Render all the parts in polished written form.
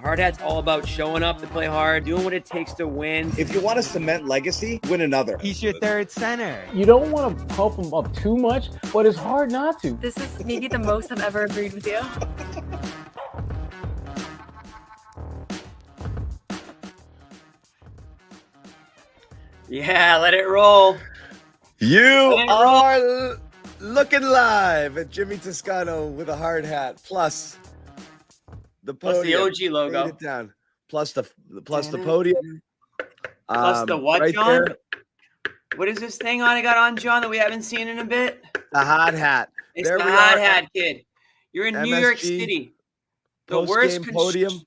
Hard hat's all about showing up to play hard, doing what it takes to win. If you want to cement legacy, win another. He's your third center. You don't want to pump him up too much, but it's hard not to. This is maybe the most I've ever agreed with you. Yeah, let it roll. You are looking live at Jimmy Toscano with a hard hat, plus the podium. Plus the OG logo. Write it down. Plus the podium. Plus the what, right John? there. What is this thing I got on, John, that we haven't seen in a bit? The hard hat. It's there the we hard are. hat, kid. You're in New York MSG, City. Podium.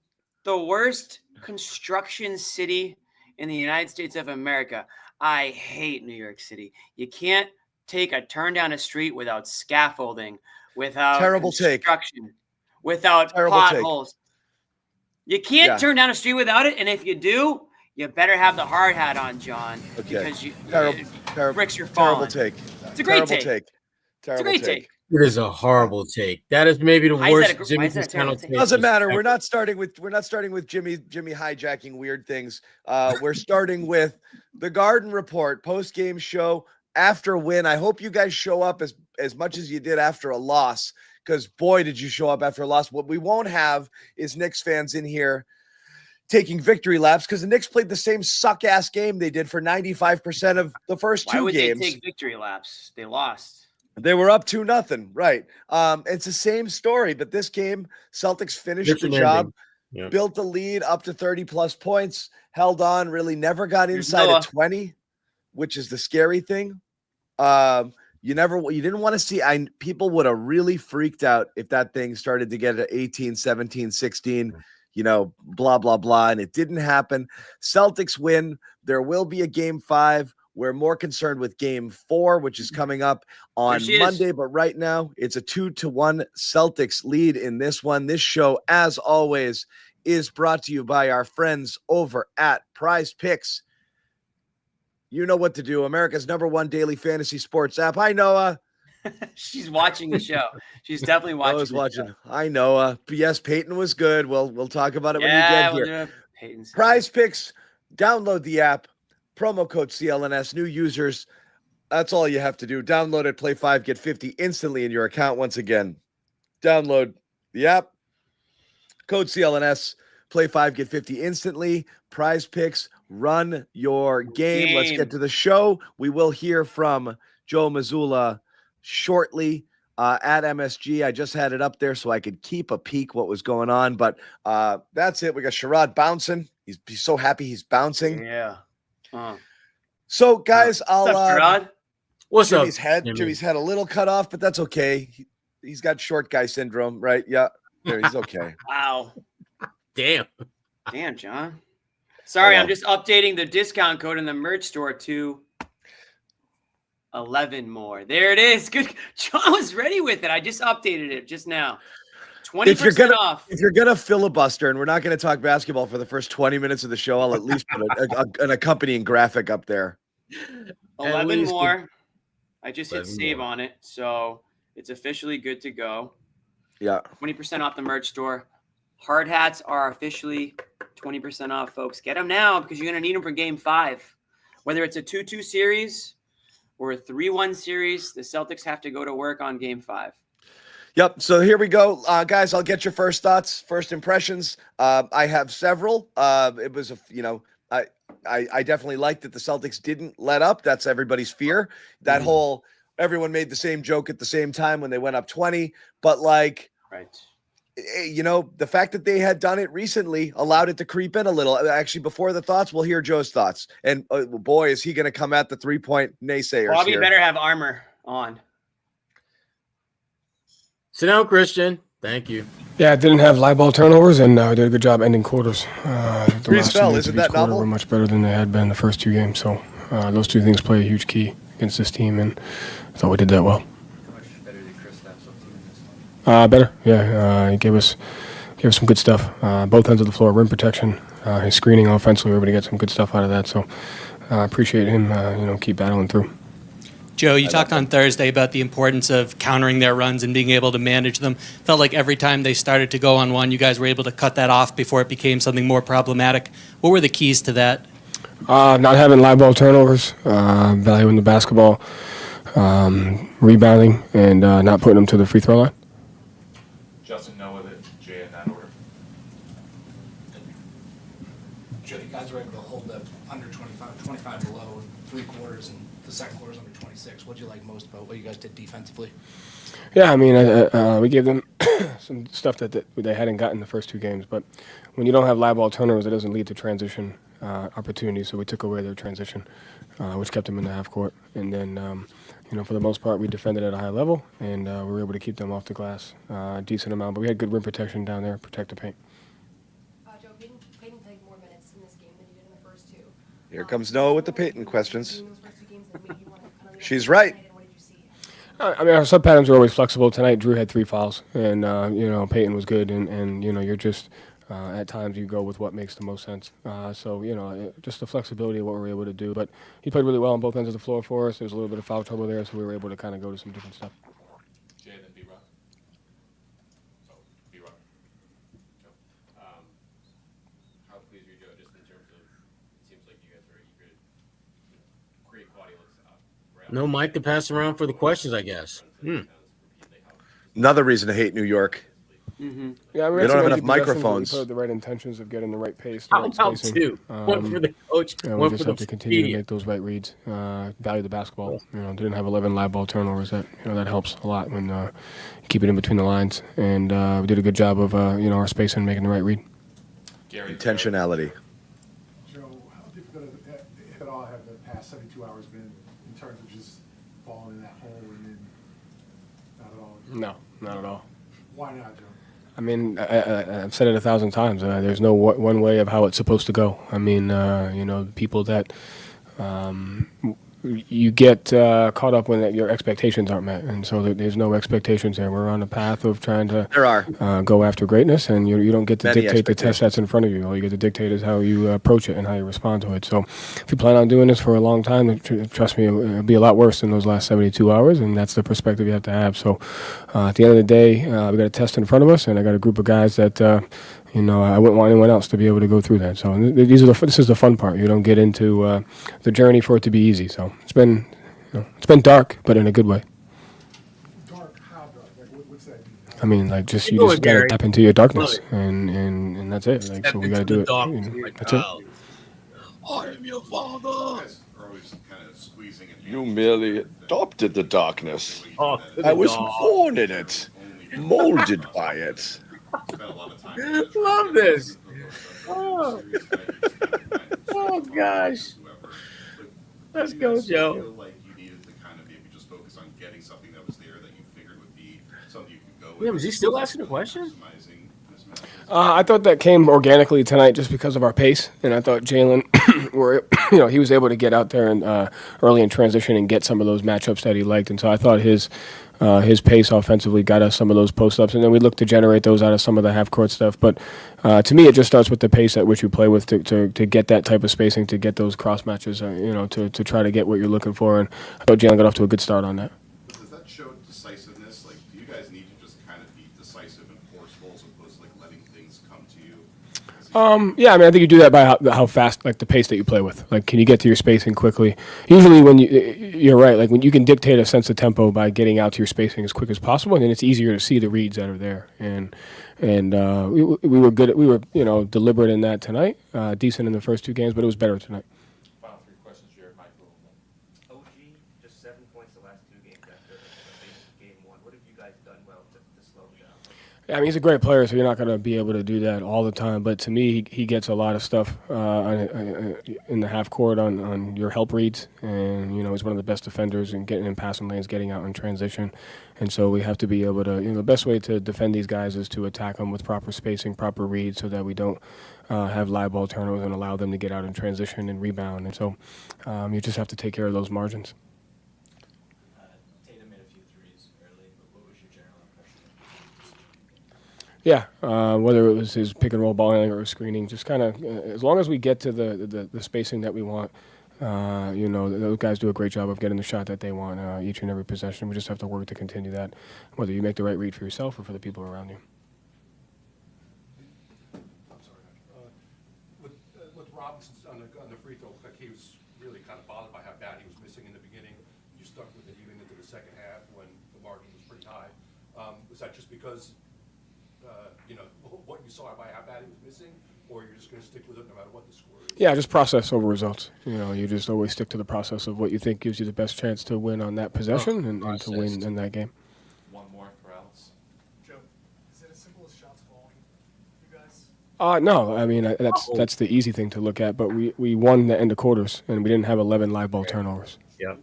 The worst construction city in the United States of America. I hate New York City. You can't take a turn down a street without scaffolding, without Terrible take. construction, without Terrible potholes. You can't turn down a street without it, and if you do, you better have the hard hat on, John. Okay. Because bricks are Terrible falling. take. It's a great Terrible take. Terrible It's a great take. It is a horrible take. That is maybe the Why is worst that a Jimmy terrible Toscano take? take. Doesn't matter. We're not starting with Jimmy hijacking weird things. We're starting with the Garden Report post-game show after a win. I hope you guys show up as much as you did after a loss, because boy, did you show up after a loss. What we won't have is Knicks fans in here taking victory laps, because the Knicks played the same suck-ass game they did for 95% of the first two games. Why would they take victory laps? They lost. They were up 2-0, right? It's the same story, but this game, Celtics finished the job, built the lead up to 30-plus points, held on, really never got inside of 20, which is the scary thing. You didn't want to see. People would have really freaked out if that thing started to get to 18, 17, 16, blah, blah, blah, and it didn't happen. Celtics win. There will be a game 5. We're more concerned with game 4, which is coming up on Monday. But right now, it's a 2-1 Celtics lead in this one. This show, as always, is brought to you by our friends over at Prize Picks. You know what to do. America's #1 daily fantasy sports app. Hi, Noah. She's watching the show. She's definitely watching. Noah's watching. Hi, Noah. Yes, Payton was good. We'll talk about it when you get here. Prize Picks. Download the app. Promo code CLNS, new users. That's all you have to do. Download it, play 5, get 50 instantly in your account. Once again, download the app. Code CLNS, play 5, get 50 instantly. Prize Picks, run your game. Let's get to the show. We will hear from Joe Mazzulla shortly at MSG. I just had it up there so I could keep a peek what was going on. But that's it. We got Sherrod bouncing. He's so happy he's bouncing. Yeah. So, guys, What's up, Sherrod? What's Jimmy's up? head. Jimmy's head a little cut off, but that's okay. He's got short guy syndrome, right? Yeah, there. He's okay. Wow. Damn, John. Sorry, I'm just updating the discount code in the merch store to 11 more. There it is. Good. John was ready with it. I just updated it just now. 20% off. If you're gonna filibuster, and we're not gonna talk basketball for the first 20 minutes of the show, I'll at least put an accompanying graphic up there. 11 more. I just hit save on it, so it's officially good to go. Yeah. 20% off the merch store. Hard hats are officially 20% off, folks. Get them now because you're gonna need them for game 5. Whether it's a 2-2 series or a 3-1 series, the Celtics have to go to work on game 5. Yep. So here we go, guys. I'll get your first thoughts, first impressions. I have several. It was I definitely liked that the Celtics didn't let up. That's everybody's fear. That whole everyone made the same joke at the same time when they went up 20. But right. The fact that they had done it recently allowed it to creep in a little. Actually, before the thoughts, we'll hear Joe's thoughts. And boy, is he going to come at the 3-point naysayers. Bobby here. better have armor on. Sit down, Christian. Thank you. Yeah, didn't have live ball turnovers, and did a good job ending quarters. The Breeze fell, isn't that novel? Were much better than they had been the first 2 games. So those 2 things play a huge key against this team, and I thought we did that well. How much better did Kristaps look in this one? Better, yeah. He gave us some good stuff. Both ends of the floor, rim protection, his screening offensively. Everybody got some good stuff out of that. So I appreciate him. Keep battling through. Joe, you talked on Thursday about the importance of countering their runs and being able to manage them. Felt like every time they started to go on one, you guys were able to cut that off before it became something more problematic. What were the keys to that? Not having live ball turnovers, valuing the basketball, rebounding, and not putting them to the free throw line. Justin, Noah, Jay in that order. Joe, you guys were able to hold the under 25 below 3 quarters, and the second quarter's under 26. What did you like most about what you guys did defensively? Yeah, I mean, we gave them some stuff that they hadn't gotten the first 2 games. But when you don't have live ball turnovers, it doesn't lead to transition opportunities. So we took away their transition, which kept them in the half court. And then, for the most part, we defended at a high level, and we were able to keep them off the glass a decent amount. But we had good rim protection down there, protect the paint. Joe, Payton played more minutes in this game than he did in the first 2. Here comes Noah with the Payton questions. She's right. I mean, our sub patterns are always flexible. Tonight, Drew had 3 fouls, and Payton was good, and you're just at times you go with what makes the most sense. So just the flexibility of what we're able to do. But he played really well on both ends of the floor for us. There was a little bit of foul trouble there, so we were able to kind of go to some different stuff. Jay, then B-Rock. B-Rock. How pleased are you, Joe, just in terms of, it seems like you guys are eager to create quality looks around. No mic to pass around for the questions, I guess. Another reason to hate New York. Mm-hmm. Yeah, we don't have enough microphones. We put the right intentions of getting the right pace. How about 2? One for the coach, and one we just for have to continue to make those right reads. Value the basketball. Didn't have 11 live ball turnovers. That helps a lot when you keep it in between the lines. And we did a good job of our spacing and making the right read. Intentionality. Joe, how difficult, if at all, have the past 72 hours been in terms of just falling in that hole and then not at all? No, not at all. Why not, Joe? I mean, I've said it 1,000 times. There's no one way of how it's supposed to go. I mean, people that you get caught up when your expectations aren't met, and so there's no expectations there. We're on a path of trying to go after greatness, and you don't get to dictate the test that's in front of you. All you get to dictate is how you approach it and how you respond to it. So if you plan on doing this for a long time, trust me, it'll be a lot worse than those last 72 hours, and that's the perspective you have to have. So at the end of the day, we got a test in front of us, and I got a group of guys that I wouldn't want anyone else to be able to go through that. So this is the fun part. You don't get into the journey for it to be easy. So it's been dark, but in a good way. Dark? How dark? Like, what's that mean? I mean, like you just gotta tap into your darkness, and that's it. Like, so we gotta do it. That's it. I am your father. You merely adopted the darkness. I was born in it, molded by it. Love this. Oh gosh. Let's go, Joe. Like you needed to kind of maybe just focus on getting something that was there that you figured would be something you could go with. Yeah, was he still asking a question? I thought that came organically tonight just because of our pace, and I thought Jaylen, he was able to get out there and early in transition and get some of those matchups that he liked, and so I thought his pace offensively got us some of those post-ups, and then we looked to generate those out of some of the half-court stuff. But to me, it just starts with the pace at which you play with to get that type of spacing, to get those cross matches, to try to get what you're looking for. And I thought Jaylen got off to a good start on that. Does that show decisiveness? Like, do you guys need to just kind of be decisive and forceful as opposed to like letting things come to you? Yeah, I mean, I think you do that by how fast, like the pace that you play with. Like, can you get to your spacing quickly? Usually, when you're right, like when you can dictate a sense of tempo by getting out to your spacing as quick as possible, and then it's easier to see the reads that are there. And we were good. We were deliberate in that tonight. Decent in the first 2 games, but it was better tonight. Final 3 questions, Jared, Michael. OG, just 7 points the last 2 games after game 1. What have you guys done well to slow him down? I mean, he's a great player, so you're not going to be able to do that all the time. But to me, he gets a lot of stuff in the half court on your help reads, and he's one of the best defenders in getting in passing lanes, getting out in transition. And so we have to be able to, the best way to defend these guys is to attack them with proper spacing, proper reads, so that we don't have live ball turnovers and allow them to get out in transition and rebound. And so you just have to take care of those margins. Tatum made a few threes early, but what was your general impression? Yeah, whether it was his pick and roll ball handling or screening, just kind of as long as we get to the spacing that we want, Those guys do a great job of getting the shot that they want each and every possession. We just have to work to continue that, whether you make the right read for yourself or for the people around you. I'm sorry. With Robinson on the free throw, like he was really kind of bothered by how bad he was missing in the beginning. You stuck with it even into the second half when the margin was pretty high. Was that just because, what you saw by how bad he was missing, or you're just going to stick with it no matter what the score is? Yeah, just process over results. You just always stick to the process of what you think gives you the best chance to win on that possession and to win in that game. One more for Alex. Joe, is it as simple as shots falling, you guys? No, I mean that's the easy thing to look at. But we won the end of quarters and we didn't have 11 live ball turnovers. Yeah,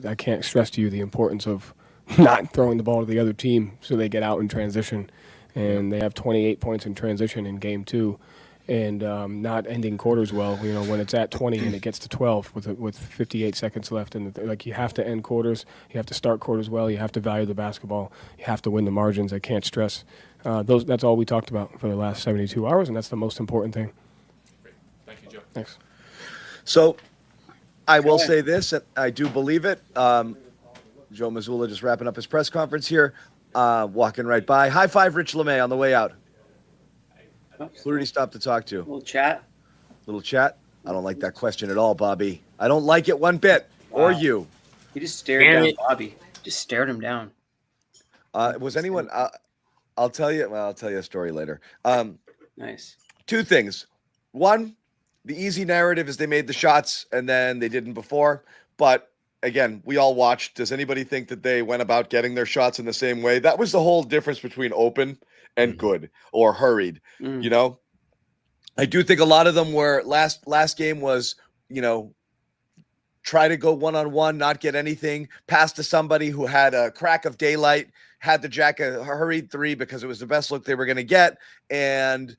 I can't stress to you the importance of not throwing the ball to the other team so they get out in transition, and they have 28 points in transition in game 2. And not ending quarters well, when it's at 20 and it gets to 12 with 58 seconds left. And you have to end quarters, you have to start quarters well, you have to value the basketball, you have to win the margins. I can't stress that's all we talked about for the last 72 hours, and that's the most important thing. Great. Thank you, Joe. Thanks. So I will say this, I do believe it. Joe Mazzulla just wrapping up his press conference here, walking right by. High five, Rich LeMay on the way out. Who did he stop to talk to? Little chat. I don't like that question at all, Bobby. I don't like it one bit. Wow. Or you. He just stared down Bobby. Just stared him down. Was anyone? I'll tell you. Well, I'll tell you a story later. Nice. 2 things. One, the easy narrative is they made the shots and then they didn't before. But again, we all watched. Does anybody think that they went about getting their shots in the same way? That was the whole difference between open and good or hurried. I do think a lot of them were last game was, try to go one-on-one, not get anything, pass to somebody who had a crack of daylight, had to jack a hurried 3 because it was the best look they were going to get. And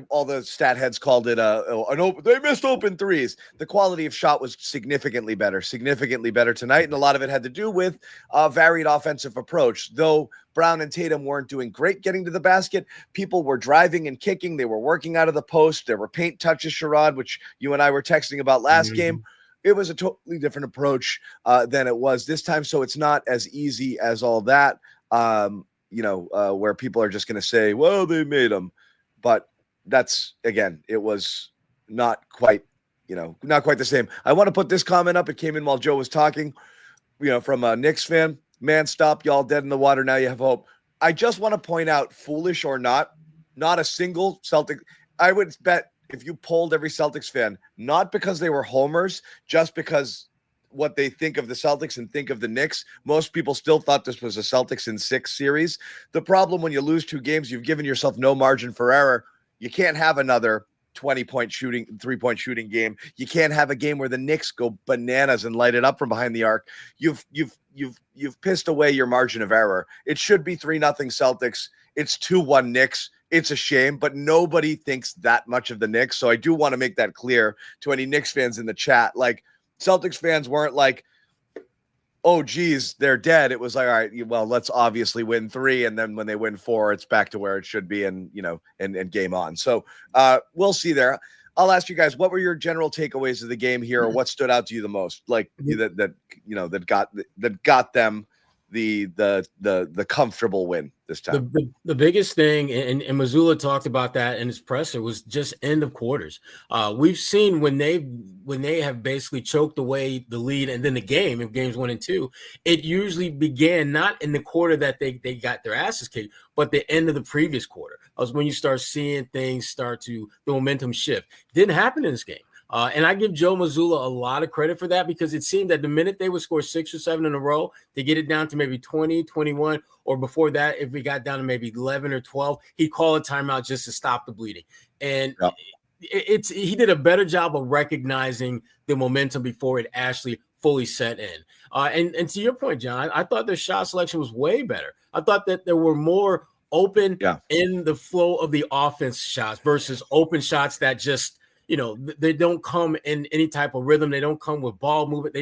all the stat heads called it an open. They missed open 3s. The quality of shot was significantly better tonight, and a lot of it had to do with a varied offensive approach. Though Brown and Tatum weren't doing great getting to the basket, people were driving and kicking. They were working out of the post. There were paint touches, Sherrod, which you and I were texting about last game. It was a totally different approach than it was this time, so it's not as easy as all that. Where people are just going to say, "Well, they made them," but that's, again, it was not quite the same. I want to put this comment up. It came in while Joe was talking, from a Knicks fan. Man, stop, y'all dead in the water. Now you have hope. I just want to point out, foolish or not a single Celtic. I would bet if you polled every Celtics fan, not because they were homers, just because what they think of the Celtics and think of the Knicks, most people still thought this was a Celtics in 6 series. The problem when you lose 2 games, you've given yourself no margin for error. You can't have another 20-point shooting, 3-point shooting game. You can't have a game where the Knicks go bananas and light it up from behind the arc. You've pissed away your margin of error. It should be 3-0 Celtics. It's 2-1 Knicks. It's a shame, but nobody thinks that much of the Knicks. So I do want to make that clear to any Knicks fans in the chat. Like, Celtics fans weren't like, oh, geez, they're dead. It was like, all right, well, let's obviously win 3. And then when they win 4, it's back to where it should be and game on. So we'll see there. I'll ask you guys, what were your general takeaways of the game here, or what stood out to you the most? Like that got them the comfortable win this time. The biggest thing, and Mazzulla talked about that in his presser, was just end of quarters. We've seen when they have basically choked away the lead and then the game, if games 1 and 2, it usually began not in the quarter that they got their asses kicked, but the end of the previous quarter. That was when you start seeing things the momentum shift. Didn't happen in this game. And I give Joe Mazzulla a lot of credit for that, because it seemed that the minute they would score 6 or 7 in a row, to get it down to maybe 20, 21, or before that, if we got down to maybe 11 or 12, he'd call a timeout just to stop the bleeding. And he did a better job of recognizing the momentum before it actually fully set in. And to your point, John, I thought their shot selection was way better. I thought that there were more open in the flow of the offense shots versus open shots that just, they don't come in any type of rhythm. They don't come with ball movement.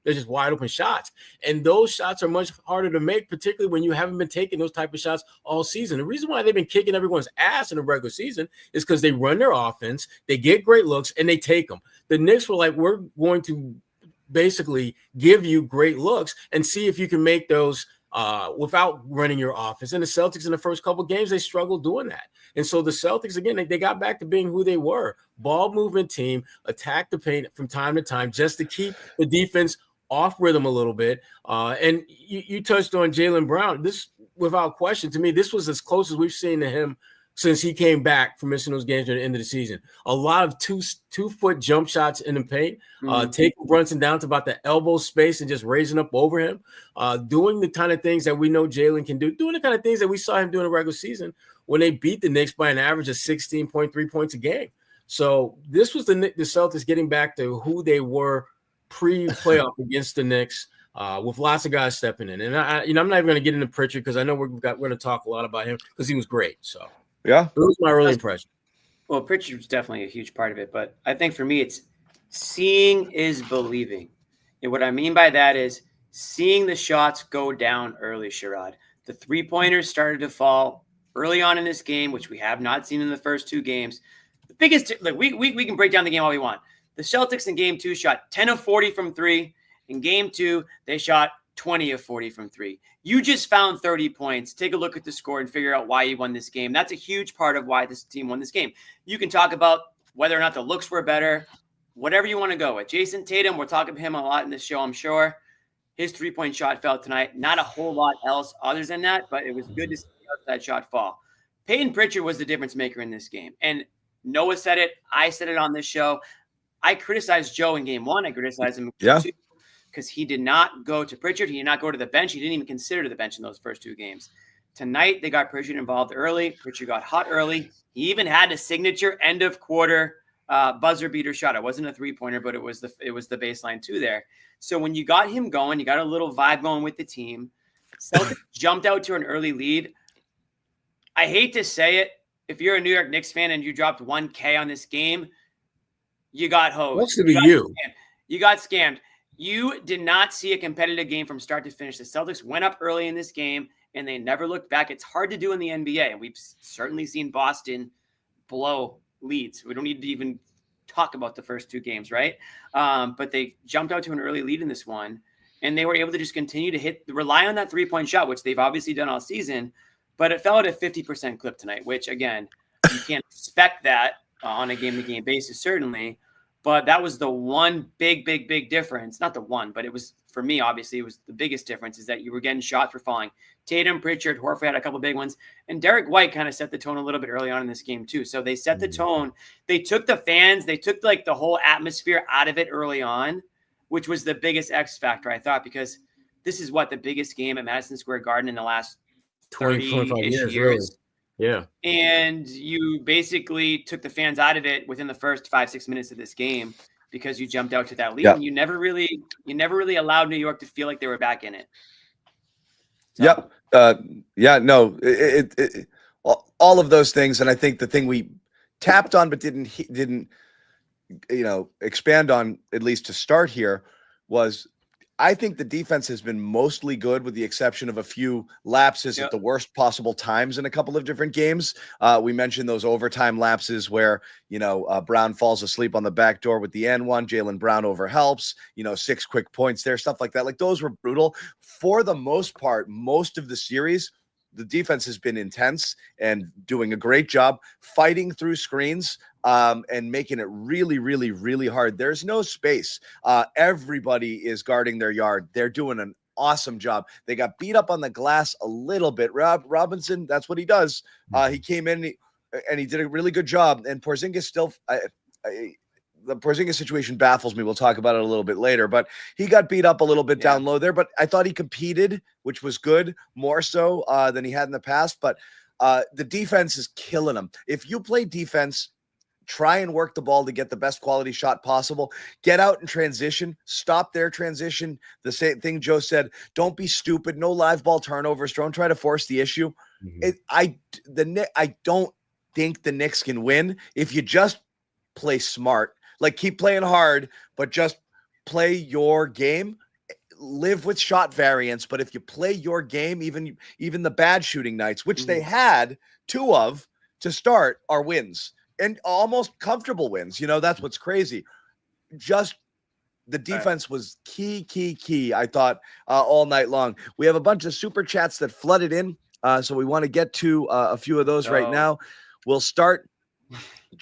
They're just wide open shots. And those shots are much harder to make, particularly when you haven't been taking those type of shots all season. The reason why they've been kicking everyone's ass in the regular season is because they run their offense, they get great looks, and they take them. The Knicks were like, we're going to basically give you great looks and see if you can make those without running your offense. And the Celtics in the first couple of games, they struggled doing that. And so the Celtics, again, they got back to being who they were. Ball movement team, attack the paint from time to time just to keep the defense off rhythm a little bit. And you touched on Jaylen Brown. This, without question, to me, this was as close as we've seen to him since he came back from missing those games at the end of the season. A lot of two-foot jump shots in the paint, taking Brunson down to about the elbow space and just raising up over him, doing the kind of things that we know Jaylen can do, doing the kind of things that we saw him do in the regular season when they beat the Knicks by an average of 16.3 points a game. So this was the Celtics getting back to who they were pre-playoff against the Knicks, with lots of guys stepping in. And I'm not even going to get into Pritchard because I know we're going to talk a lot about him because he was great. So yeah, it was my early impression. Well, Pritchard was definitely a huge part of it, but I think for me, it's seeing is believing. And what I mean by that is seeing the shots go down early, Sherrod. The three-pointers started to fall early on in this game, which we have not seen in the first two games. The biggest, like we can break down the game all we want. The Celtics in game 2 shot 10 of 40 from 3. In game 2, they shot 20 of 40 from 3. You just found 30 points. Take a look at the score and figure out why you won this game. That's a huge part of why this team won this game. You can talk about whether or not the looks were better, whatever you want to go with. Jayson Tatum, we're talking about him a lot in this show, I'm sure. His three-point shot fell tonight. Not a whole lot else other than that, but it was good to see that shot fall. Payton Pritchard was the difference maker in this game. And Noah said it. I said it on this show. I criticized Joe in game 1. I criticized him in game 2 because he did not go to Pritchard. He did not go to the bench. He didn't even consider the bench in those first 2 games. Tonight, they got Pritchard involved early. Pritchard got hot early. He even had a signature end of quarter buzzer beater shot. It wasn't a three-pointer, but it was the baseline 2 there. So when you got him going, you got a little vibe going with the team. Celtics jumped out to an early lead. I hate to say it. If you're a New York Knicks fan and you dropped 1K on this game, you got hosed. What's to be you? You got scammed. You did not see a competitive game from start to finish. The Celtics went up early in this game, and they never looked back. It's hard to do in the NBA, and we've certainly seen Boston blow leads. We don't need to even talk about the first 2 games, right? But they jumped out to an early lead in this one, and they were able to just continue to rely on that three-point shot, which they've obviously done all season, but it fell at a 50% clip tonight, which, again, you can't expect that on a game-to-game basis, certainly. But that was the one big difference. Not the one, but it was, for me, obviously, it was the biggest difference is that you were getting shots for falling. Tatum, Pritchard, Horford had a couple big ones. And Derek White kind of set the tone a little bit early on in this game, too. So they set the tone. They took the fans. They took, like, the whole atmosphere out of it early on, which was the biggest X factor, I thought, because this is, the biggest game at Madison Square Garden in the last 20-25 years. Really. Yeah. And you basically took the fans out of it within the first 5-6 minutes of this game because you jumped out to that lead. Yep. And you never really allowed New York to feel like they were back in it. So. Yep. All of those things. And I think the thing we tapped on, but didn't expand on, at least to start here, was I think the defense has been mostly good with the exception of a few lapses at the worst possible times in a couple of different games. We mentioned those overtime lapses where, Brown falls asleep on the back door with the N one, Jaylen Brown overhelps, 6 quick points there, stuff like that. Like those were brutal. For the most part, most of the series, the defense has been intense and doing a great job fighting through screens and making it really, really, really hard. There's no space. Everybody is guarding their yard. They're doing an awesome job. They got beat up on the glass a little bit. Robinson, that's what he does. He came in and he did a really good job. And Porzingis still the Porzingis situation baffles me. We'll talk about it a little bit later, but he got beat up a little bit down low there, but I thought he competed, which was good, more so than he had in the past. But the defense is killing him. If you play defense, try and work the ball to get the best quality shot possible. Get out and transition. Stop their transition. The same thing Joe said, don't be stupid. No live ball turnovers. Don't try to force the issue. I don't think the Knicks can win if you just play smart. Like, keep playing hard, but just play your game. live with shot variance, but if you play your game, even the bad shooting nights, which they had 2 of to start, are wins, and almost comfortable wins. That's what's crazy. Just the defense was key, I thought, all night long. We have a bunch of super chats that flooded in, so we want to get to a few of those right now. We'll start.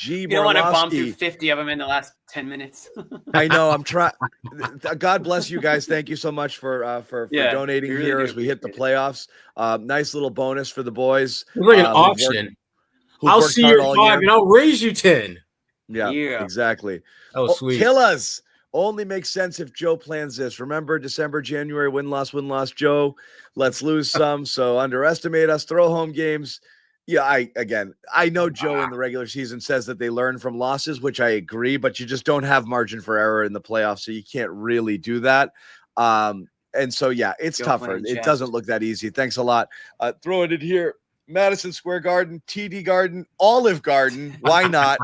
You don't want to bomb through 50 of them in the last 10 minutes. I know. I'm trying. God bless you guys. Thank you so much for donating really here as we hit the playoffs. Nice little bonus for the boys. It's like an auction. I'll see you at 5 and I'll raise you 10. Yeah, exactly. That was sweet. Kill us. Only makes sense if Joe plans this. Remember, December, January, win-loss, Joe. Let's lose some. So underestimate us. Throw home games. Yeah, I know Joe in the regular season says that they learn from losses, which I agree, but you just don't have margin for error in the playoffs, so you can't really do that. And so, it's tougher. It doesn't look that easy. Thanks a lot. Throwing it here. Madison Square Garden, TD Garden, Olive Garden. Why not?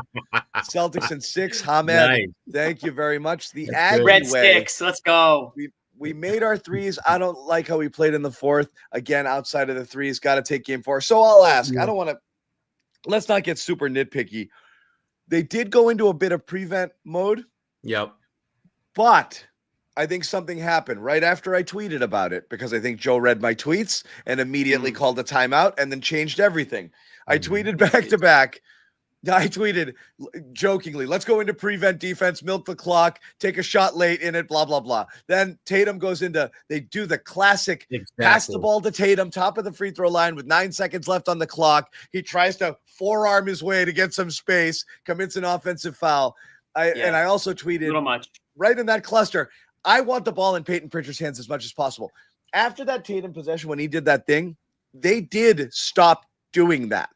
Celtics in 6. Hamed, nice. Thank you very much. The Aggie Red way. Sticks, let's go. We made our threes. I don't like how we played in the 4th. Again, outside of the threes, got to take game 4. So I'll ask. I don't want to. Let's not get super nitpicky. They did go into a bit of prevent mode. Yep. But I think something happened right after I tweeted about it, because I think Joe read my tweets and immediately called a timeout and then changed everything. I tweeted back to back. I tweeted jokingly, let's go into prevent defense, milk the clock, take a shot late in it, blah, blah, blah. Then Tatum goes into, they do the classic pass the ball to Tatum, top of the free throw line with 9 seconds left on the clock. He tries to forearm his way to get some space, commits an offensive foul. And I also tweeted right in that cluster, I want the ball in Payton Pritchard's hands as much as possible. After that Tatum possession, when he did that thing, they did stop doing that.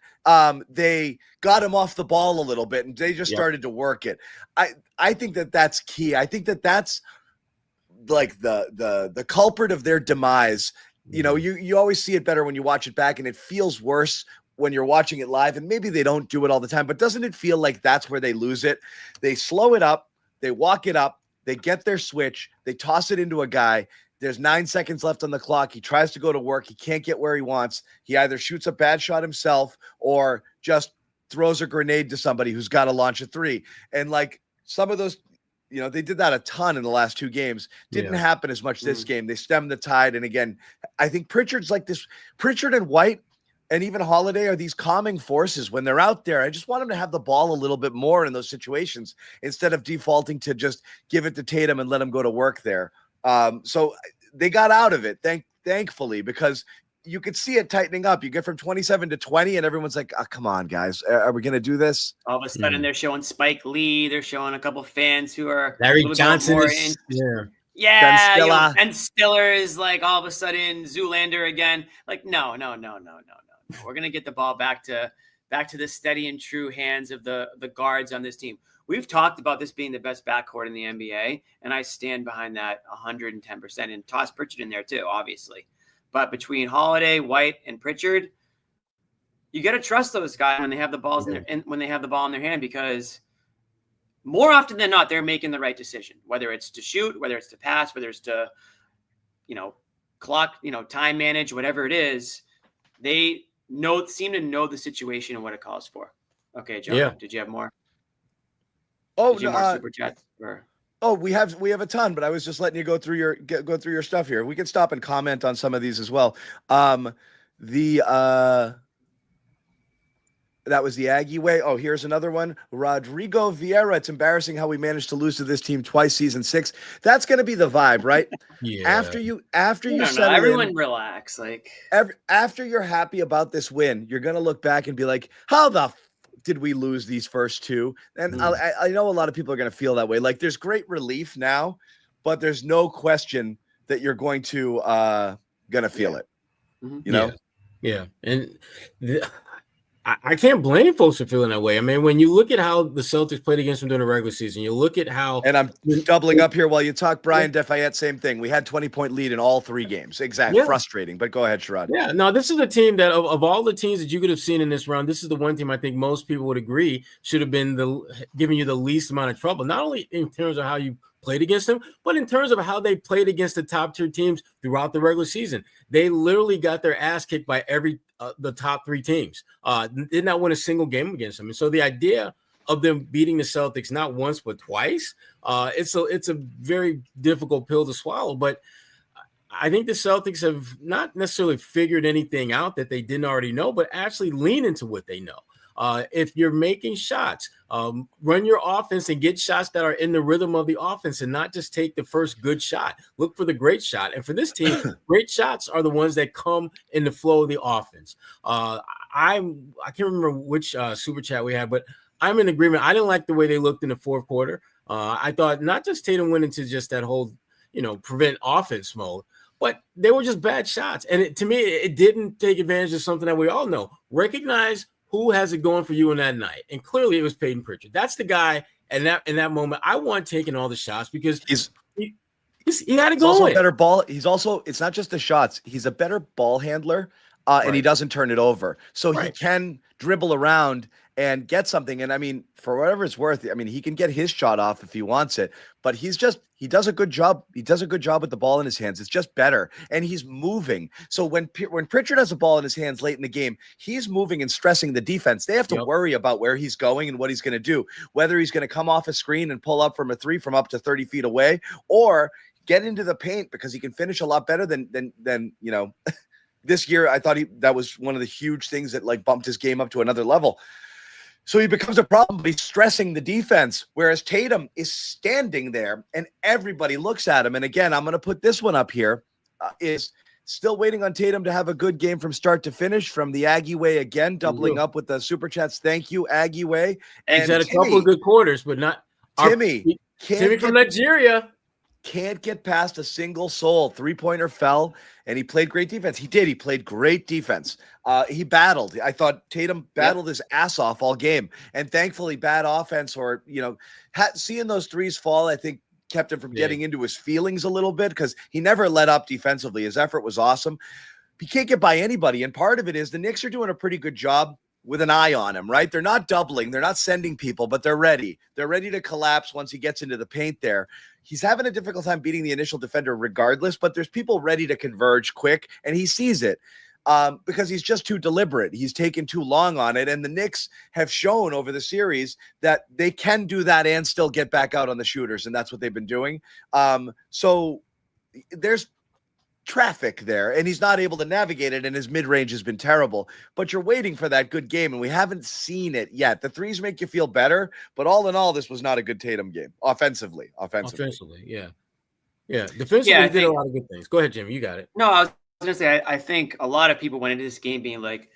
They got him off the ball a little bit, and they just started to work it. I think that's key. I think that's like the culprit of their demise. You always see it better when you watch it back, and it feels worse when you're watching it live. And maybe they don't do it all the time, but doesn't it feel like that's where they lose it? They slow it up, they walk it up, they get their switch, they toss it into a guy. There's 9 seconds left on the clock. He tries to go to work. He can't get where he wants. He either shoots a bad shot himself or just throws a grenade to somebody who's got to launch a 3. And like some of those, they did that a ton in the last 2 games. Didn't happen as much this game. They stemmed the tide. And again, I think Pritchard's like this. Pritchard and White and even Holiday are these calming forces when they're out there. I just want them to have the ball a little bit more in those situations instead of defaulting to just give it to Tatum and let him go to work there. So they got out of it, thankfully, because you could see it tightening up. You get from 27 to 20, and everyone's like, oh, come on, guys. Are we going to do this? All of a sudden, they're showing Spike Lee. They're showing a couple fans who are Larry Johnson. And Stiller is like all of a sudden Zoolander again. Like, no. We're going to get the ball back to the steady and true hands of the guards on this team. We've talked about this being the best backcourt in the NBA, and I stand behind that 110%. And toss Pritchard in there too, obviously. But between Holiday, White, and Pritchard, you got to trust those guys when they have the balls when they have the ball in their hand, because more often than not, they're making the right decision. Whether it's to shoot, whether it's to pass, whether it's to, clock, time manage, whatever it is, they seem to know the situation and what it calls for. Okay, John, did you have more? Oh, more super chats? Or? Oh, we have a ton, but I was just letting you go through your stuff here. We can stop and comment on some of these as well. That was the Aggie way. Oh, here's another one. Rodrigo Vieira. It's embarrassing how we managed to lose to this team twice, season 6. That's going to be the vibe, right? Yeah. After you settle everyone relax. Like after you're happy about this win, you're going to look back and be like, how the did we lose these first 2? And I know a lot of people are going to feel that way. Like there's great relief now, but there's no question that you're going to feel it. Mm-hmm. Yeah. And I can't blame folks for feeling that way. I mean, when you look at how the Celtics played against them during the regular season, you look at how, and I'm doubling up here while you talk, Brian Defayette, same thing. We had 20-point lead in all 3 games. Exactly. Yeah. Frustrating, but go ahead, Sherrod. Yeah, no, this is a team that of all the teams that you could have seen in this round, this is the one team I think most people would agree should have been giving you the least amount of trouble, not only in terms of how you played against them, but in terms of how they played against the top tier teams throughout the regular season, they literally got their ass kicked by the top 3 teams. Did not win a single game against them. And so the idea of them beating the Celtics not once but twice, it's a very difficult pill to swallow. But I think the Celtics have not necessarily figured anything out that they didn't already know, but actually lean into what they know. If you're making shots, run your offense and get shots that are in the rhythm of the offense and not just take the first good shot. Look for the great shot. And for this team, great shots are the ones that come in the flow of the offense. I can't remember which super chat we had, but I'm in agreement. I didn't like the way they looked in the fourth quarter. I thought not just Tatum went into just that whole, prevent offense mode, but they were just bad shots. And to me, it didn't take advantage of something that we all know. Recognize who has it going for you in that night. And clearly it was Payton Pritchard. That's the guy in that moment. I want taking all the shots because he had it going. Also a better ball. It's not just the shots. He's a better ball handler. And he doesn't turn it over. So he can dribble around and get something. And I mean, for whatever it's worth, I mean, he can get his shot off if he wants it, but he does a good job. He does a good job with the ball in his hands. It's just better. And he's moving. So when Pritchard has a ball in his hands late in the game, he's moving and stressing the defense. They have to worry about where he's going and what he's going to do, whether he's going to come off a screen and pull up from a 3 from up to 30 feet away, or get into the paint because he can finish a lot better than this year. I thought that was one of the huge things that bumped his game up to another level. So he becomes a problem, but he's stressing the defense, whereas Tatum is standing there and everybody looks at him. And again, I'm going to put this one up here, is still waiting on Tatum to have a good game from start to finish from the Aggie way again, doubling up with the super chats. Thank you, Aggie way. And he's had a couple of good quarters, but not Timmy from Nigeria. Can't get past a single soul. 3-pointer fell, and he played great defense. He did. He played great defense. He battled. I thought Tatum battled his ass off all game, and thankfully bad offense or, seeing those threes fall, I think kept him from getting into his feelings a little bit because he never let up defensively. His effort was awesome. He can't get by anybody, and part of it is the Knicks are doing a pretty good job with an eye on him, right? They're not doubling. They're not sending people, but they're ready. They're ready to collapse once he gets into the paint there. He's having a difficult time beating the initial defender regardless, but there's people ready to converge quick, and he sees it because he's just too deliberate. He's taken too long on it, and the Knicks have shown over the series that they can do that and still get back out on the shooters, and that's what they've been doing. So there's traffic there, and he's not able to navigate it, and his mid-range has been terrible, but you're waiting for that good game, and we haven't seen it yet. The threes make you feel better, but all in all, this was not a good Tatum game offensively, yeah defensively he did a lot of good things. Go ahead, Jimmy, you got it. No, I was gonna say I think a lot of people went into this game being like,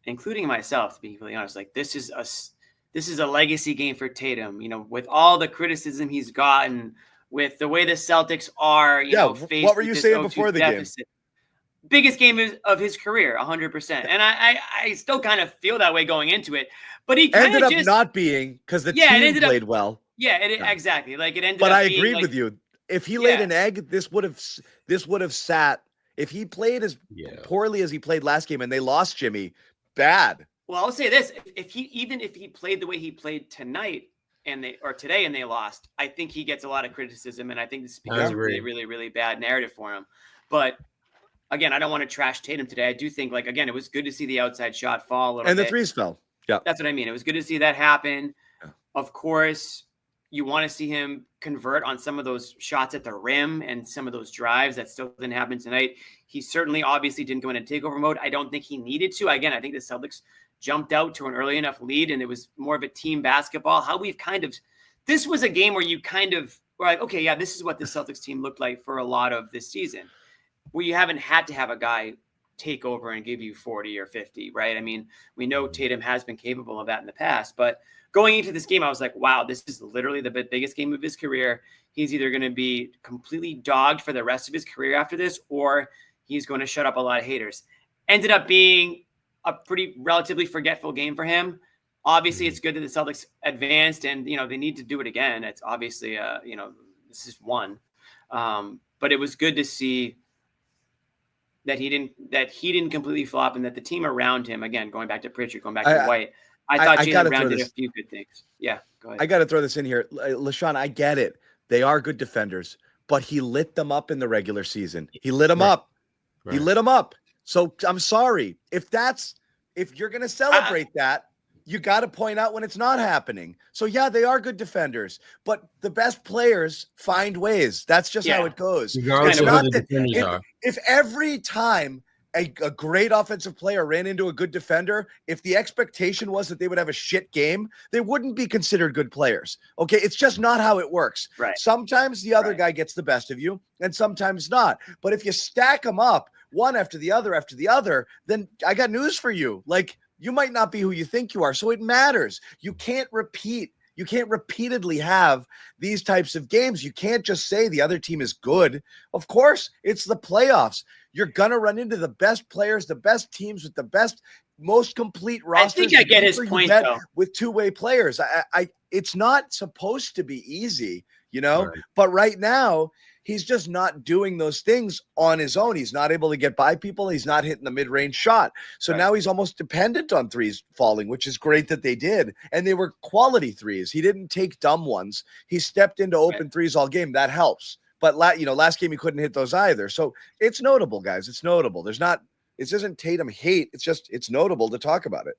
including myself, to be completely honest, like this is a legacy game for Tatum, with all the criticism he's gotten, with the way the Celtics are, faced. What were you saying before the deficit. Game? Biggest game of his career, 100%. And I still kind of feel that way going into it. But he ended up not being because the team played well. Yeah, exactly. Like it ended but up. But I agreed with you. If he laid an egg, this would have sat. If he played as poorly as he played last game and they lost Jimmy, bad. Well, I'll say this: if he played the way he played tonight today and they lost, I think he gets a lot of criticism, and I think this becomes a really, really, really bad narrative for him. But again, I don't want to trash Tatum today. I do think, it was good to see the outside shot fall a little bit. And the threes fell. Yeah, that's what I mean. It was good to see that happen. Yeah. Of course, you want to see him convert on some of those shots at the rim and some of those drives that still didn't happen tonight. He certainly, obviously, didn't go into takeover mode. I don't think he needed to. Again, I think the Celtics jumped out to an early enough lead, and it was more of a team basketball. This was a game where you kind of were like, okay, yeah, this is what the Celtics team looked like for a lot of this season, where you haven't had to have a guy take over and give you 40 or 50, right? I mean, we know Tatum has been capable of that in the past, but going into this game, I was like, wow, this is literally the biggest game of his career. He's either going to be completely dogged for the rest of his career after this, or he's going to shut up a lot of haters. Ended up being a pretty relatively forgetful game for him. Obviously, it's good that the Celtics advanced, and they need to do it again. It's obviously this is one, but it was good to see that he didn't completely flop, and that the team around him, again, going back to Pritchard, going back to White, I thought Jaylen Brown did a few good things. Yeah, go ahead. I got to throw this in here, LaShawn. I get it They are good defenders, but he lit them up in the regular season. He lit them up. He lit them up. So I'm sorry. If you're going to celebrate that, you got to point out when it's not happening. So yeah, they are good defenders, but the best players find ways. That's just how it goes. Regardless of who the defenders are. If every time a great offensive player ran into a good defender, if the expectation was that they would have a shit game, they wouldn't be considered good players. Okay, it's just not how it works. Right. Sometimes the other guy gets the best of you, and sometimes not. But if you stack them up one after the other, then I got news for you. Like, you might not be who you think you are, so it matters. You can't repeatedly have these types of games. You can't just say the other team is good. Of course, it's the playoffs. You're going to run into the best players, the best teams with the best, most complete rosters. I think I get his point, though. With two-way players. It's not supposed to be easy, Right. But right now, he's just not doing those things on his own. He's not able to get by people. He's not hitting the mid-range shot. So now he's almost dependent on threes falling, which is great that they did. And they were quality threes. He didn't take dumb ones. He stepped into open threes all game. That helps. But last game he couldn't hit those either. So it's notable, guys. It's notable. This isn't Tatum hate. It's notable to talk about it.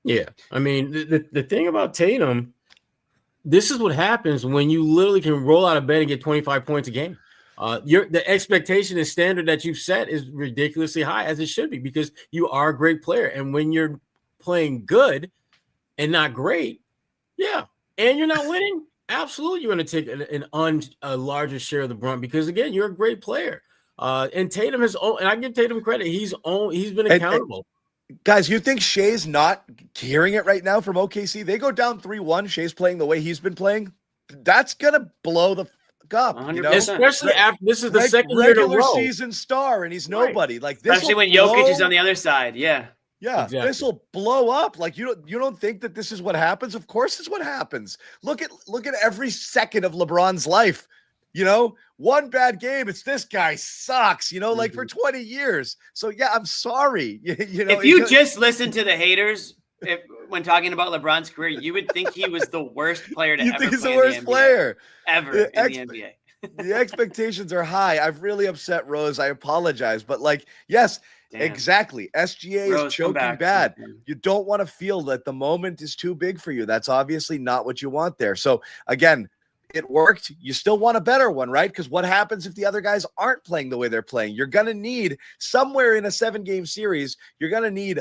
Yeah. I mean, the thing about Tatum, this is what happens when you literally can roll out of bed and get 25 points a game. The expectation and standard that you've set is ridiculously high, as it should be, because you are a great player. And when you're playing good and not great, and you're not winning, absolutely you're going to take a larger share of the brunt, because, again, you're a great player. And Tatum and I give Tatum credit. He's been accountable. Guys, you think Shea's not hearing it right now from OKC? They go down 3-1. Shea's playing the way he's been playing. That's going to blow the fuck up. 100%. Especially after this is the second year in a row. Regular season star, and he's nobody. Like this, especially when Jokic is on the other side. Yeah. Yeah, exactly. This will blow up. Like you don't think that this is what happens? Of course, it's what happens. Look at every second of LeBron's life. One bad game, it's this guy sucks. Like for 20 years. So yeah, I'm sorry. If you just listen to the haters when talking about LeBron's career, you would think he was the worst player to ever play. He's the worst player ever in the NBA. The expectations are high. I've really upset Rose. I apologize, but yes. Damn. Exactly. SGA is choking bad. You don't want to feel that the moment is too big for you. That's obviously not what you want there. So again, it worked. You still want a better one, right? Because what happens if the other guys aren't playing the way they're playing? You're going to need somewhere in a 7-game series, you're going to need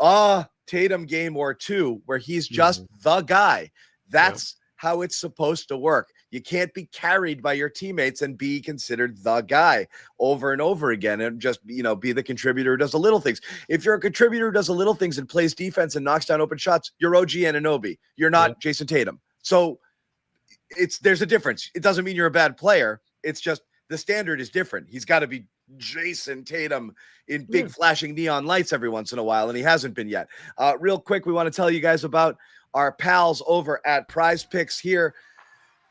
a Tatum game or two where he's just the guy. That's how it's supposed to work. You can't be carried by your teammates and be considered the guy over and over again and just, be the contributor who does the little things. If you're a contributor who does the little things and plays defense and knocks down open shots, you're OG Anunoby. You're not Jayson Tatum. So there's a difference. It doesn't mean you're a bad player. It's just the standard is different. He's got to be Jayson Tatum in big flashing neon lights every once in a while, and he hasn't been yet. Real quick, we want to tell you guys about our pals over at Prize Picks here.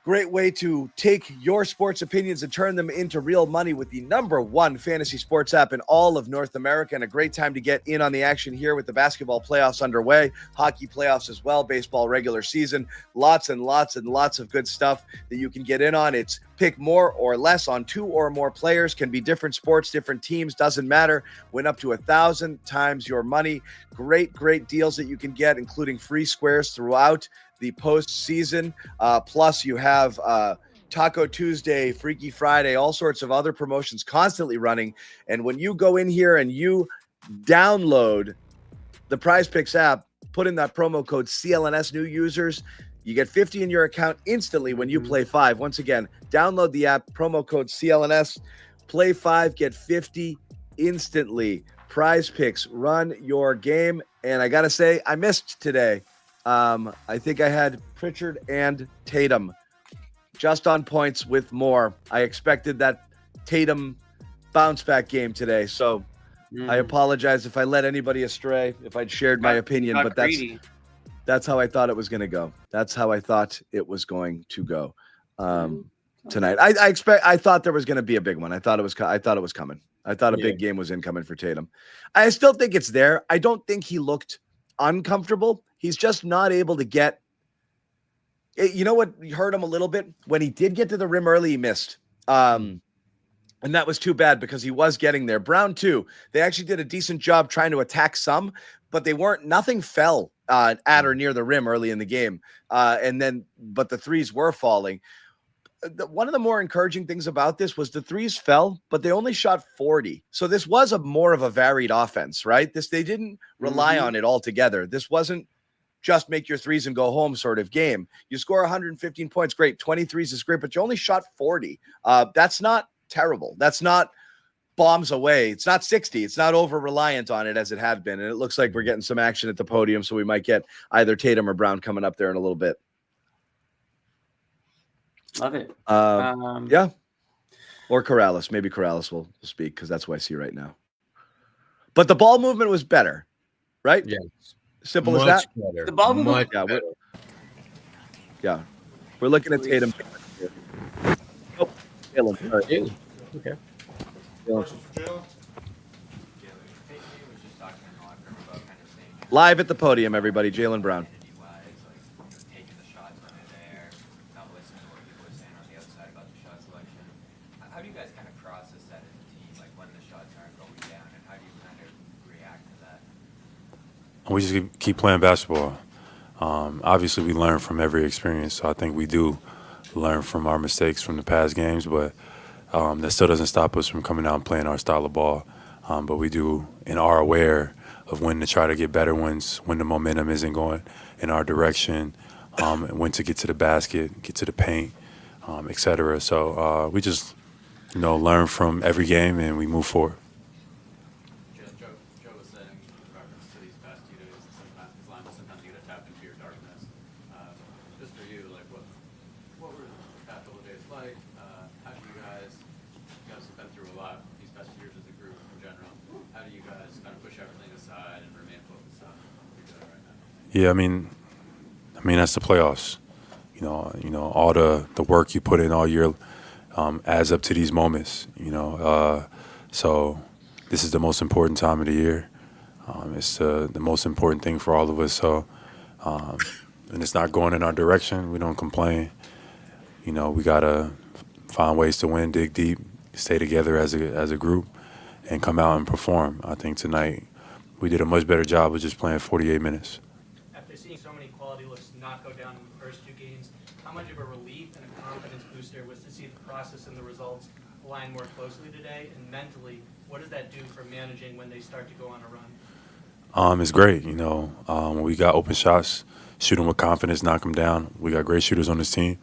Great way to take your sports opinions and turn them into real money with the #1 fantasy sports app in all of North America, and a great time to get in on the action here with the basketball playoffs underway, hockey playoffs as well, baseball regular season, lots and lots and lots of good stuff that you can get in on. It's pick more or less on 2 or more players, can be different sports, different teams, doesn't matter. Win up to 1,000 times your money. Great deals that you can get, including free squares throughout the postseason. Plus you have Taco Tuesday, Freaky Friday, all sorts of other promotions constantly running. And when you go in here and you download the Prize Picks app, put in that promo code CLNS, new users, you get 50 in your account instantly when you play 5. Once again, download the app, promo code CLNS, play 5, get 50 instantly. Prize Picks, run your game. And I got to say, I missed today. I think I had Pritchard and Tatum just on points with more. I expected that Tatum bounce back game today. So I apologize if I led anybody astray, if I'd shared my opinion, but that's how I thought it was going to go. That's how I thought it was going to go tonight. I thought there was going to be a big one. I thought it was coming. I thought a big game was incoming for Tatum. I still think it's there. I don't think he looked uncomfortable. He's just not able to get You know what hurt him a little bit? When he did get to the rim early, he missed. And that was too bad because he was getting there. Brown, too. They actually did a decent job trying to attack some, but nothing fell at or near the rim early in the game. But the threes were falling. One of the more encouraging things about this was the threes fell, but they only shot 40. So this was more of a varied offense, right? They didn't rely on it altogether. This wasn't just make your threes and go home sort of game. You score 115 points, great. 23s is great, but you only shot 40. That's not terrible. That's not bombs away. It's not 60. It's not over reliant on it as it had been. And it looks like we're getting some action at the podium. So we might get either Tatum or Brown coming up there in a little bit. Love it. Yeah. Or Corrales. Maybe Corrales will speak because that's who I see right now. But the ball movement was better, right? Yeah. Simple as that. Better. The ball movement. Yeah. We're looking at Tatum. Oh, Jaylen. Sorry. Okay. Live at the podium, everybody. Jaylen Brown. How do you guys kind of process that as a team, like when the shots aren't going down, and how do you kind of react to that? We just keep playing basketball. Obviously, we learn from every experience, so I think we do learn from our mistakes from the past games, but that still doesn't stop us from coming out and playing our style of ball. But we do and are aware of when to try to get better ones, when the momentum isn't going in our direction, and when to get to the basket, get to the paint, et cetera. So we just, learn from every game and we move forward. Joe was saying in reference to these past 2 days, sometimes you get tapped into your darkness. Just for you, like what were the past couple of days like? How do you guys have been through a lot these past years as a group in general? How do you guys kind of push everything aside and remain focused on what you're doing right now? Yeah, I mean that's the playoffs. All the work you put in all year adds up to these moments. So this is the most important time of the year. It's the most important thing for all of us. So, and it's not going in our direction. We don't complain. We gotta find ways to win, dig deep, stay together as a group, and come out and perform. I think tonight we did a much better job of just playing 48 minutes. After seeing so many quality looks not go down in the first 2 games, how much of a relief and a confidence booster was to see the process and the results align more closely today? And mentally, what does that do for managing when they start to go on a run? It's great. When we got open shots, shoot them with confidence, knock them down. We got great shooters on this team.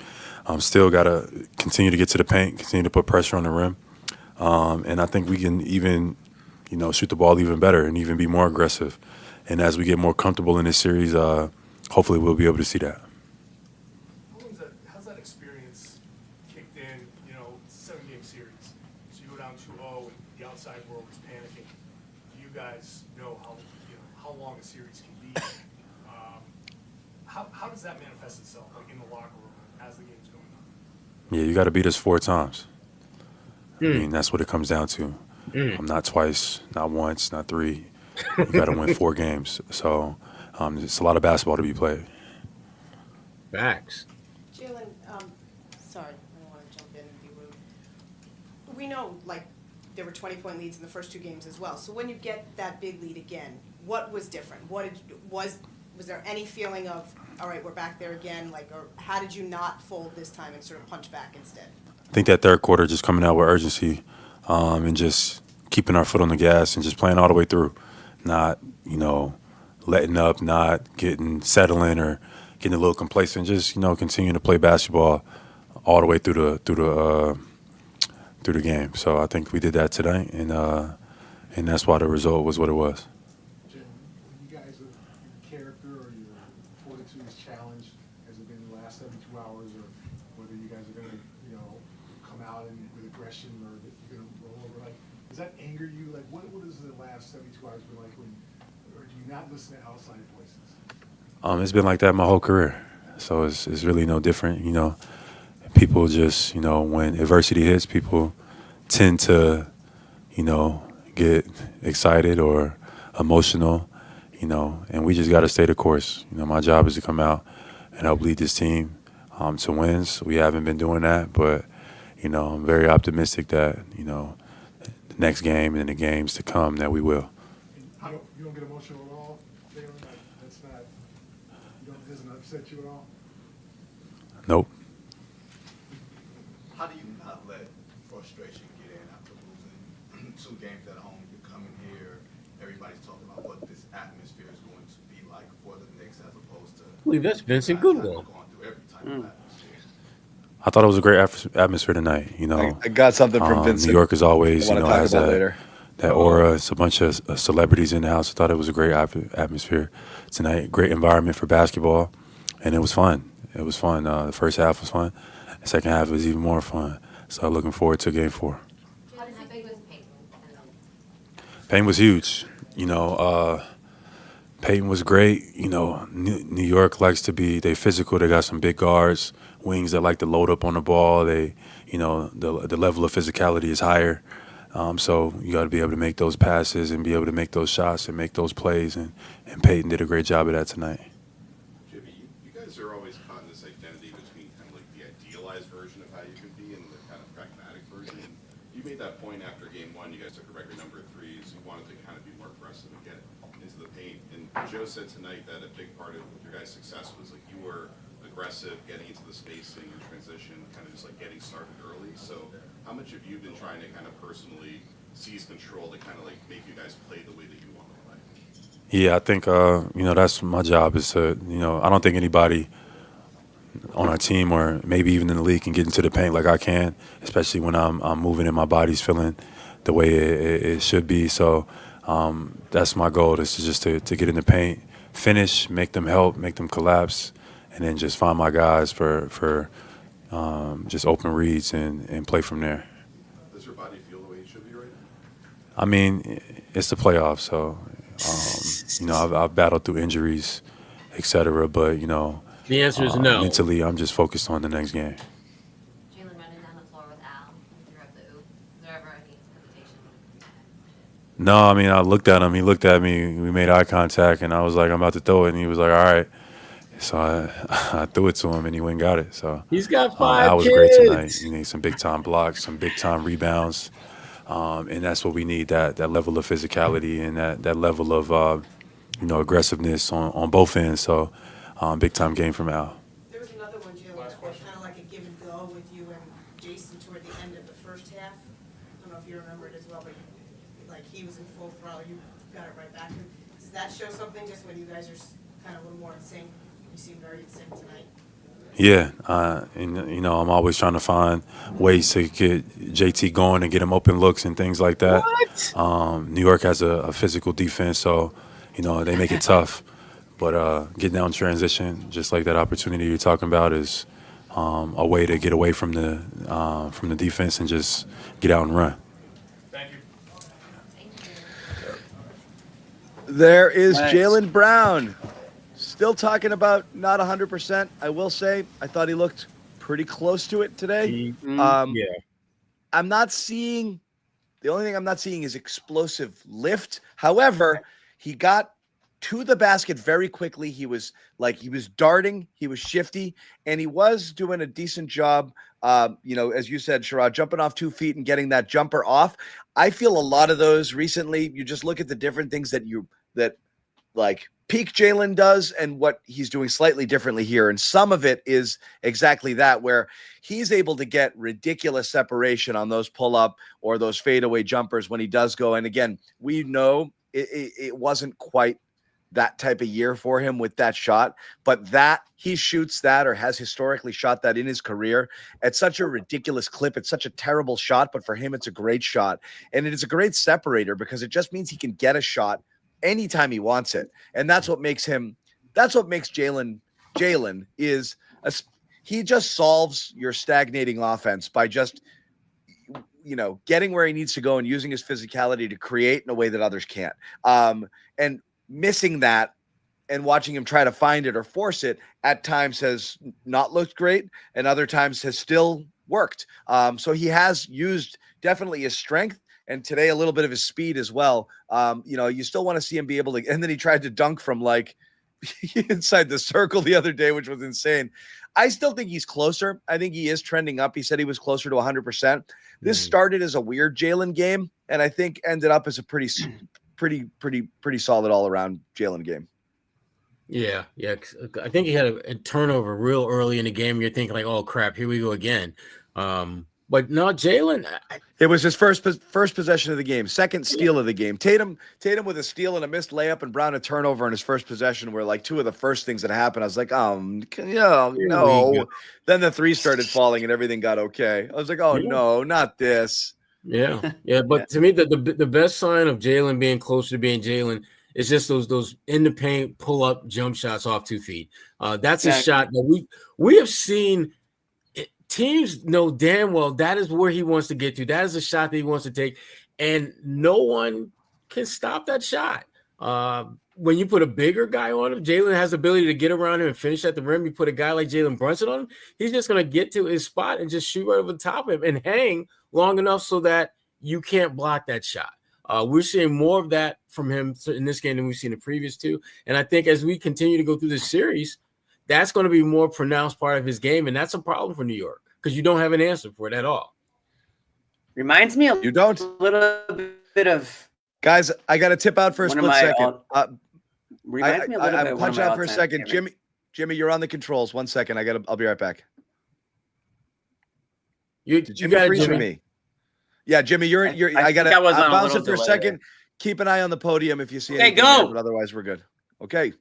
Still got to continue to get to the paint, continue to put pressure on the rim. And I think we can even, shoot the ball even better and even be more aggressive. And as we get more comfortable in this series, hopefully we'll be able to see that. How's that experience kicked in? It's a 7-game series. So you go down 2-0 and the outside world is panicking. Do you guys know how long a series can be? How does that manifest itself, like in the locker room as the game's going on? Yeah, you got to beat us 4 times. I mean, that's what it comes down to. Not twice, not once, not 3. You got to win 4 games. So it's a lot of basketball to be played. Facts. Jaylen, sorry, I don't want to jump in and be rude. We know, there were 20-point leads in the first 2 games as well. So when you get that big lead again, what was different? Was there any feeling of, all right, we're back there again? Or how did you not fold this time and sort of punch back instead? I think that third quarter just coming out with urgency and just keeping our foot on the gas and just playing all the way through, not, letting up, not settling or getting a little complacent, just, continuing to play basketball all the way through the game. So I think we did that tonight, and that's why the result was what it was. Jim, you guys, your character or your fortitude is challenged, has it been the last 72 hours, or whether you guys are going to, come out with aggression or you're going to roll over? Does that anger you? What has the last 72 hours been like or do you not listen to outside voices? It's been like that my whole career, so it's really no different. People just, when adversity hits, people tend to, get excited or emotional, and we just got to stay the course. My job is to come out and help lead this team to wins. We haven't been doing that, but I'm very optimistic that the next game and the games to come that we will. You don't get emotional at all, Jaylen? That's not. Doesn't upset you at all? Nope. How do you not let frustration get in after losing 2 games at home? You come in here, everybody's talking about what this atmosphere is going to be like for the Knicks as opposed to. I believe that's Vincent Goodwill. I thought it was a great atmosphere tonight. I got something from Vincent. New York is always, has that aura. It's a bunch of celebrities in the house. I thought it was a great atmosphere tonight. Great environment for basketball, and it was fun. It was fun. The first half was fun. The second half was even more fun. So I'm looking forward to Game 4. How big was Payton? Payton was huge. Payton was great. New York likes to be, they physical. They got some big guards, wings that like to load up on the ball. They, the level of physicality is higher. So you got to be able to make those passes and be able to make those shots and make those plays. And Payton did a great job of that tonight. Jimmy, you guys are always caught in this identity between kind of like the idealized version of how you can be and the kind of pragmatic version. And you made that point after Game 1. You guys took a record number of threes. You wanted to kind of be more aggressive and get into the paint. And Joe said tonight that a big part of your guys' success was like you were aggressive, getting into the spacing and transition, kind of just like getting started early. So how much have you been trying to kind of personally seize control to kind of like make you guys play the way that you want to play? Yeah, I think, that's my job is to, I don't think anybody on our team or maybe even in the league can get into the paint like I can, especially when I'm moving and my body's feeling the way it should be. So that's my goal, is to get in the paint, finish, make them help, make them collapse, and then just find my guys for just open reads and play from there. Does your body feel the way it should be right now? I mean, it's the playoffs, so I've battled through injuries, etc. But the answer is no. Mentally, I'm just focused on the next game. Jaylen running down the floor with Al throughout the oop. Is there ever any hesitation? No, I mean, I looked at him. He looked at me. We made eye contact, and I was like, I'm about to throw it, and he was like, all right. So I threw it to him, and he went and got it. So he's got 5 Al was kids. great tonight. You need some big time blocks, some big time rebounds, and that's what we need. That level of physicality and that level of aggressiveness on both ends. So big time game from Al. There was another one, Jaylen, that was kind of like a give and go with you and Jayson toward the end of the first half. I don't know if you remember it as well, but like he was in full throttle, you got it right back. Does that show something just when you guys are kind of a little more in sync? You seem very in sync tonight. Yeah, and I'm always trying to find ways to get JT going and get him open looks and things like that. What? New York has a physical defense, so they make it tough. But getting down transition, just like that opportunity you're talking about, is a way to get away from the defense and just get out and run. Thank you. There is Jaylen Brown. Still talking about not 100%. I will say I thought he looked pretty close to it today. Yeah. I'm not seeing – the only thing I'm not seeing is explosive lift. However, he got to the basket very quickly. He was darting. He was shifty, and he was doing a decent job, as you said, Sherrod, jumping off 2 feet and getting that jumper off. I feel a lot of those recently. You just look at the different things that peak Jaylen does and what he's doing slightly differently here. And some of it is exactly that, where he's able to get ridiculous separation on those pull-up or those fadeaway jumpers when he does go. And again, we know it wasn't quite that type of year for him with that shot, but that he shoots that or has historically shot that in his career at such a ridiculous clip. It's such a terrible shot, but for him, it's a great shot. And it is a great separator because it just means he can get a shot anytime he wants it. And that's what makes Jaylen is he just solves your stagnating offense by just, getting where he needs to go and using his physicality to create in a way that others can't. And missing that and watching him try to find it or force it at times has not looked great and other times has still worked. So he has used definitely his strength, and today a little bit of his speed as well. You still want to see him be able to, and then he tried to dunk from inside the circle the other day, which was insane. I still think he's closer. I think he is trending up. He said he was closer to 100%. This started as a weird Jaylen game, and I think ended up as a pretty solid all around Jaylen game. Yeah. I think he had a turnover real early in the game. You're thinking like, oh crap, here we go again. But no, Jaylen. It was his first possession of the game, second steal of the game. Tatum with a steal and a missed layup, and Brown a turnover in his first possession were like two of the first things that happened. I was like, no. Then the three started falling and everything got okay. I was like, no, not this. Yeah. But to me, the best sign of Jaylen being closer to being Jaylen is just those in the paint pull up jump shots off 2 feet. That's a shot that we have seen. Teams know damn well that is where he wants to get to. That is a shot that he wants to take, and no one can stop that shot. When you put a bigger guy on him, Jaylen has the ability to get around him and finish at the rim. You put a guy like Jalen Brunson on him, he's just going to get to his spot and just shoot right over the top of him and hang long enough so that you can't block that shot. We're seeing more of that from him in this game than we've seen the previous two. And I think as we continue to go through this series, that's going to be a more pronounced part of his game, and that's a problem for New York because you don't have an answer for it at all. Reminds me a little bit of guys. I got to tip out for a split second. Reminds me a little bit of punch out for a second, Jimmy. You're on the controls. 1 second. I'll be right back. You got me. Yeah, Jimmy. I got to bounce it for a second. Keep an eye on the podium if you see anything. Go. But otherwise, we're good. Okay.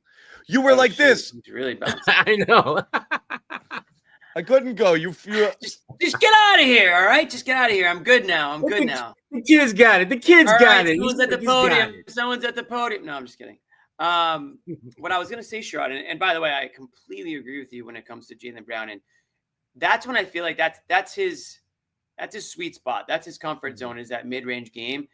You were like this. It's really bouncing. I know. I couldn't go. You just get out of here, all right? Just get out of here. I'm good now. I'm good now. The kids got it. The kids got it. Someone's at the podium. Someone's at the podium. No, I'm just kidding. What I was going to say, Sherrod, and by the way, I completely agree with you when it comes to Jaylen Brown, and that's when I feel like that's his sweet spot. That's his comfort zone, is that mid-range game.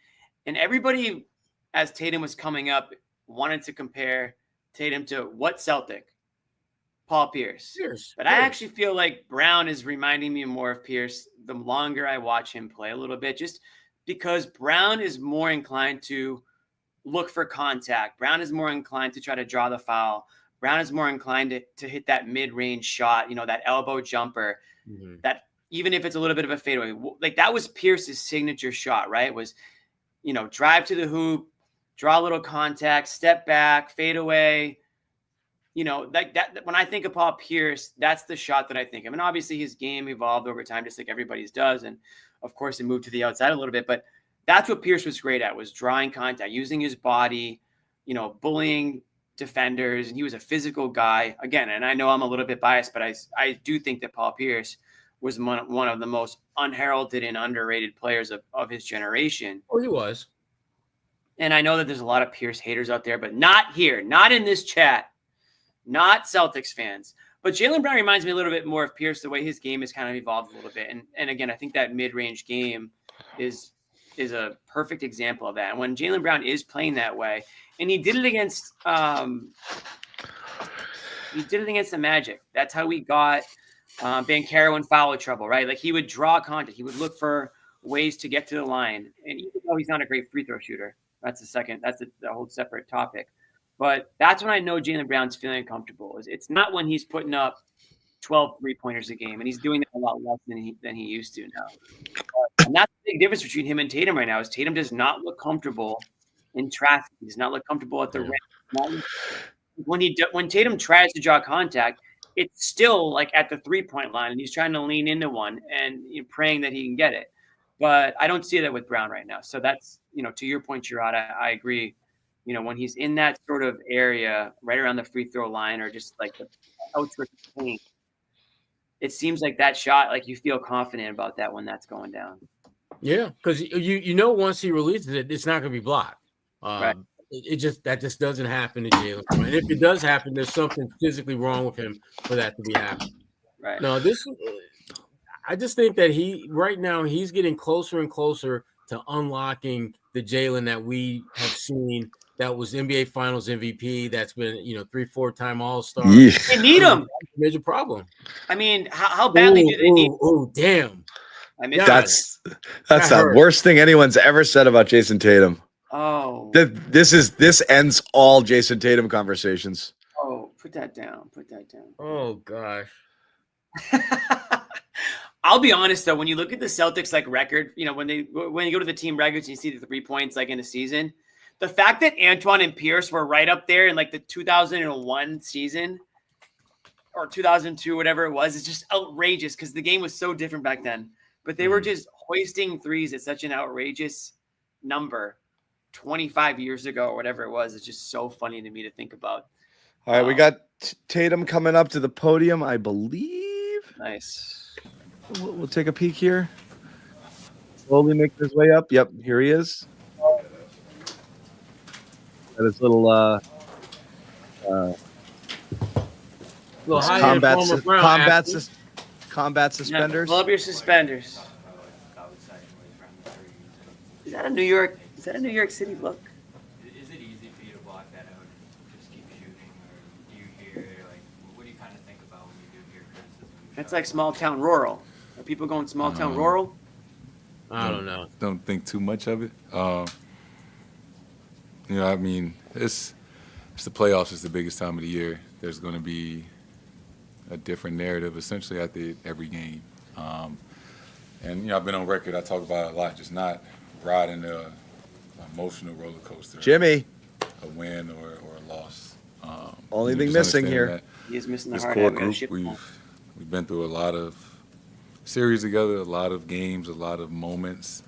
And everybody, as Tatum was coming up, wanted to compare Tatum to what Celtic? Paul Pierce. But I actually feel like Brown is reminding me more of Pierce the longer I watch him play a little bit, just because Brown is more inclined to look for contact. Brown is more inclined to try to draw the foul. Brown is more inclined to hit that mid-range shot, that elbow jumper, that even if it's a little bit of a fadeaway, like that was Pierce's signature shot, right? Was, drive to the hoop, draw a little contact, step back, fade away. Like that. When I think of Paul Pierce, that's the shot that I think of. And obviously his game evolved over time, just like everybody's does. And of course it moved to the outside a little bit, but that's what Pierce was great at, was drawing contact, using his body, bullying defenders. And he was a physical guy again. And I know I'm a little bit biased, but I do think that Paul Pierce was one of the most unheralded and underrated players of his generation. Oh, he was. And I know that there's a lot of Pierce haters out there, but not here, not in this chat. Not Celtics fans. But Jaylen Brown reminds me a little bit more of Pierce, the way his game has kind of evolved a little bit. And again, I think that mid-range game is a perfect example of that. And when Jaylen Brown is playing that way, and he did it against the Magic. That's how we got Banchero in foul trouble, right? Like he would draw contact. He would look for ways to get to the line. And even though he's not a great free throw shooter, that's a whole separate topic. But that's when I know Jaylen Brown's feeling comfortable. It's not when he's putting up 12 three-pointers a game, and he's doing that a lot less than he used to now. And that's the big difference between him and Tatum right now, is Tatum does not look comfortable in traffic. He does not look comfortable at the rim. When Tatum tries to draw contact, it's still like at the three-point line, and he's trying to lean into one and praying that he can get it. But I don't see that with Brown right now. So that's, to your point, Sherrod, I agree. When he's in that sort of area right around the free throw line, or just like the outskirts of the paint, it seems like that shot, like you feel confident about that when that's going down. Yeah, because once he releases it, it's not going to be blocked. Right. That just doesn't happen to Jaylen. And if it does happen, there's something physically wrong with him for that to be happening. Right. No, I just think that right now he's getting closer and closer to unlocking the Jaylen that we have seen. That was NBA Finals MVP. That's been, 3-4-time All-Star. They need him. Major problem. I mean, how badly do they need him? Oh, damn. I mean, that's the worst thing anyone's ever said about Jayson Tatum. Oh. This ends all Jayson Tatum conversations. Oh. Put that down. Put that down. Oh gosh. I'll be honest though, when you look at the Celtics like record, when you go to the team records and you see the 3 points like in a season, the fact that Antoine and Pierce were right up there in like the 2001 season or 2002, whatever it was, is just outrageous because the game was so different back then. But they were just hoisting threes at such an outrageous number 25 years ago or whatever it was. It's just so funny to me to think about. All right, we got Tatum coming up to the podium, I believe. Nice. We'll take a peek here. Slowly making his way up. Yep, here he is. Got his little combat suspenders. Yeah, pull up your suspenders. Is that a New York City look? Is it easy for you to block that out and just keep shooting, or do you hear what do you kind of think about when you do hear criticism? That's like small town rural. Are people going small town rural? I don't know. Don't think too much of it. I mean, it's the playoffs. It's the biggest time of the year. There's going to be a different narrative essentially at every game. And I've been on record. I talk about it a lot. Just not riding the emotional roller coaster. Jimmy, a win or a loss. Only thing missing here. He is missing the this hard core hat. group. We've been through a lot of series together, a lot of games, a lot of moments.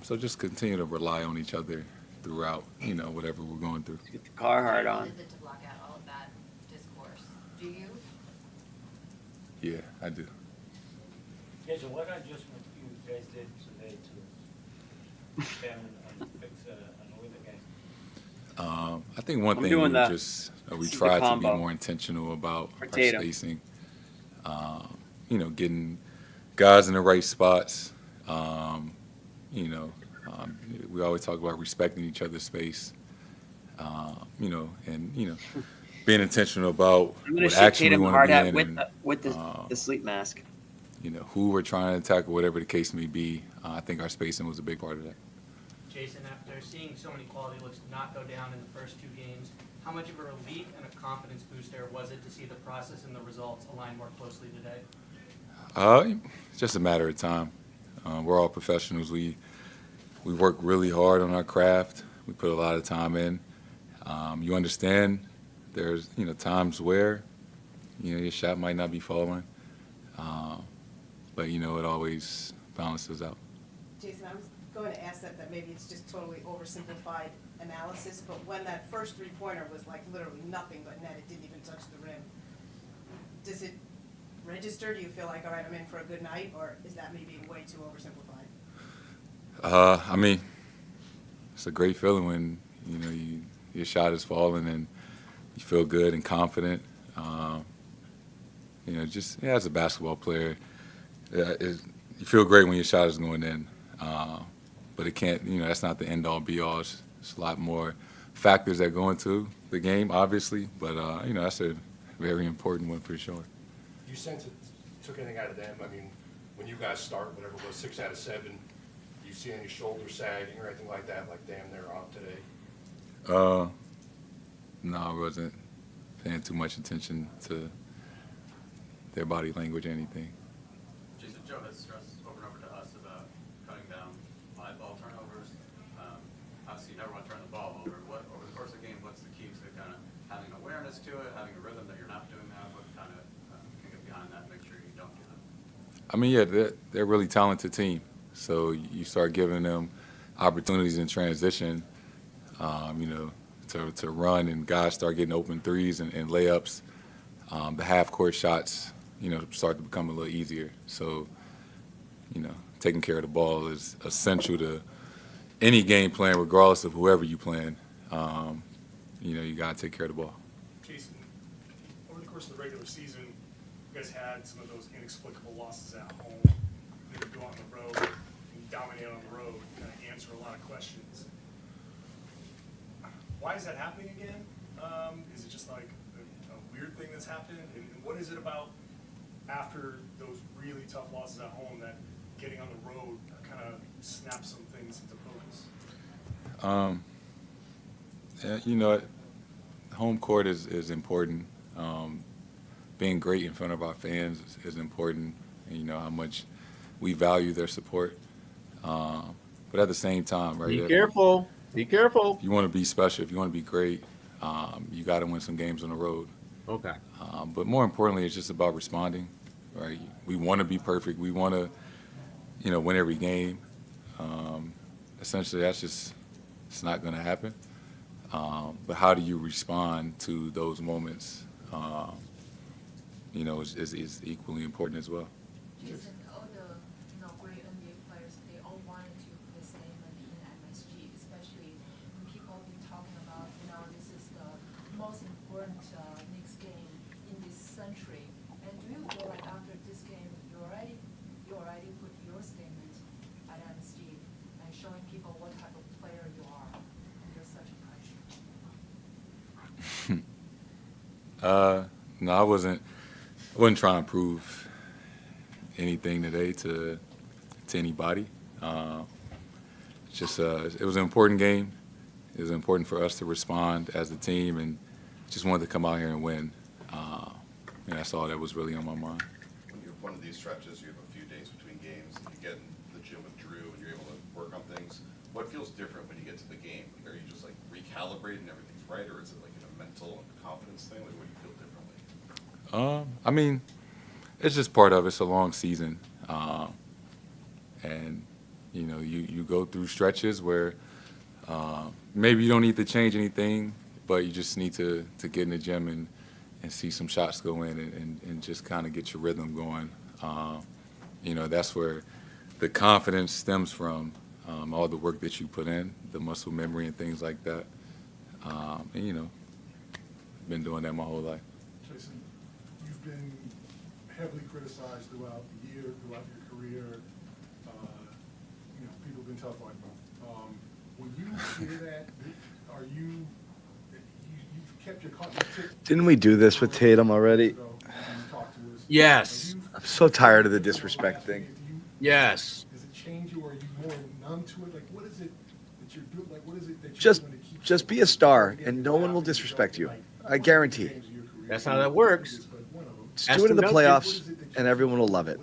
So just continue to rely on each other throughout, whatever we're going through. Get the car hard on. Is it to block out all of that discourse? Do you? Yeah, I do. Jason, what adjustment you guys did today to stand and fix another game? I think one thing we tried to be more intentional about our spacing. Getting guys in the right spots. We always talk about respecting each other's space. Being intentional about what action we want to be in. With the sleep mask. Who we're trying to tackle, whatever the case may be. I think our spacing was a big part of that. Jason, after seeing so many quality looks not go down in the first 2 games, how much of a relief and a confidence booster was it to see the process and the results align more closely today? It's just a matter of time. We're all professionals. We work really hard on our craft. We put a lot of time in. You understand there's times where your shot might not be falling, but it always balances out. Jason, I was going to ask that maybe it's just totally oversimplified analysis, but when that first 3-pointer was like literally nothing but net, it didn't even touch the rim. Does it register? Do you feel like, all right, I'm in for a good night, or is that maybe way too oversimplified? I mean, it's a great feeling when your shot is falling and you feel good and confident. As a basketball player, you feel great when your shot is going in, but it can't. That's not the end all be all. It's a lot more factors that go into the game, obviously, but that's a very important one for sure. You sense it took anything out of them? I mean, when you guys start, whatever it was, 6 out of 7, do you see any shoulders sagging or anything like that? Like, damn, they're off today. No, I wasn't paying too much attention to their body language or anything. Jason, Joe has stressed over and over to us about cutting down live ball turnovers. Obviously, you never want to turn the ball over. Over the course of the game, what's the key to kind of having awareness to it, having a rhythm that you're not doing that? What kind of can get behind that, make sure you don't do that? I mean, they're a really talented team. So you start giving them opportunities in transition, to run, and guys start getting open threes and layups. The half-court shots, start to become a little easier. So, taking care of the ball is essential to any game plan, regardless of whoever you plan. You got to take care of the ball. Jason, over the course of the regular season, you guys had some of those inexplicable losses at home. Then you go on the road and dominate on the road, kind of answer a lot of questions. Why is that happening again? Is it just like a weird thing that's happened? And what is it about after those really tough losses at home that getting on the road kind of snaps some things into focus? home court is important. Being great in front of our fans is important. And, you know, how much we value their support. But at the same time, right? Be careful. Be careful. If you want to be special, if you want to be great, you got to win some games on the road. Okay. But more importantly, it's just about responding, right? We want to be perfect. We want to, you know, win every game. Essentially, it's not going to happen. But how do you respond to those moments, you know, is equally important as well. Jayson, all the great NBA players, they all wanted to play same and be in MSG, especially when people have been talking about, this is the most important Knicks game in this century. And do you feel like after this game, you already put your statement at MSG and showing people what type of player you are under such pressure? No, I wasn't trying to prove anything today to anybody. It was an important game. It was important for us to respond as a team, and just wanted to come out here and win. And that's all that was really on my mind. When you're one of these stretches, you have a few days between games, and you get in the gym with Drew, and you're able to work on things. What feels different when you get to the game? Are you just like recalibrating, everything's right, or is it like a mental and confidence thing? Like, what do you feel differently? I mean, it's just part of it. It's a long season. And, you know, you go through stretches where maybe you don't need to change anything, but you just need to get in the gym and see some shots go in and just kind of get your rhythm going. You know, that's where the confidence stems from, all the work that you put in, the muscle memory and things like that. And, you know, been doing that my whole life. Jayson, you've been heavily criticized throughout the year, throughout your career. People have been tough on you. When you hear that, you've kept your Didn't we do this with Tatum already? Yes. I'm so tired of the disrespect thing. Yes. Does it change you, or are you more numb to it? Like, what is it that you're doing? Like, what is it that you're Just doing to keep just be a star, and no one will disrespect you. I guarantee. That's how that works. Just do it in the playoffs, and everyone will love it.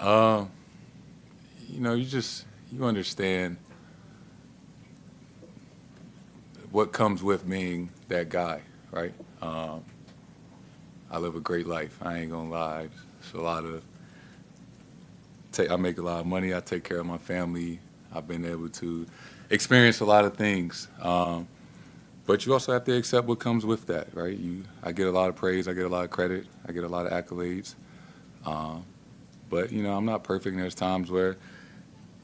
You know, you understand what comes with being that guy, right? I live a great life. I ain't gonna lie. It's a lot of. I make a lot of money. I take care of my family. I've been able to experience a lot of things. But you also have to accept what comes with that, right? I get a lot of praise. I get a lot of credit. I get a lot of accolades. But, you know, I'm not perfect. And there's times where,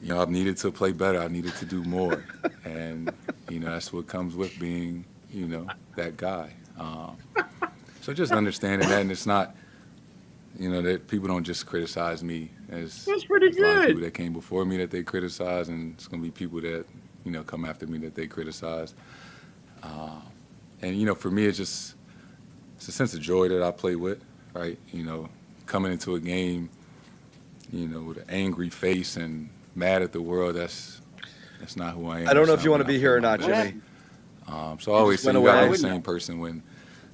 you know, I've needed to play better. I needed to do more. And, you know, that's what comes with being, you know, that guy. So just understanding that. And it's not, you know, that people don't just criticize me. That's pretty good. A lot of people that came before me that they criticize, and it's going to be people that, you know, come after me that they criticize. And, you know, for me, it's a sense of joy that I play with, right? You know, coming into a game, you know, with an angry face and mad at the world, that's not who I am. I don't know if you want to be here or not, Jimmy. So I always say you gotta be the same person when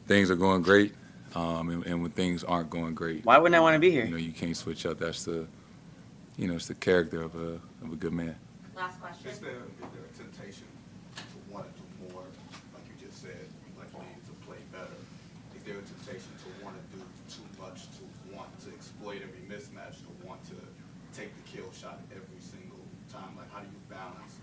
things are going great, and when things aren't going great. Why wouldn't I want to be here? You know, you can't switch up. That's it's the character of a good man. Last question. Is there a temptation to want to do more, like you just said, like you need to play better? Is there a temptation to want to do too much, to want to exploit every mismatch, to want to take the kill shot every single time? Like, how do you balance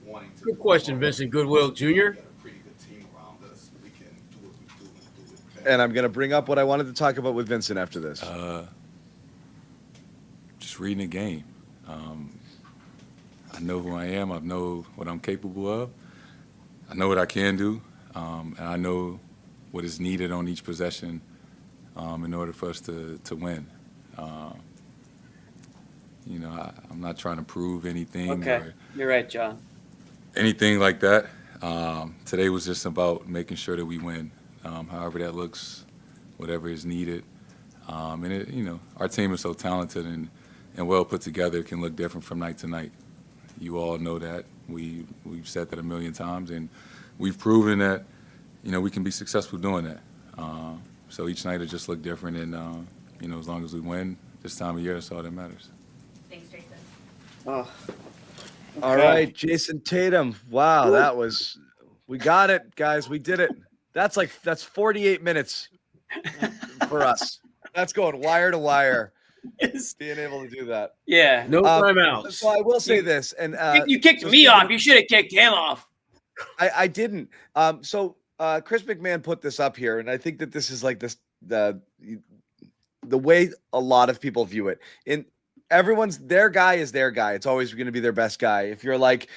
wanting to? Good question, Vincent Goodwill Jr. We got a pretty good team around us. We can do what we do and do it better. And I'm going to bring up what I wanted to talk about with Vincent after this. Just reading the game. I know who I am. I know what I'm capable of. I know what I can do. And I know what is needed on each possession in order for us to win. You know, I'm not trying to prove anything. Okay, you're right, John. Anything like that. Today was just about making sure that we win, however that looks, whatever is needed. And you know, our team is so talented and well put together. It can look different from night to night. You all know that. We've said that a million times, and we've proven that, we can be successful doing that. So each night it just looked different, and as long as we win this time of year, that's all that matters. Thanks, Jayson. Oh. All right, Jayson Tatum. Wow, we got it, guys. We did it. That's 48 minutes for us. That's going wire to wire. Being able to do that. Yeah. No timeouts. So I will say this, and you kicked me off. You should have kicked him off. I didn't. So Chris McMahon put this up here, and I think that this is like the way a lot of people view it. Their guy is their guy. It's always going to be their best guy. If you're like,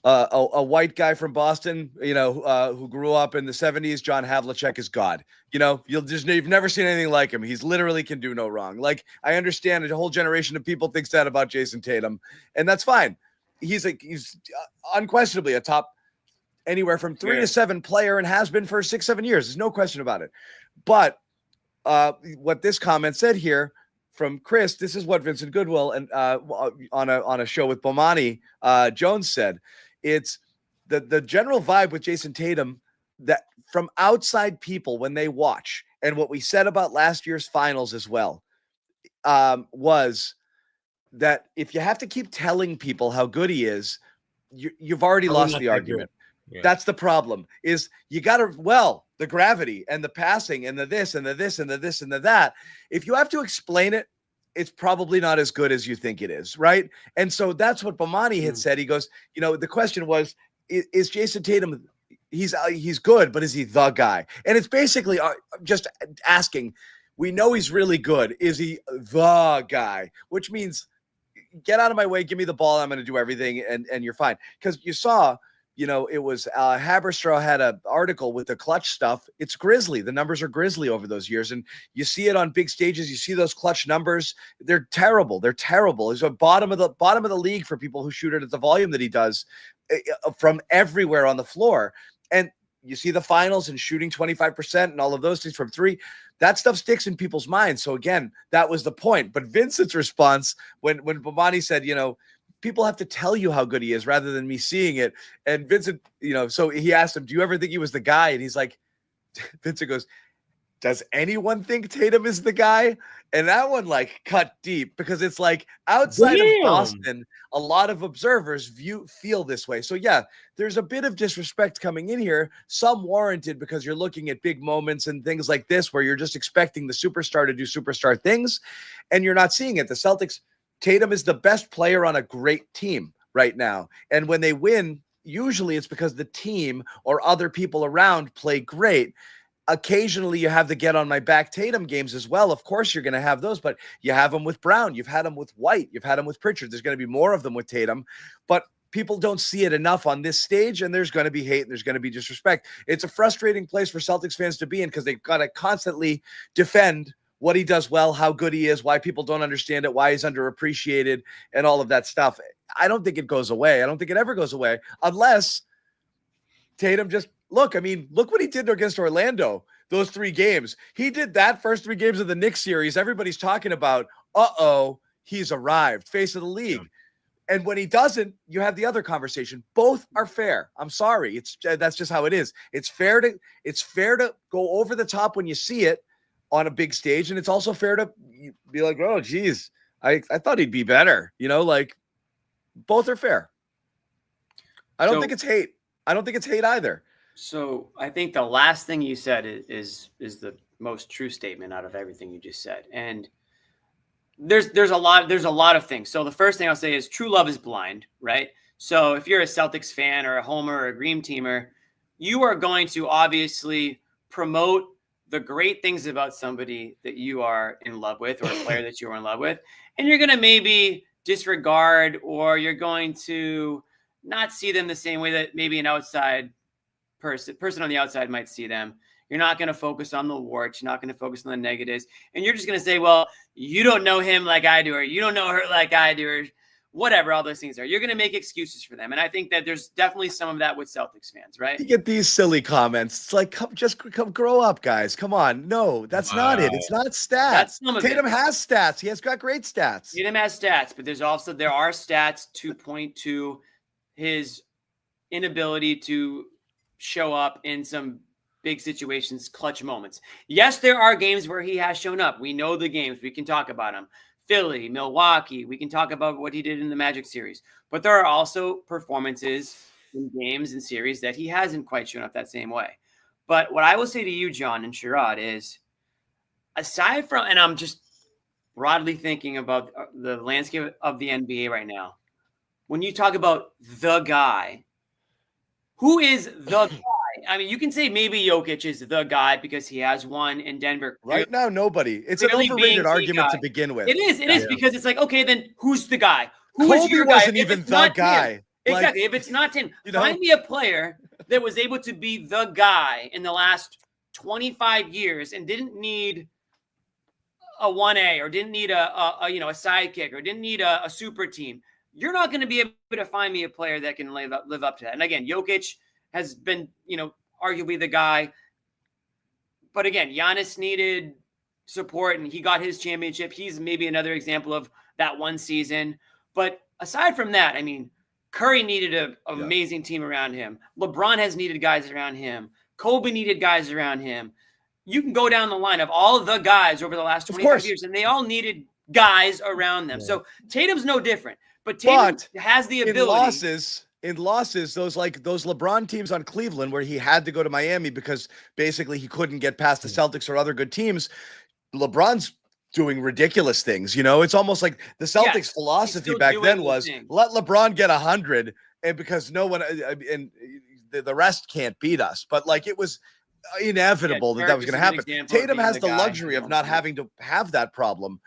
a white guy from Boston, who grew up in the 70s, John Havlicek is God. You've never seen anything like him. He's literally can do no wrong. Like, I understand a whole generation of people thinks that about Jayson Tatum, and that's fine. He's unquestionably a top anywhere from 3 to 7 player and has been for 6-7 years. There's no question about it. But what this comment said here from Chris, this is what Vincent Goodwill and on a show with Bomani Jones said. It's the general vibe with Jayson Tatum that from outside people when they watch, and what we said about last year's finals as well, was that if you have to keep telling people how good he is, you've already lost the argument. Yeah. That's the problem, is you got to, the gravity and the passing and the this and the this and the this and the that. If you have to explain it, it's probably not as good as you think it is, right? And so that's what Bomani had said. He goes, the question was, is Jayson Tatum, he's good, but is he the guy? And it's basically just asking, we know he's really good. Is he the guy? Which means get out of my way, give me the ball, I'm going to do everything, and you're fine. Because you saw, it was Haberstroh had an article with the clutch stuff. It's grisly. The numbers are grisly over those years. And you see it on big stages. You see those clutch numbers. They're terrible. They're terrible. It's a bottom of the league for people who shoot it at the volume that he does from everywhere on the floor. And you see the finals and shooting 25% and all of those things from 3. That stuff sticks in people's minds. So again, that was the point. But Vincent's response when Bomani said, people have to tell you how good he is rather than me seeing it. And Vincent, so he asked him, do you ever think he was the guy? And he's like, Vincent goes, does anyone think Tatum is the guy? And that one cut deep, because it's like outside of Boston, a lot of observers feel this way. So yeah, there's a bit of disrespect coming in here, some warranted, because you're looking at big moments and things like this where you're just expecting the superstar to do superstar things, and you're not seeing it. The Celtics, Tatum is the best player on a great team right now. And when they win, usually it's because the team or other people around play great. Occasionally you have the get on my back Tatum games as well. Of course you're going to have those, but you have them with Brown. You've had them with White. You've had them with Pritchard. There's going to be more of them with Tatum, but people don't see it enough on this stage, and there's going to be hate and there's going to be disrespect. It's a frustrating place for Celtics fans to be in, because they've got to constantly defend what he does well, how good he is, why people don't understand it, why he's underappreciated, and all of that stuff. I don't think it goes away. I don't think it ever goes away unless Tatum just look what he did against Orlando, those 3 games. He did that first 3 games of the Knicks series. Everybody's talking about, he's arrived, face of the league. Yeah. And when he doesn't, you have the other conversation. Both are fair. I'm sorry. That's just how it is. It's fair to go over the top when you see it on a big stage, and it's also fair to be like, oh geez, I thought he'd be better. Both are fair. I don't think it's hate. I don't think it's hate either. So I think the last thing you said is the most true statement out of everything you just said. And there's a lot of things. So the first thing I'll say is true love is blind, right? So if you're a Celtics fan or a homer or a Green Teamer, you are going to obviously promote the great things about somebody that you are in love with, or a player that you are in love with. And you're going to maybe disregard, or you're going to not see them the same way that maybe an outside person on the outside might see them. You're not going to focus on the warts. You're not going to focus on the negatives. And you're just going to say, well, you don't know him like I do, or you don't know her like I do, or whatever all those things are. You're going to make excuses for them. And I think that there's definitely some of that with Celtics fans, right? You get these silly comments. It's like, come grow up, guys. Come on. No, that's not it. It's not stats. Tatum has stats. He has got great stats. Tatum has stats, but there are stats to point to his inability to show up in some big situations, clutch moments. Yes, there are games where he has shown up. We know the games. We can talk about them. Philly, Milwaukee. We can talk about what he did in the Magic series. But there are also performances in games and series that he hasn't quite shown up that same way. But what I will say to you, John and Sherrod, is aside from, and I'm just broadly thinking about the landscape of the NBA right now, when you talk about the guy, who is the guy? I mean, you can say maybe Jokic is the guy because he has one in Denver. Right now, nobody. It's an overrated argument to begin with. It is because it's like, okay, then who's the guy? Who Kobe is your guy? wasn't If even it's the not guy. him- exactly. If it's not him, you know? find me a player that was able to be the guy in the last 25 years and didn't need a 1A or didn't need a sidekick or didn't need a super team. You're not going to be able to find me a player that can live up to that. And again, Jokic has been, arguably the guy. But again, Giannis needed support and he got his championship. He's maybe another example of that one season. But aside from that, I mean, Curry needed an amazing team around him. LeBron has needed guys around him. Kobe needed guys around him. You can go down the line of all of the guys over the last 25 years, and they all needed guys around them. So Tatum's no different. But Tatum has the ability. In losses, those LeBron teams on Cleveland where he had to go to Miami because basically he couldn't get past the Celtics or other good teams, LeBron's doing ridiculous things. It's almost like the Celtics philosophy back then was let LeBron get 100, and because no one and the rest can't beat us. But like it was inevitable that was going to happen. Tatum has the luxury of not having to have that problem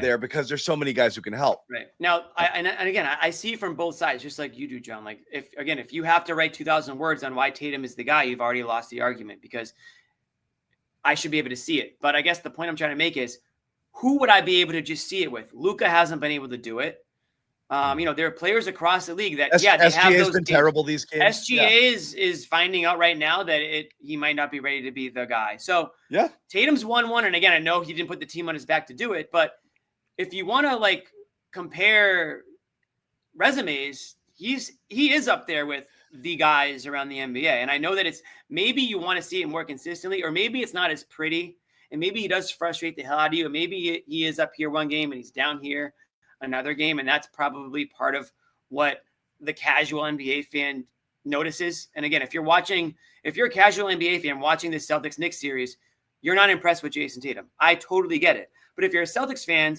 there because there's so many guys who can help. Right. Now, I see from both sides, just like you do, John. Like if you have to write 2,000 words on why Tatum is the guy, you've already lost the argument because I should be able to see it. But I guess the point I'm trying to make is who would I be able to just see it with? Luka hasn't been able to do it. There are players across the league that, they have those SGA has been games. terrible these games. SGA is finding out right now that he might not be ready to be the guy. So Tatum's 1-1. And again, I know he didn't put the team on his back to do it, but if you want to compare resumes, he is up there with the guys around the NBA. And I know that it's maybe you want to see it more consistently, or maybe it's not as pretty, and maybe he does frustrate the hell out of you. And maybe he is up here one game and he's down here another game. And that's probably part of what the casual NBA fan notices. And again, if you're a casual NBA fan watching this Celtics Knicks series, you're not impressed with Jayson Tatum. I totally get it. But if you're a Celtics fan,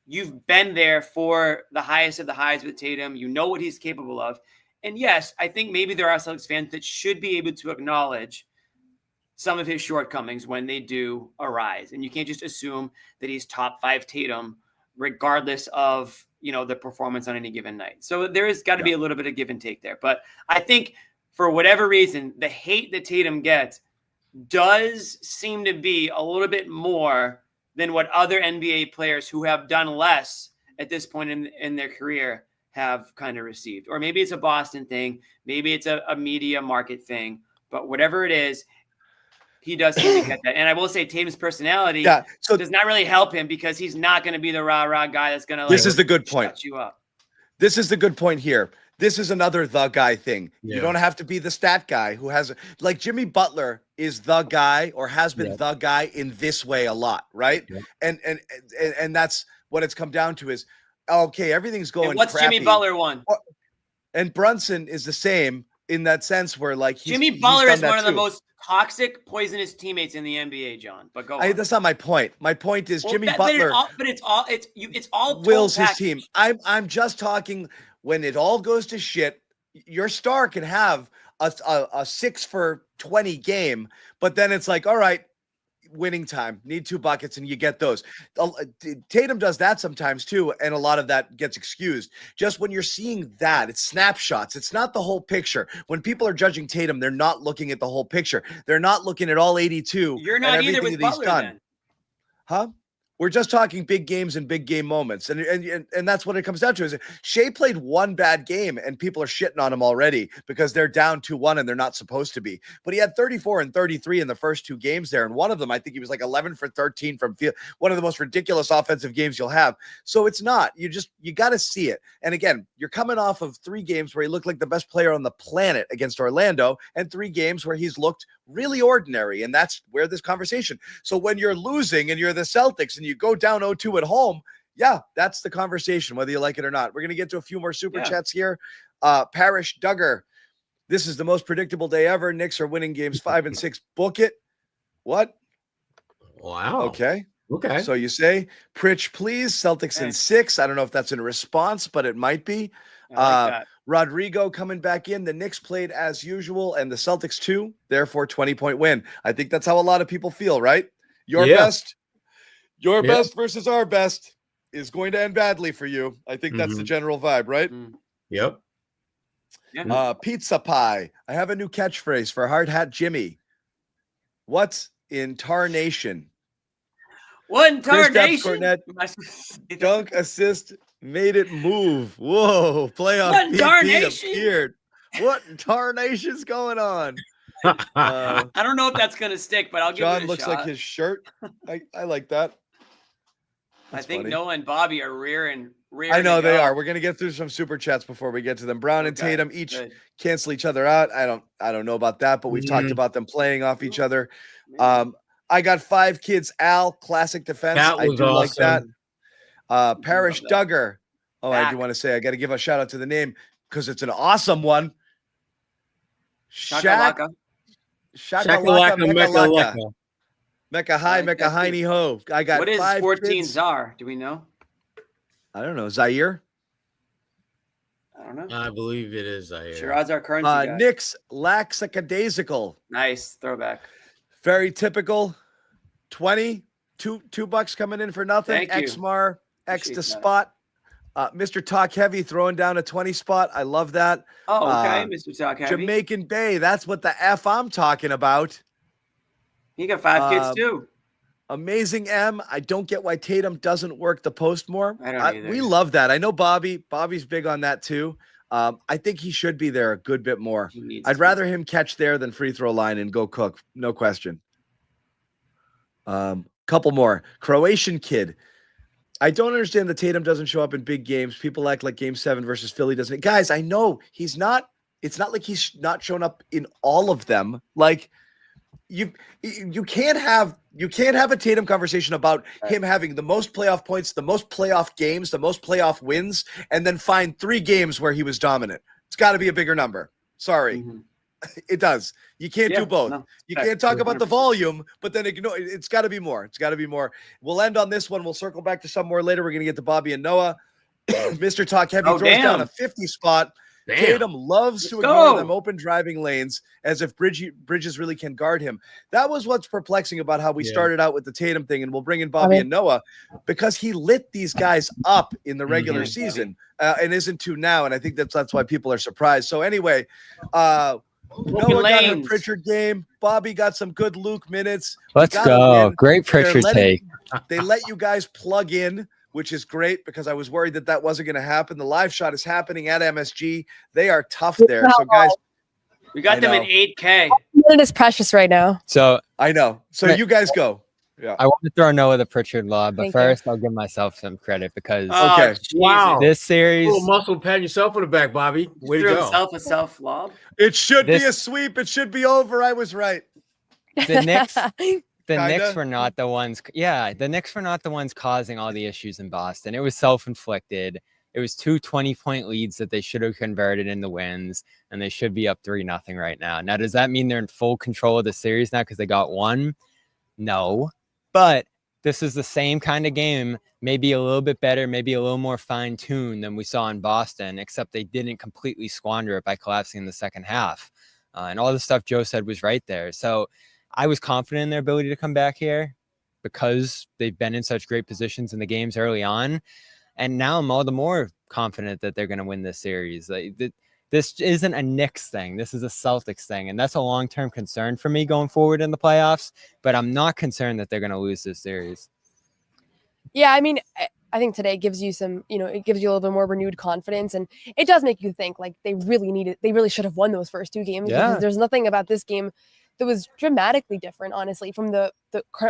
you've been there for the highest of the highs with Tatum. You know what he's capable of. And yes, I think maybe there are Celtics fans that should be able to acknowledge some of his shortcomings when they do arise. And you can't just assume that he's top 5 Tatum, regardless of, the performance on any given night. So there has got to be a little bit of give and take there. But I think for whatever reason, the hate that Tatum gets does seem to be a little bit more than what other NBA players who have done less at this point in their career have kind of received. Or maybe it's a Boston thing. Maybe it's a media market thing. But whatever it is, he does seem to get that. And I will say Tatum's personality does not really help him because he's not going to be the rah-rah guy that's going to This is the good point. shut you up. This is the good point here. This is another the guy thing. You don't have to be the stat guy who has like Jimmy Butler is the guy or has been the guy in this way a lot, right? And that's what it's come down to is okay, everything's going. And what's crappy. Jimmy Butler won? And Brunson is the same in that sense where like Jimmy Butler is one of the most toxic, poisonous teammates in the NBA, John. But go on. That's not my point. My point is Jimmy Butler. It's all wills his team. I'm just talking when it all goes to shit. Your star can have a 6 for 20 game, but then it's like, all right, winning time, need 2 buckets, and you get those. Tatum does that sometimes too, and a lot of that gets excused. Just when you're seeing that, it's snapshots. It's not the whole picture. When people are judging Tatum, they're not looking at the whole picture. They're not looking at all 82. You're not either with Butler then. Huh? We're just talking big games and big game moments. And that's what it comes down to is Shea played one bad game and people are shitting on him already because they're down 2-1 and they're not supposed to be. But he had 34 and 33 in the first 2 games there. And one of them, I think he was like 11 for 13 from field, one of the most ridiculous offensive games you'll have. So it's not, you got to see it. And again, you're coming off of 3 games where he looked like the best player on the planet against Orlando and 3 games where he's looked really ordinary. And that's where this conversation. So when you're losing and you're the Celtics and you go down 0-2 at home, yeah, that's the conversation, whether you like it or not. We're going to get to a few more super chats here. Parrish Duggar, this is the most predictable day ever. Knicks are winning games 5 and 6. Book it. What? Wow. Okay. Okay. So you say, Pritch, please. Celtics in 6. I don't know if that's in response, but it might be. Rodrigo coming back in. The Knicks played as usual, and the Celtics too. Therefore, 20-point win. I think that's how a lot of people feel, right? Your best versus our best is going to end badly for you. I think that's the general vibe, right? Yep. Pizza pie. I have a new catchphrase for Hard Hat Jimmy. What's in tarnation? What in tarnation? Dunk assist made it move. Whoa, playoff What in PP tarnation? appeared. What in tarnation's going on? I don't know if that's going to stick, but I'll give it a shot. John looks like his shirt. I like that. I think funny. Noah and Bobby are rearing. I know they are. We're gonna get through some super chats before we get to them. Brown and Tatum each cancel each other out. I don't know about that, but we've talked about them playing off each other. I got 5 kids. Al, classic defense. I do like that. Parrish Duggar. Oh, I do want to say I got to give a shout out to the name because it's an awesome one. Shakalaka Mekalaka. Mecca hi, Mecca hiney ho. I got what is 5 14 kids. Czar? Do we know? I don't know. Zaire? I don't know. I believe it is Zaire. Sherrod's our currency guy. Knicks lackadaisical. Nice throwback. Very typical. 20, $2 coming in for nothing. Thank you. Xmar, X Appreciate to that. spot. Mr. Talk Heavy throwing down a 20 spot. I love that. Oh, okay, Mr. Talk Heavy. Jamaican Bay. That's what the F I'm talking about. You got 5 kids too. Amazing M. I don't get why Tatum doesn't work the post more. I don't either. We love that. I know Bobby's big on that too. I think he should be there a good bit more. I'd rather him catch there than free throw line and go cook. No question. Couple more. Croatian kid. I don't understand that Tatum doesn't show up in big games. People act like Game 7 versus Philly doesn't. Guys, I know he's not. It's not like he's not shown up in all of them. Like you can't have a Tatum conversation about him having the most playoff points, the most playoff games, the most playoff wins, and then find 3 games where he was dominant. It's got to be a bigger number. Sorry. It does. You can't do both. No, you can't talk about the volume, but then ignore. It's got to be more. It's got to be more. We'll end on this one. We'll circle back to some more later. We're going to get to Bobby and Noah. Mr. Talk Heavy throws down a 50 spot. Tatum loves to ignore them open driving lanes as if Bridges really can guard him. That was what's perplexing about how we started out with the Tatum thing, and we'll bring in Bobby and Noah because he lit these guys up in the regular season and isn't to now, and I think that's why people are surprised. So anyway, Noah got her Pritchard game. Bobby got some good Luke minutes. Let's go. Great Pritchard take. They let you guys plug in, which is great because I was worried that wasn't going to happen. The live shot is happening at MSG. They are tough there. So, guys, we got them in 8K. It is precious right now. So I know. So you guys go. Yeah. I want to throw Noah the Pritchard lob, but Thank first I'll give myself some credit because Wow. this series, little muscle pat yourself on the back, Bobby. Way to Threw go. himself a self lob. It should be a sweep. It should be over. I was right. the Knicks. The Kinda. Knicks were not the ones. Yeah, the Knicks were not the ones causing all the issues in Boston. It was self-inflicted. It was 2 20-point leads that they should have converted into wins, and they should be up 3-0 right now. Now, does that mean they're in full control of the series now because they got one? No, but this is the same kind of game, maybe a little bit better, maybe a little more fine-tuned than we saw in Boston, except they didn't completely squander it by collapsing in the second half. And all the stuff Joe said was right there. So I was confident in their ability to come back here because they've been in such great positions in the games early on. And now I'm all the more confident that they're going to win this series. This isn't a Knicks thing. This is a Celtics thing. And that's a long-term concern for me going forward in the playoffs. But I'm not concerned that they're going to lose this series. Yeah, I mean, I think today gives you some, it gives you a little bit more renewed confidence, and it does make you think like they really should have won those first 2 games because there's nothing about this game that was dramatically different, honestly, from the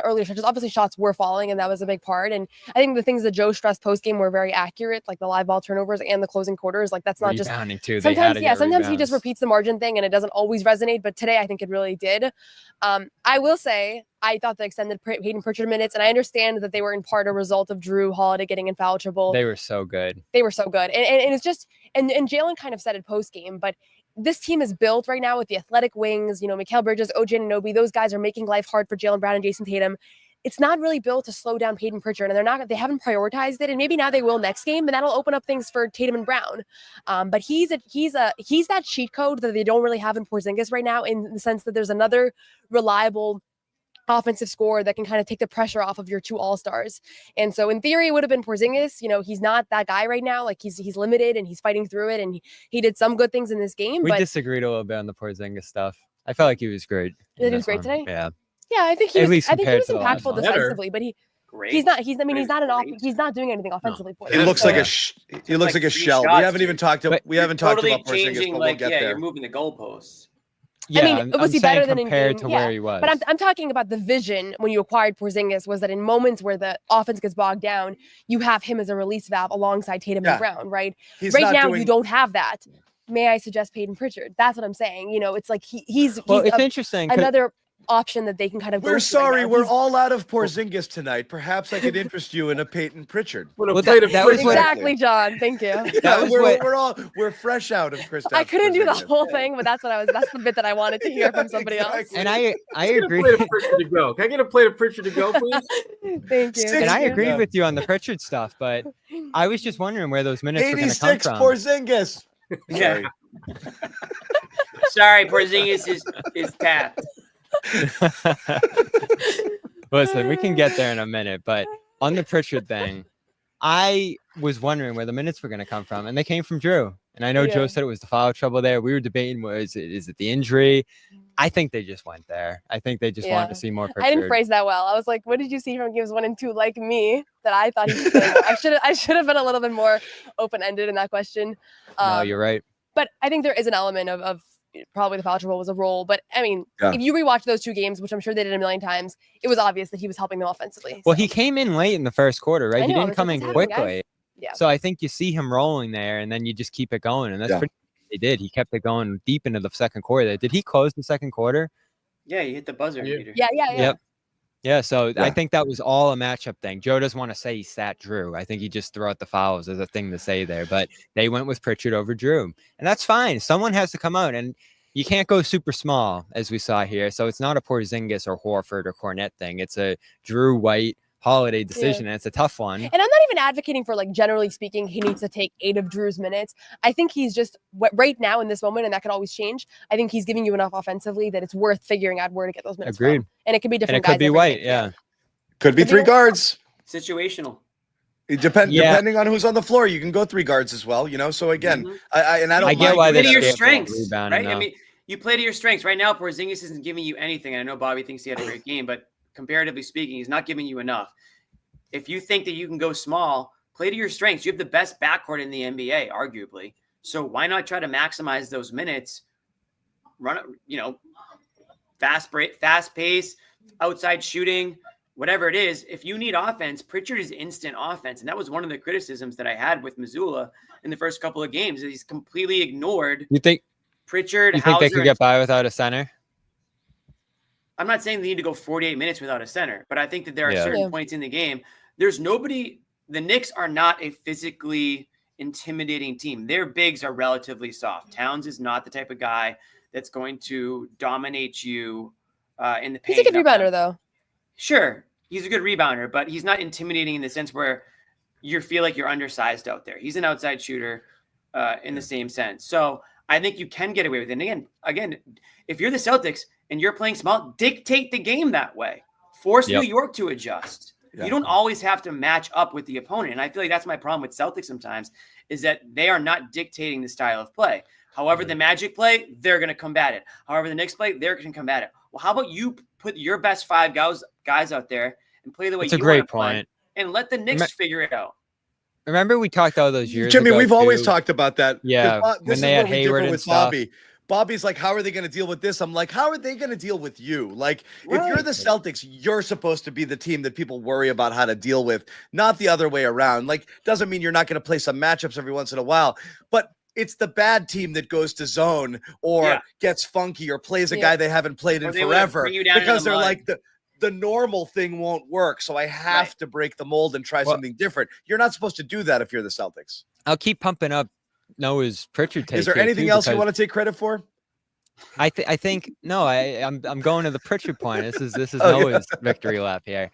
earlier stretches. Obviously, shots were falling, and that was a big part. And I think the things that Joe stressed post game were very accurate, like the live ball turnovers and the closing quarters. Like that's not just too. Sometimes, sometimes he just repeats the margin thing, and it doesn't always resonate. But today, I think it really did. I will say, I thought the extended Payton Pritchard minutes, and I understand that they were in part a result of Drew Holiday getting in foul trouble. They were so good. They were so good, and it's just and Jaylen kind of said it post game, but this team is built right now with the athletic wings, Mikal Bridges, OG Anunoby. Those guys are making life hard for Jaylen Brown and Jayson Tatum. It's not really built to slow down Payton Pritchard, and they haven't prioritized it. And maybe now they will next game, and that'll open up things for Tatum and Brown. But he's that cheat code that they don't really have in Porzingis right now, in the sense that there's another reliable offensive scorer that can kind of take the pressure off of your 2 all-stars. And so in theory, it would have been Porzingis. He's not that guy right now. Like he's limited and he's fighting through it. And he did some good things in this game. We but disagreed a little bit on the Porzingis stuff. I felt like he was great. He was great today? Yeah. Yeah, I think he was impactful last defensively, but he's not doing anything offensively. For He looks like a shell. We haven't even talked about Porzingis, but we'll get there. You're moving the goalposts. Yeah, I mean, was he better than compared to where he was? But I'm talking about the vision when you acquired Porzingis, was that in moments where the offense gets bogged down, you have him as a release valve alongside Tatum and Brown, right? Right now, you don't have that. May I suggest Payton Pritchard? That's what I'm saying. It's like he's it's interesting. Another option that they can kind of go. We're sorry, we're all out of Porzingis tonight. Perhaps I could interest you in a Payton Pritchard. Exactly, John. Thank you. We're fresh out of Kristaps. I couldn't do the whole thing, but that's the bit that I wanted to hear from somebody else. And I agree. Can I get a plate of Pritchard to go, please? Thank you. And I agreed with you on the Pritchard stuff, but I was just wondering where those minutes were going to come from. Porzingis. Yeah. Sorry, Porzingis is tapped. Listen, we can get there in a minute, but on the Pritchard thing, I was wondering where the minutes were going to come from, and they came from Drew. And I know Joe said it was the foul trouble there. We were debating, is it the injury? I think they just went there. I think they just wanted to see more Pritchard. I didn't phrase that well. I was like, what did you see from games 1 and 2 like me that I thought he should say more? I should have been a little bit more open-ended in that question. No, you're right. But I think there is an element of probably the foul trouble was a role. But I mean, if you rewatch those 2 games, which I'm sure they did a million times, it was obvious that he was helping them offensively. Well, he came in late in the first quarter, right? I know, He didn't come in quickly. Yeah. So I think you see him rolling there, and then you just keep it going. And that's pretty much what they did. He kept it going deep into the second quarter. Did he close the second quarter? Yeah, you hit the buzzer, Peter. Yeah. Yep. Yeah, so I think that was all a matchup thing. Joe doesn't want to say he sat Drew. I think he just threw out the fouls as a thing to say there. But they went with Pritchard over Drew. And that's fine. Someone has to come out. And you can't go super small, as we saw here. So it's not a Porzingis or Horford or Cornette thing. It's a Drew White Holiday decision, and it's a tough one. And I'm not even advocating for, like, generally speaking, he needs to take 8 of Drew's minutes. I think he's just right now in this moment, and that could always change. I think he's giving you enough offensively that it's worth figuring out where to get those minutes Agreed. from. And it could be different And it guys. could be White, Could be 3 guards. Situational. Depending on who's on the floor, you can go 3 guards as well. So again, I don't get why play they're to your strengths, right? now. I mean, you play to your strengths. Right now, Porzingis isn't giving you anything. I know Bobby thinks he had a great game, but comparatively speaking, he's not giving you enough. If you think that you can go small, play to your strengths. You have the best backcourt in the NBA, arguably. So why not try to maximize those minutes? Run, fast pace, outside shooting, whatever it is. If you need offense, Pritchard is instant offense. And that was one of the criticisms that I had with Mazzulla in the first couple of games. He's completely ignored Pritchard. You think they could get by without a center? I'm not saying they need to go 48 minutes without a center, but I think that there are certain points in the game. There's nobody. The Knicks are not a physically intimidating team. Their bigs are relatively soft. Towns is not the type of guy that's going to dominate you in the paint. He's a good rebounder, though. Sure, he's a good rebounder, but he's not intimidating in the sense where you feel like you're undersized out there. He's an outside shooter in the same sense. So I think you can get away with it. And again, if you're the Celtics and you're playing small, dictate the game that way. Force New York to adjust. You don't always have to match up with the opponent. And I feel like that's my problem with Celtics sometimes, is that they are not dictating the style of play. However, the Magic play, they're going to combat it. However, the Knicks play, they're going to combat it. Well, how about you put your best 5 guys out there and play the way you want to play? and let the Knicks figure it out. Remember we talked all those years Jimmy, ago, we've always too? talked about that. Yeah, This when is they where had we Hayward differ and with stuff. Bobby. Bobby's like, how are they going to deal with this? I'm like, how are they going to deal with you? Like, if you're the Celtics, you're supposed to be the team that people worry about how to deal with, not the other way around. Like, doesn't mean you're not going to play some matchups every once in a while, but it's the bad team that goes to zone or gets funky or plays a guy they haven't played in forever because they're like the normal thing won't work. So I have to break the mold and try something different. You're not supposed to do that if you're the Celtics. I'll keep pumping up Noah's Pritchard take. Is there anything else you want to take credit for? I think no. I'm going to the Pritchard point. This is Noah's victory lap here.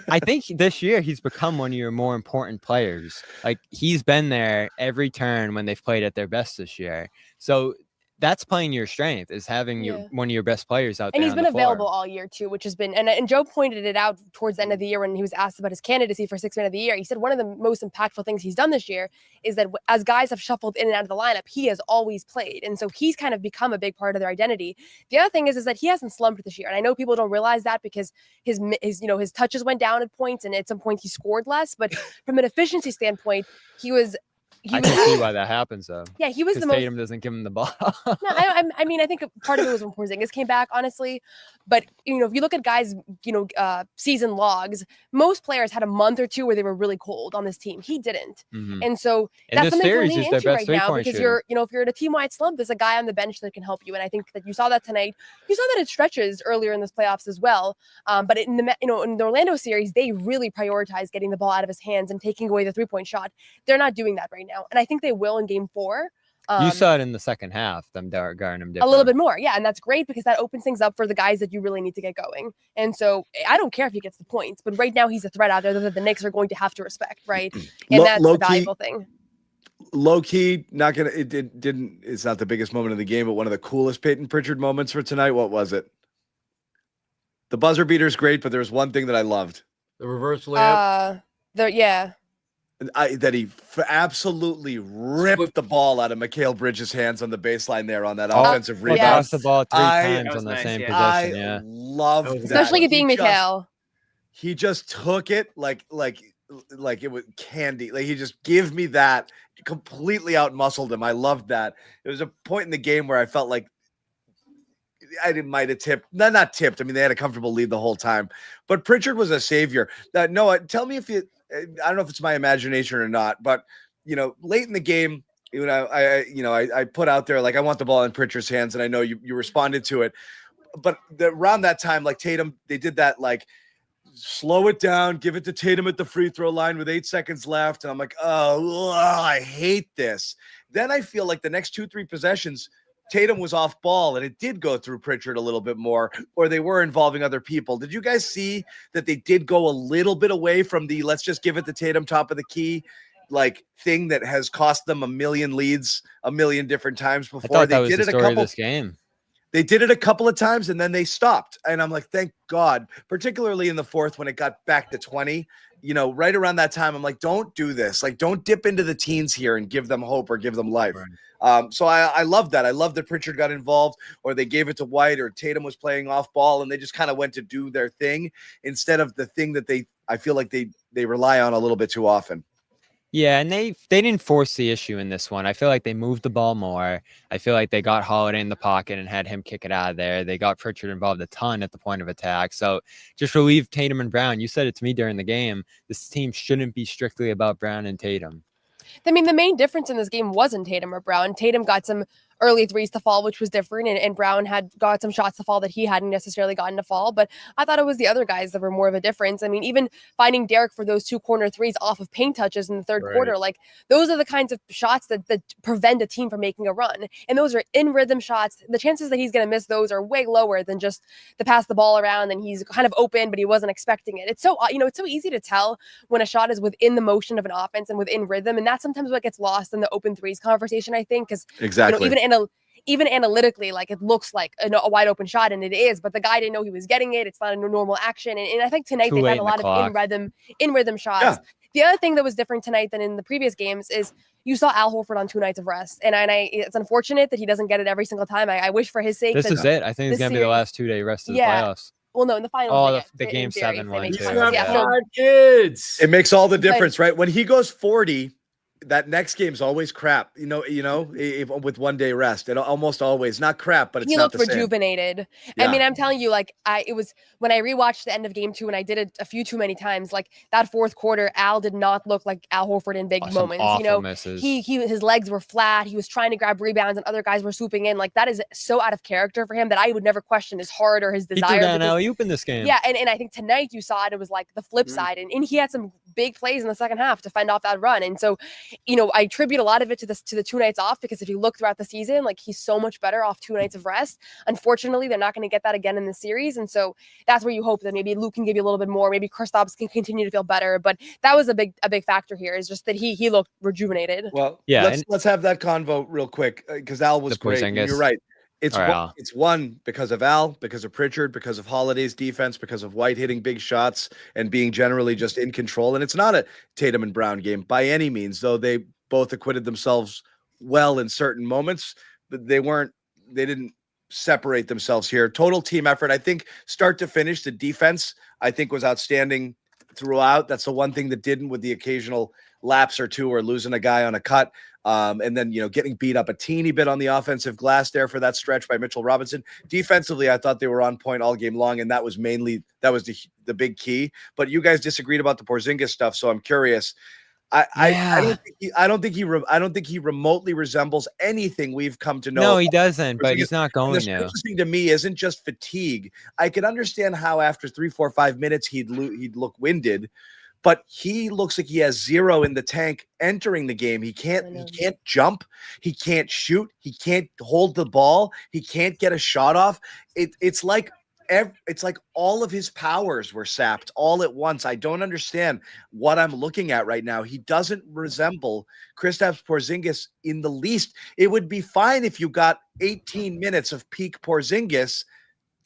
I think this year he's become one of your more important players. Like he's been there every turn when they've played at their best this year. So that's playing your strength, is having one of your best players out there. And he's on been the floor. available all year too, which has been, and Joe pointed it out towards the end of the year when he was asked about his candidacy for Sixth Man of the Year. He said one of the most impactful things he's done this year is that as guys have shuffled in and out of the lineup, he has always played. And so he's kind of become a big part of their identity. The other thing is that he hasn't slumped this year. And I know people don't realize that because his touches went down at points and at some point he scored less. But from an efficiency standpoint, I can see why that happens though. Yeah, he was the most. Tatum doesn't give him the ball. No, I mean, I think part of it was when Porzingis came back, honestly. But if you look at guys, season logs, most players had a month or two where they were really cold on this team. He didn't, and so that's something to lean into right now because if you're in a team-wide slump, there's a guy on the bench that can help you, and I think that you saw that tonight. You saw that it stretches earlier in this playoffs as well. But in the Orlando series, they really prioritized getting the ball out of his hands and taking away the three-point shot. They're not doing that right now, and I think they will in Game 4. You saw it in the second half, them guarding him a little bit more. Yeah, and that's great because that opens things up for the guys that you really need to get going. And so I don't care if he gets the points, but right now he's a threat out there that the Knicks are going to have to respect, right? And that's the valuable thing. Low key, it's not the biggest moment of the game, but one of the coolest Payton Pritchard moments for tonight. What was it? The buzzer beater's great, but there's one thing that I loved. The reverse layup. That he absolutely ripped the ball out of Mikal Bridges' hands on the baseline there on that offensive rebound. Lost the ball three times on the same possession. I loved that. Especially it being Mikal. He just took it like it was candy. Like he just give me that, completely out-muscled him. I loved that. There was a point in the game where I felt like I might have tipped. Not tipped. I mean, they had a comfortable lead the whole time. But Pritchard was a savior. Noah, tell me if I don't know if it's my imagination or not, but late in the game, I put out there like I want the ball in Pritchard's hands, and I know you responded to it. But around that time, like Tatum, they did that like slow it down, give it to Tatum at the free throw line with 8 seconds left, and I'm like, oh, I hate this. Then I feel like the next 2-3 possessions, Tatum was off ball and it did go through Pritchard a little bit more, or they were involving other people. Did you guys see that they did go a little bit away from the let's just give it to Tatum top of the key like thing that has cost them a million leads a million different times before? I thought that was the story of this game. They did it a couple of times and then they stopped. And I'm like, thank God, particularly in the fourth when it got back to 20, right around that time, I'm like, don't do this. Like, don't dip into the teens here and give them hope or give them life. Right. So I love that. I love that Pritchard got involved, or they gave it to White, or Tatum was playing off ball and they just kind of went to do their thing instead of the thing that I feel like they rely on a little bit too often. Yeah, and they didn't force the issue in this one. I feel like they moved the ball more. I feel like they got Holiday in the pocket and had him kick it out of there. They got Pritchard involved a ton at the point of attack. So just relieve Tatum and Brown. You said it to me during the game. This team shouldn't be strictly about Brown and Tatum. I mean, the main difference in this game wasn't Tatum or Brown. Tatum got some early threes to fall, which was different, and Brown had got some shots to fall that he hadn't necessarily gotten to fall. But I thought it was the other guys that were more of a difference. I mean, even finding Derek for those 2 corner threes off of paint touches in the third quarter, like those are the kinds of shots that prevent a team from making a run. And those are in rhythm shots. The chances that he's going to miss those are way lower than just to pass the ball around and he's kind of open, but he wasn't expecting it. It's so, it's so easy to tell when a shot is within the motion of an offense and within rhythm. And that's sometimes what gets lost in the open threes conversation, I think, because exactly. Even analytically, like it looks like a wide open shot, and it is, but the guy didn't know he was getting it. It's not a normal action. And I think tonight they had a lot of in rhythm shots. Yeah. The other thing that was different tonight than in the previous games is you saw Al Horford on 2 nights of rest. And it's unfortunate that he doesn't get it every single time. I wish for his sake. This is it. I think it's going to be the last 2-day rest of the playoffs. Well, no, in the finals. Oh, they get, the in game theory, 7 they one make too. finals. Yeah, so Kids. It makes all the But- difference, right? When he goes 40, that next game's always crap. With 1 day rest, it almost always not crap, but it's he not looked the same. rejuvenated. Yeah. I mean, I'm telling you, like it was when I rewatched the end of game 2, and I did it a few too many times. Like that fourth quarter, Al did not look like Al Horford in big Some moments. awful misses. His legs were flat. He was trying to grab rebounds, and other guys were swooping in. Like that is so out of character for him that I would never question his heart or his He desire. threw down because- alley-oop in this game. Yeah, and I think tonight you saw it. It was like the flip side, and he had some big plays in the second half to fend off that run. And so, I attribute a lot of it to the 2 nights off, because if you look throughout the season, like he's so much better off 2 nights of rest. Unfortunately, they're not going to get that again in the series, and so that's where you hope that maybe Luke can give you a little bit more. Maybe Kristaps can continue to feel better, but that was a big factor here. Is just that he looked rejuvenated. Well, Yeah, let's have that convo real quick because Al was The great. And Porzingis. you're right. It's All right, one, Al. it's one because of Al, because of Pritchard, because of Holiday's defense, because of White hitting big shots and being generally just in control. And it's not a Tatum and Brown game by any means, though they both acquitted themselves well in certain moments, but they didn't separate themselves here. Total team effort. I think start to finish, the defense, I think, was outstanding throughout. That's the one thing that didn't, with the occasional lapse or two or losing a guy on a cut. And then, getting beat up a teeny bit on the offensive glass there for that stretch by Mitchell Robinson. Defensively, I thought they were on point all game long, and that was the big key. But you guys disagreed about the Porzingis stuff, so I'm curious. I don't think he remotely resembles anything we've come to know. No, he doesn't, but he's not And going the to. strangest thing to me isn't just fatigue. I can understand how after 3, 4, 5 minutes he'd look winded, but he looks like he has zero in the tank entering the game. He can't jump, he can't shoot, he can't hold the ball, he can't get a shot off. It's like all of his powers were sapped all at once. I don't understand what I'm looking at right now. He doesn't resemble Kristaps Porzingis in the least. It would be fine if you got 18 minutes of peak Porzingis.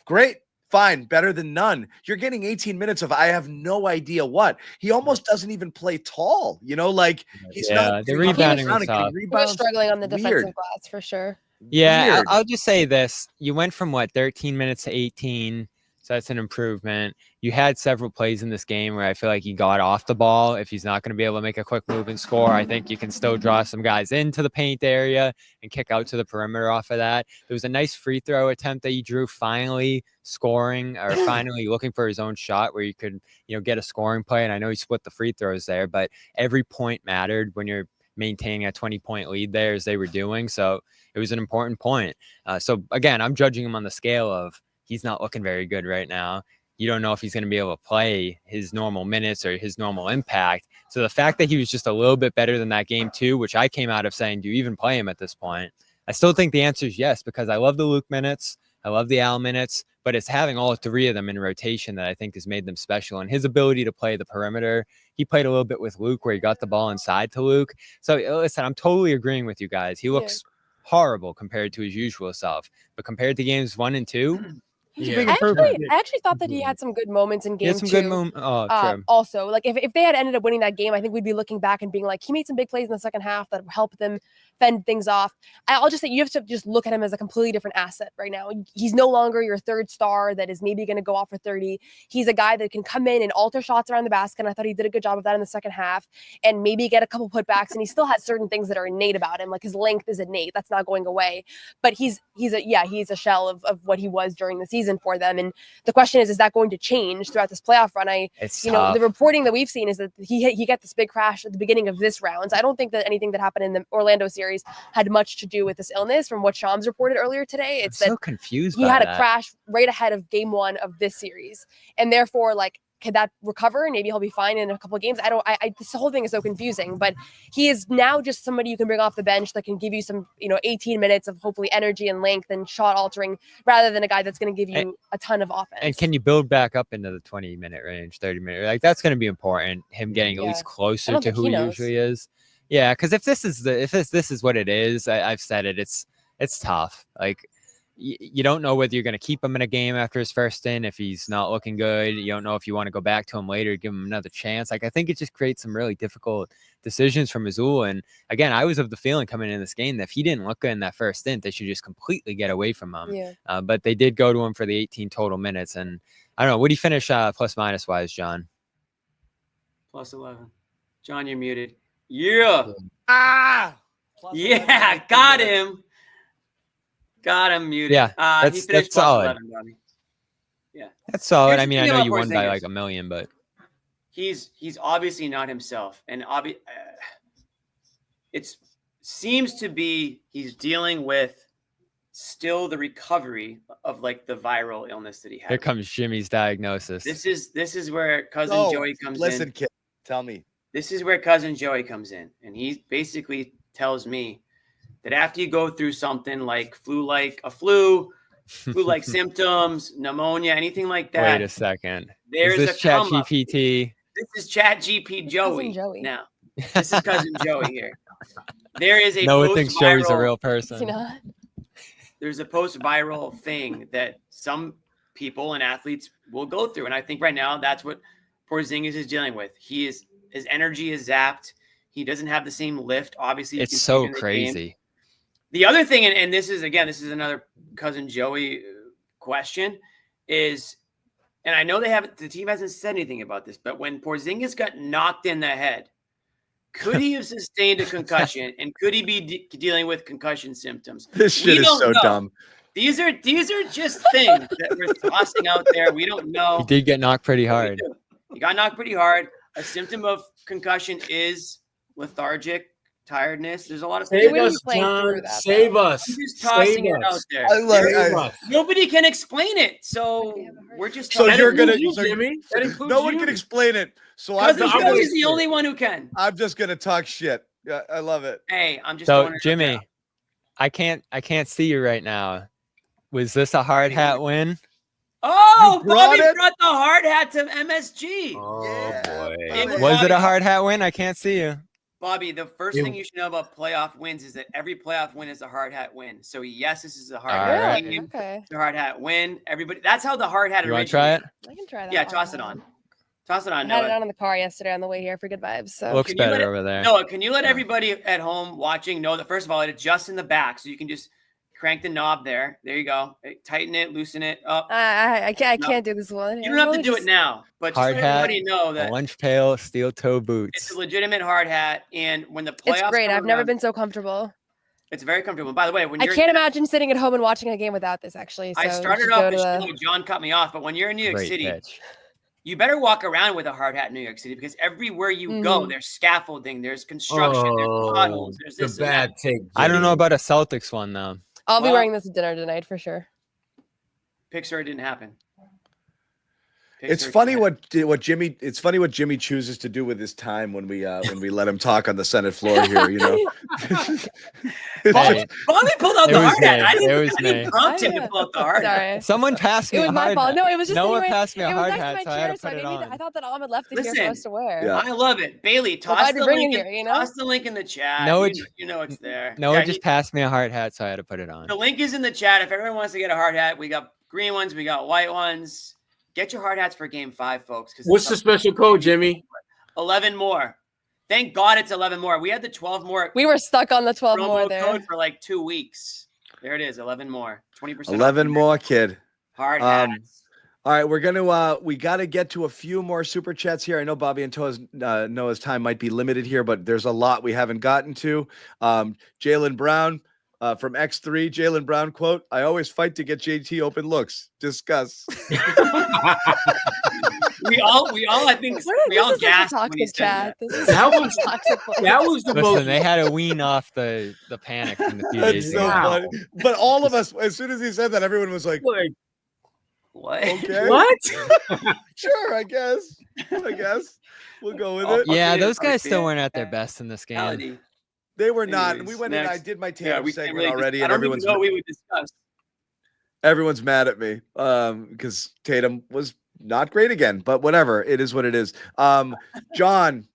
Great. Fine, better than none. You're getting 18 minutes of I have no idea what. He almost doesn't even play tall. He's not. The rebounding was He tough. was struggling on the Weird. defensive glass for sure. Yeah, Weird. I'll just say this. You went from 13 minutes to 18. So that's an improvement. You had several plays in this game where I feel like he got off the ball. If he's not going to be able to make a quick move and score, I think you can still draw some guys into the paint area and kick out to the perimeter off of that. There was a nice free throw attempt that he drew, finally scoring or finally looking for his own shot where you could, get a scoring play. And I know he split the free throws there, but every point mattered when you're maintaining a 20-point lead there as they were doing. So it was an important point. So again, I'm judging him on the scale of he's not looking very good right now. You don't know if he's going to be able to play his normal minutes or his normal impact. So the fact that he was just a little bit better than that game too, which I came out of saying, do you even play him at this point? I still think the answer is yes, because I love the Luke minutes. I love the Al minutes, but it's having all 3 of them in rotation that I think has made them special. And his ability to play the perimeter, he played a little bit with Luke where he got the ball inside to Luke. So listen, I'm totally agreeing with you guys. He looks horrible compared to his usual self, but compared to games 1 and 2, I actually thought that he had some good moments in game 2. Also, like if they had ended up winning that game, I think we'd be looking back and being like, he made some big plays in the second half that helped them fend things off. I'll just say you have to just look at him as a completely different asset right now. He's no longer your third star that is maybe going to go off for 30. He's a guy that can come in and alter shots around the basket. And I thought he did a good job of that in the second half and maybe get a couple putbacks. And he still has certain things that are innate about him. Like his length is innate. That's not going away. But he's a shell of what he was during the season for them. And the question is that going to change throughout this playoff run? The reporting that we've seen is that he got this big crash at the beginning of this round. So I don't think that anything that happened in the Orlando series had much to do with this illness. From what Shams reported earlier today, it's I'm that so confused. He had a crash right ahead of game 1 of this series, and therefore, could that recover? And maybe he'll be fine in a couple of games. This whole thing is so confusing, but he is now just somebody you can bring off the bench that can give you some, 18 minutes of hopefully energy and length and shot altering rather than a guy that's going to give you a ton of offense. And can you build back up into the 20-minute range, 30-minute? That's going to be important. Him getting at least closer to who he usually is. Yeah, because if this is what it is, I've said it. It's tough. You don't know whether you're going to keep him in a game after his first stint if he's not looking good. You don't know if you want to go back to him later, give him another chance. I think it just creates some really difficult decisions for Mazzulla. And again, I was of the feeling coming in this game that if he didn't look good in that first stint, they should just completely get away from him. Yeah. But they did go to him for the 18 total minutes. And I don't know. What do you finish plus minus wise, John? Plus 11. John, you're muted. Yeah. Yeah, got him. Got him muted. Yeah, he finished plus solid. 11, Bobby. Yeah. That's solid. Here's I the mean, I thing know about you won by Porzingis. like 1 million, but He's obviously not himself, and it seems to be he's dealing with still the recovery of like the viral illness that he had. here comes Jimmy's diagnosis. This is where cousin Joey comes in. Listen, kid, tell me. This is where cousin Joey comes in, and he basically tells me that after you go through something like flu-like symptoms, pneumonia, anything like that. Wait a second. There's is this a Chat come up. GPT? This is Chat GP Joey. Joey. Now. This is cousin Joey here. There is a Noah thinks Joey's a real Is person. he not? There's a post-viral thing that some people and athletes will go through, and I think right now that's what Porzingis is dealing with. His energy is zapped. He doesn't have the same lift. Obviously, you It's can see so it in the crazy. game. The other thing, and this is another cousin Joey question, is, and I know the team hasn't said anything about this, but when Porzingis got knocked in the head, could he have sustained a concussion, and could he be dealing with concussion symptoms? This shit is so dumb. These are just things that we're tossing out there. We don't know. He did get knocked pretty hard. He got knocked pretty hard. A symptom of concussion is lethargic, tiredness. There's a lot of things. Save us, John. Save us. I'm just tossing it out there. Nobody can explain it, so we're just. So you're gonna, Jimmy. That includes no one you. can explain it. So I'm Cousin just Joey's the only one who can. I'm just gonna talk shit. Yeah, I love it. Hey, I'm just. So Jimmy, I can't see you right now. Was this a hard hat win? Oh, brought Bobby it? brought the hard hat to MSG. Oh boy. It Was it a hard hat win? I can't see you. Bobby, the first thing you should know about playoff wins is that every playoff win is a hard hat win. So yes, this is a hard hat Alright. win. Okay. It's a hard hat win. Everybody, that's how the hard hat. You want to try it? I can try that. Yeah, toss it on. Toss it I on. had it Noah. on in the car yesterday on the way here for good vibes. So Looks Can you let better it- over there. Noah, can you let everybody at home watching know that first of all, it adjusts in the back, so you can just crank the knob there. There you go. Tighten it, loosen it up. I can't No. do this one. You don't have to do it now, but just Hard let hat, everybody know that lunch pail, steel toe it's boots. a legitimate hard hat. And when the playoffs It's great. come I've never around, been so comfortable. It's very comfortable. By the way, when I you're can't imagine sitting at home and watching a game without this. Actually, so I started just off go the to show. John cut me off, but when you're in New York Great City, pitch. you better walk around with a hard hat in New York City because everywhere you go, Mhm. there's scaffolding, there's construction, there's potholes, there's the this and bad that. take. I don't Jimmy. know about a Celtics one though. I'll be Well- wearing this at dinner tonight for sure. Pixar didn't happen. It's Pixar funny didn't what Jimmy. It's funny what Jimmy chooses to do with his time when we let him talk on the Senate floor here. You know, Hey, Bobby pulled out It the was hard hat. me. I It didn't, was I didn't me. prompt him to pull out the hard hat. Sorry. someone passed me It was a my hard fault. hat. No, it was just Noah anyway, passed me a it was hard next to hat, my so I had chair, to so I put it didn't need on. to, I thought that Ahmed left it here for Listen, us to wear. Yeah. I love it. Bailey, Well, toss I'd be the bringing link. here, you know? Toss the link in the chat. Noah You know it's there. Noah Yeah, just passed me a hard hat, so I had to put it on. the link is in the chat. If everyone wants to get a hard hat, we got green ones, we got white ones. Get your hard hats for Game 5, folks. What's the special code, Jimmy? 11 more. Thank God it's 11 more. We had the 12 more We were stuck on the 12 promo more there. code for like 2 weeks. There it is, 11 more. 20% off 11 more, kid. hard Um, hats. All right, we're gonna we got to get to a few more super chats here. I know Bobby and Noah's time might be limited here, but there's a lot we haven't gotten to. Jaylen Brown from X3, Jaylen Brown quote: "I always fight to get JT open looks." Discuss. We all I think we all gasped when he toxic said chat. that. This is That was toxic place. that was the Listen, most. they had to wean off the panic from the few days That's so ago. funny. But all of us, as soon as he said that, everyone was like, Like, What? "Okay, what? sure, I guess we'll go with Oh, it." Yeah, Okay, those guys okay. still weren't at their best in this game. Reality. They were not. And we Anyways, went in. I next. did my Yeah, Tatum we can't segment really already, I and don't everyone's even know what we would discuss. everyone's mad at me because Tatum was not great again. But whatever, it is what it is. John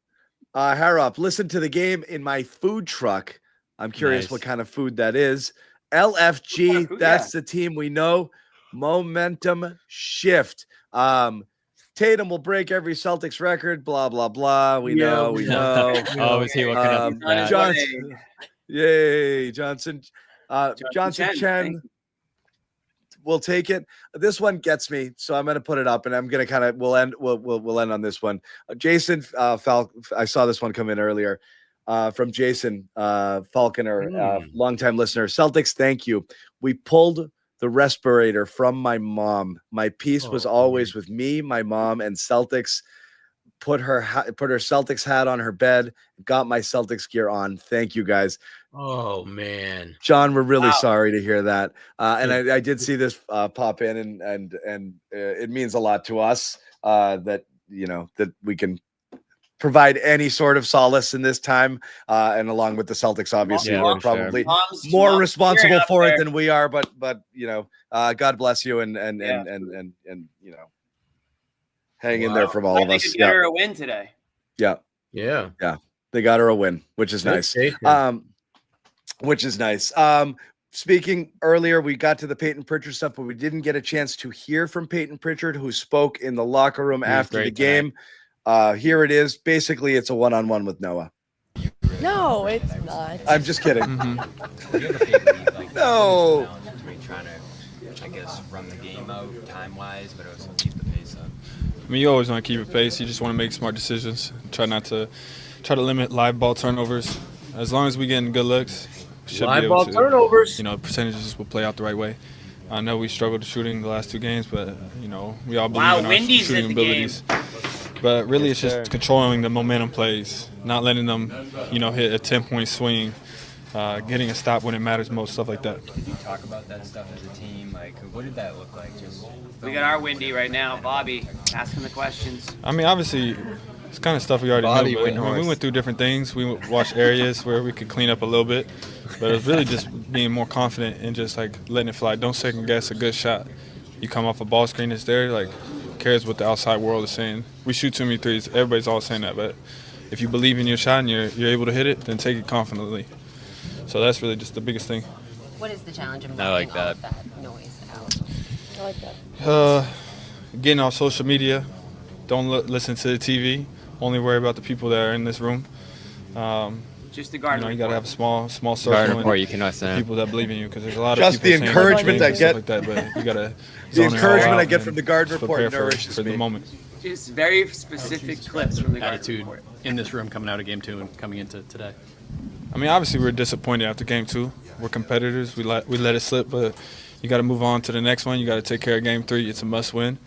Harrop, listen to the game in my food truck. I'm curious Nice. what kind of food that is. LFG, food, that's the team we know. Momentum shift. Tatum will break every Celtics record. Blah blah blah. We Yeah, know. we We know. know. Oh, is he looking up Um, that? Johnson. Yay, Johnson. Johnson Chen, Chen. thank we'll take it. This one gets me, so I'm going to put it up, and I'm going to we'll end on this one. Jason Falk, I saw this one come in earlier from Jason Falconer, longtime listener. Celtics, thank you. We pulled the respirator from my mom. My peace was always with me, my mom, and Celtics. Put her Celtics hat on her bed. Got my Celtics gear on. Thank you, guys. Oh man, John, we're really sorry to hear that. And I did see this pop in, and it means a lot to us that that we can provide any sort of solace in this time. And along with the Celtics, obviously, we're probably more responsible for it than we are. But God bless you, and hang in there from all of us. They got her a win today. Yeah. They got her a win, which is nice. Speaking earlier, we got to the Payton Pritchard stuff, but we didn't get a chance to hear from Payton Pritchard, who spoke in the locker room after the game. Here it is. Basically, it's a one-on-one with Noah. No, it's not. I'm just kidding. No. Trying to, I guess, run the game out time-wise, but also keep the pace up. I mean, you always want to keep it pace. You just want to make smart decisions. Try to limit live ball turnovers. As long as we get good looks, should live be able ball to, turnovers. Percentages will play out the right way. I know we struggled shooting the last 2 games, but we all believe in our Wendy's shooting abilities. But really, it's just controlling the momentum plays, not letting them, hit a 10-point swing, getting a stop when it matters most, stuff like that. Did you talk about that stuff as a team? Like, what did that look like? We got our Wendy right now, Bobby, asking the questions. I mean, obviously, it's kind of stuff we already know, but we went through different things. We watched areas where we could clean up a little bit, but it was really just being more confident and just letting it fly. Don't second guess a good shot. You come off a ball screen that's there, who cares what the outside world is saying? We shoot too many threes. Everybody's all saying that, but if you believe in your shot and you're able to hit it, then take it confidently. So that's really just the biggest thing. What is the challenge of like all of that noise out? I like that. Getting off social media. Don't listen to the TV. Only worry about the people that are in this room. Just the Garden Report. You got to have a small circle. Garden Report, you can listen. People that believe in you, because there's a lot just of people the encouragement I get. like that, but you got to the encouragement I get from the Garden Report nourishes for me. the moment. Just very specific clips from the Garden attitude Report. In this room coming out of game 2 and coming into today. I mean, obviously we're disappointed after game 2. We're competitors. We let it slip, but you got to move on to the next one. You got to take care of game 3. It's a must win.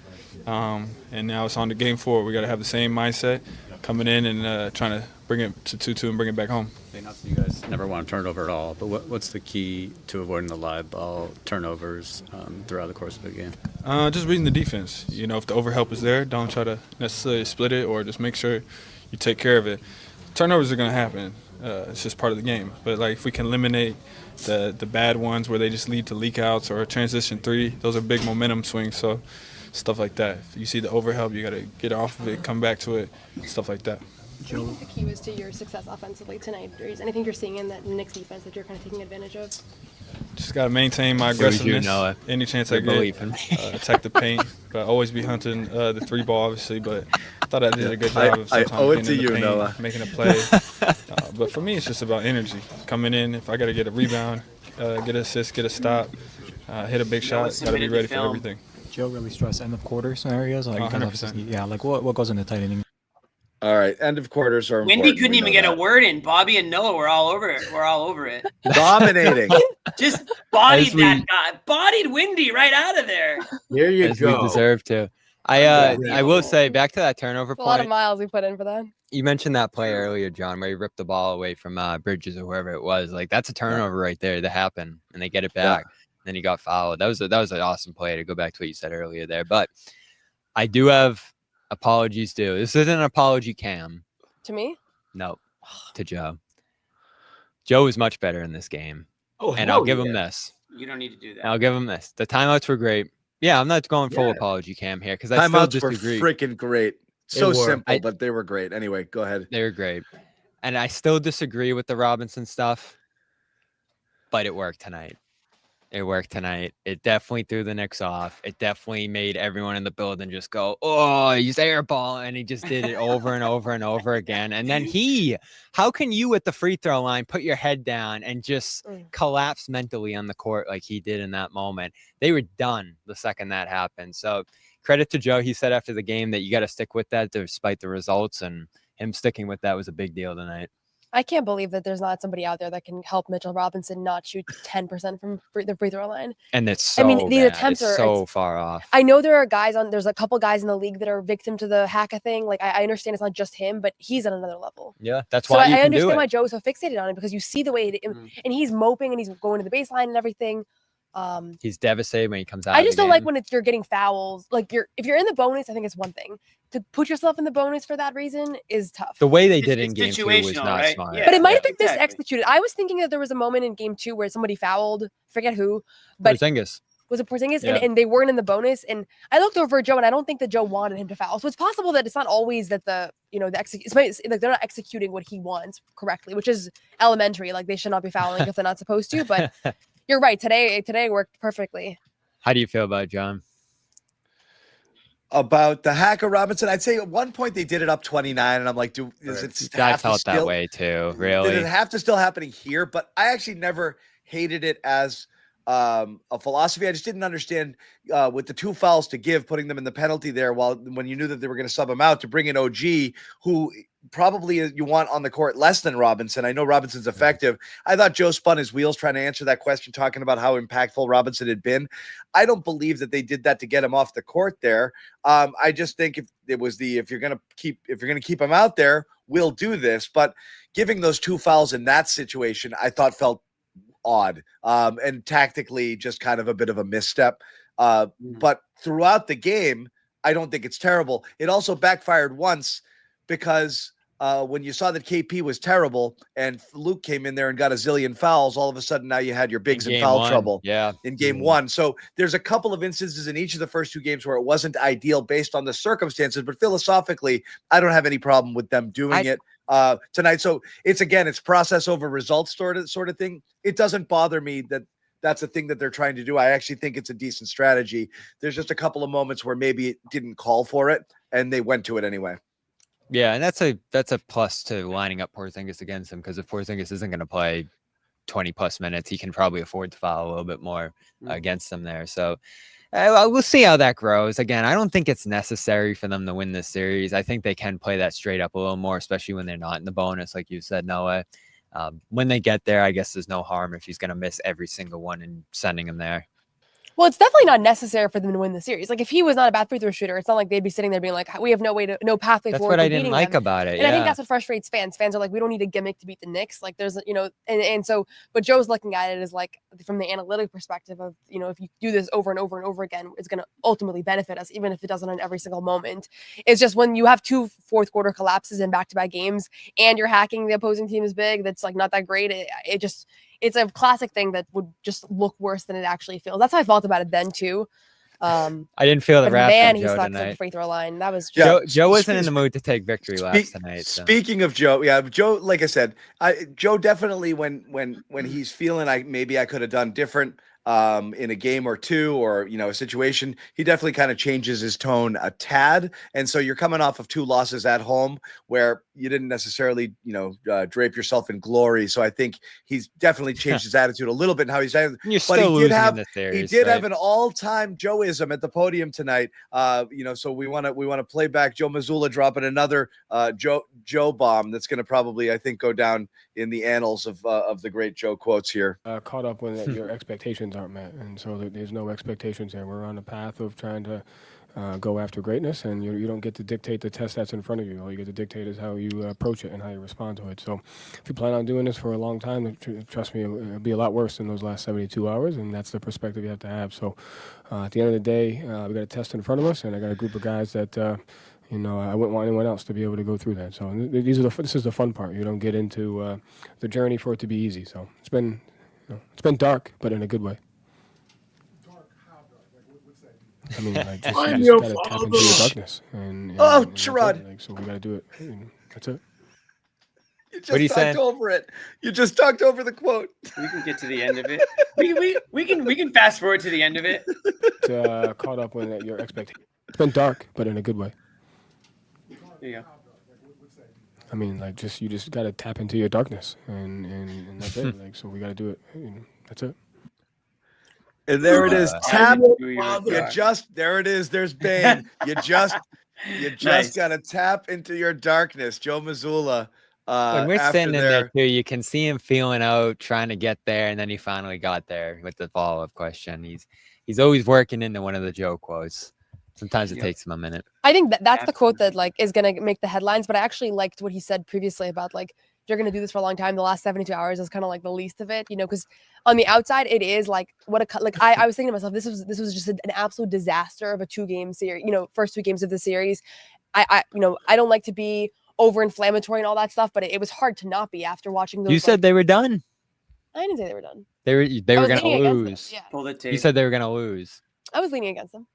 And now it's on to game 4. We got to have the same mindset coming in and trying to bring it to 2-2 and bring it back home. Not that you guys never want to turn it over at all, but what's the key to avoiding the live ball turnovers throughout the course of the game? Just reading the defense. If the overhelp is there, don't try to necessarily split it, or just make sure you take care of it. Turnovers are going to happen. It's just part of the game. But if we can eliminate the bad ones where they just lead to leak outs or a transition 3, those are big momentum swings. So stuff like that. If you see the overhelp, you got to get off of it, come back to it, stuff like that. What do you think the key was to your success offensively tonight? Or is anything you're seeing in that Knicks defense that you're kind of taking advantage of? Just got to maintain my aggressiveness. Any chance I get, attack the paint, but always be hunting the 3-ball, obviously. But I thought I did a good job of sometimes I owe it getting to in the you, paint, Noah. making a play. But for me, it's just about energy. Coming in, if I got to get a rebound, get an assist, get a stop, hit a big shot, got to be ready for everything. Joe really stress end of quarter scenarios. 100%. Yeah, what goes into tightening? All right, end of quarters are important. Wendy couldn't even get a word in. Bobby and Noah were all over it. We're all over it. Dominating. Just bodied that guy. Bodied Wendy right out of there. There you As go. we deserve to. I will say, back to that turnover A lot of point. miles we put in for that. You mentioned that play earlier, John, where he ripped the ball away from Bridges or whoever it was. That's a turnover right there that happened, and they get it back. Then he got fouled. That was an awesome play, to go back to what you said earlier there. But I do have apologies due. This isn't an apology cam. To me? No, to Joe. Joe was much better in this game. Oh, and I'll give him this. You don't need to do that. I'll give him this. The timeouts were great. Yeah, I'm not going full apology cam here because I still Timeouts were disagree. freaking great. So simple, but they were great. Anyway, go ahead. They were great. And I still disagree with the Robinson stuff, but it worked tonight. It worked tonight. It definitely threw the Knicks off. It definitely made everyone in the building just go, oh, he's airball. And he just did it over and over and over again. And then how can you at the free throw line put your head down and just collapse mentally on the court like he did in that moment? They were done the second that happened. So credit to Joe. He said after the game that you got to stick with that despite the results. And him sticking with that was a big deal tonight. I can't believe that there's not somebody out there that can help Mitchell Robinson not shoot 10% from the free throw line. And it's so these bad. attempts it's are so far off. I know there's a couple guys in the league that are victim to the hacka thing. Like I understand it's not just him, but he's at another level. Yeah, that's why I understand why Joe's so fixated on it, because you see the way and he's moping and he's going to the baseline and everything. He's devastated when he comes out. I just don't like when you're getting fouls. Like if you're in the bonus, I think it's one thing. To put yourself in the bonus for that reason is tough. The way they did in game 2 was not smart. But it might have been misexecuted. I was thinking that there was a moment in game 2 where somebody fouled, forget who, but Porzingis. Was it Porzingis? Yeah. And they weren't in the bonus. And I looked over at Joe, and I don't think that Joe wanted him to foul. So it's possible that it's not always that like they're not executing what he wants correctly, which is elementary. Like they should not be fouling if they're not supposed to. But you're right. Today worked perfectly. How do you feel about it, John? About the hacker Robinson, I'd say at one point they did it up 29, and I'm like, does it I felt that way too, really. Did it have to still happening here? But I actually never hated it as a philosophy. I just didn't understand with the 2 fouls to give, putting them in the penalty there when you knew that they were going to sub him out, to bring in OG, who probably you want on the court less than Robinson. I know Robinson's effective. I thought Joe spun his wheels trying to answer that question, talking about how impactful Robinson had been. I don't believe that they did that to get him off the court there. I just think if you're going to keep him out there, we'll do this. But giving those 2 fouls in that situation, I thought felt odd and tactically just kind of a bit of a misstep. But throughout the game, I don't think it's terrible. It also backfired once because when you saw that KP was terrible and Luke came in there and got a zillion fouls, all of a sudden now you had your bigs in foul trouble in game 1. So there's a couple of instances in each of the first 2 games where it wasn't ideal based on the circumstances, but philosophically, I don't have any problem with them doing it tonight. So it's process over results sort of thing. It doesn't bother me that that's a thing that they're trying to do. I actually think it's a decent strategy. There's just a couple of moments where maybe it didn't call for it and they went to it anyway. Yeah, and that's a plus to lining up Porzingis against him, because if Porzingis isn't going to play 20 plus minutes, he can probably afford to foul a little bit more against them there. So we'll see how that grows. Again, I don't think it's necessary for them to win this series. I think they can play that straight up a little more, especially when they're not in the bonus, like you said, Noah. When they get there, I guess there's no harm if he's going to miss every single one and sending him there. Well, it's definitely not necessary for them to win the series. Like if he was not a bad free throw shooter, it's not like they'd be sitting there being like, we have no pathway That's forward. What to I didn't like them. about it. And I think that's what frustrates fans. Fans are like, we don't need a gimmick to beat the Knicks. Like there's, and so, but Joe's looking at it as like from the analytic perspective of, if you do this over and over and over again, it's going to ultimately benefit us, even if it doesn't in every single moment. It's just when you have 2 fourth quarter collapses in back-to-back games and you're hacking the opposing team is big, that's like not that great. It's a classic thing that would just look worse than it actually feels. That's how I felt about it then too. I didn't feel the wrath man, from he Joe sucks tonight. at the free throw line. That was Joe wasn't in the mood to take victory laps tonight. So. Speaking of Joe, Joe, like I said, Joe definitely when he's feeling maybe I could have done different in a game or 2 or a situation, he definitely kind of changes his tone a tad. And so you're coming off of 2 losses at home where you didn't necessarily drape yourself in glory. So I think he's definitely changed his attitude a little bit in how he's saying. But he did have an all-time Joeism at the podium tonight. So we want to play back Joe Mazzulla dropping another Joe bomb that's going to probably, I think, go down in the annals of the great Joe quotes here. Caught up when your expectations aren't met, and so there's no expectations there. We're on a path of trying to go after greatness, and you don't get to dictate the test that's in front of you. All you get to dictate is how you approach it and how you respond to it. So if you plan on doing this for a long time, trust me, it'll be a lot worse than those last 72 hours, and that's the perspective you have to have. So at the end of the day, we got a test in front of us, and I got a group of guys that I wouldn't want anyone else to be able to go through that. So this is the fun part. You don't get into the journey for it to be easy. So it's been dark, but in a good way. I mean, like, just gotta tap into the darkness. And Sherrod. So we gotta do it. That's it. You What are you just talked saying? over it. You just talked over the quote. We can get to the end of it. We can fast forward to the end of it. Caught up with your expectations. It's been dark, but in a good way. There you go. I mean, like, you just got to tap into your darkness, and that's it. Like, so we got to do it. That's it. And there it is. Tap. There it is. There's Bane. You just Nice. got to tap into your darkness. Joe Mazzulla. When we're after sitting in there too, you can see him feeling out, trying to get there, and then he finally got there with the follow-up question. He's always working into one of the Joe quotes. Sometimes it takes him a minute. I think that's the quote that like is gonna make the headlines. But I actually liked what he said previously about like if you're gonna do this for a long time, the last 72 hours is kind of like the least of it, because on the outside it is like I was thinking to myself, this was just an absolute disaster of a 2-game series. First 2 games of the series. I don't like to be over-inflammatory and all that stuff, but it was hard to not be after watching those. You said they were done. I didn't say they were done. They were going to lose. Yeah. Pull the tape. You said they were going to lose. I was leaning against them.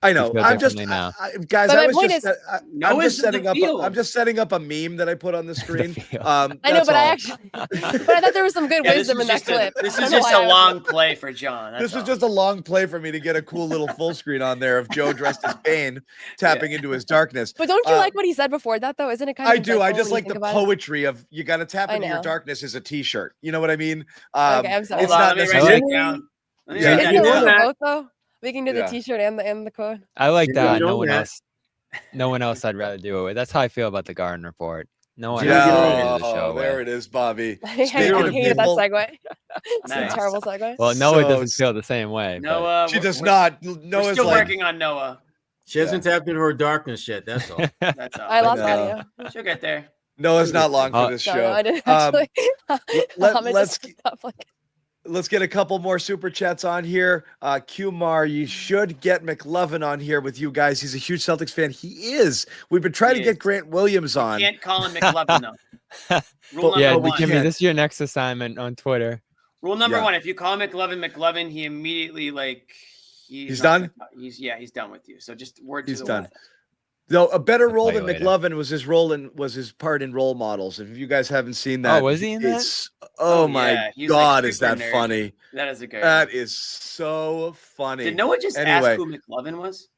I know. feel I'm just differently now. guys. But I my was point just. is- I'm just setting up. I'm just setting up a meme that I put on the screen. I know, that's but I all. actually, but I thought there was some good Yeah, wisdom in that clip. This I is don't know just why a I was- long play for John. This was just a long play for me to get a cool little full screen on there of Joe dressed as Bane tapping into his darkness. But don't you like what he said before that though? Isn't it kind of? I do. I insightful just when like you the think about it? poetry of you got to tap I into your know. darkness as a T-shirt. You know what I mean? Okay, I'm sorry. It's Hold not on, let me write necessarily. that down. Let me Yeah. write Is that there down. one for both though? We can do the Yeah. T-shirt and the quote. I like that. You No know one that. else. No one else I'd rather do it with. That's how I feel about the Garden Report. No one Yeah, else I'd rather do the show there with. it is, Bobby. I Speaking of hated that people, segue. It's Nice. a terrible segue. Well, Noah So doesn't feel the same way. but- Noah, she does we're- not. We're Noah's still like, working on Noah. She hasn't tapped into her darkness yet. That's all. That's all. I lost know. audio. She'll get there. Noah's not long for this No, show. I didn't Um, actually. let's Stuff like Let's get a couple more super chats on here. Qmar, you should get McLovin on here with you guys. He's a huge Celtics fan. He is. We've been trying to get Grant Williams on. Can't call him McLovin though. Rule yeah, number one. Jimmy, this is your next assignment on Twitter. Rule number Yeah. one: if you call McLovin, he immediately He's not done? gonna- He's done with you. So just word He's to the done. wise. Though a better role play than later. McLovin was his part in Role Models. If you guys haven't seen that, was he in that? it's- Oh, my yeah, he was, like, God, is super that nerd. funny? That is a good. That is so funny. Did Noah just Anyway, ask who McLovin was?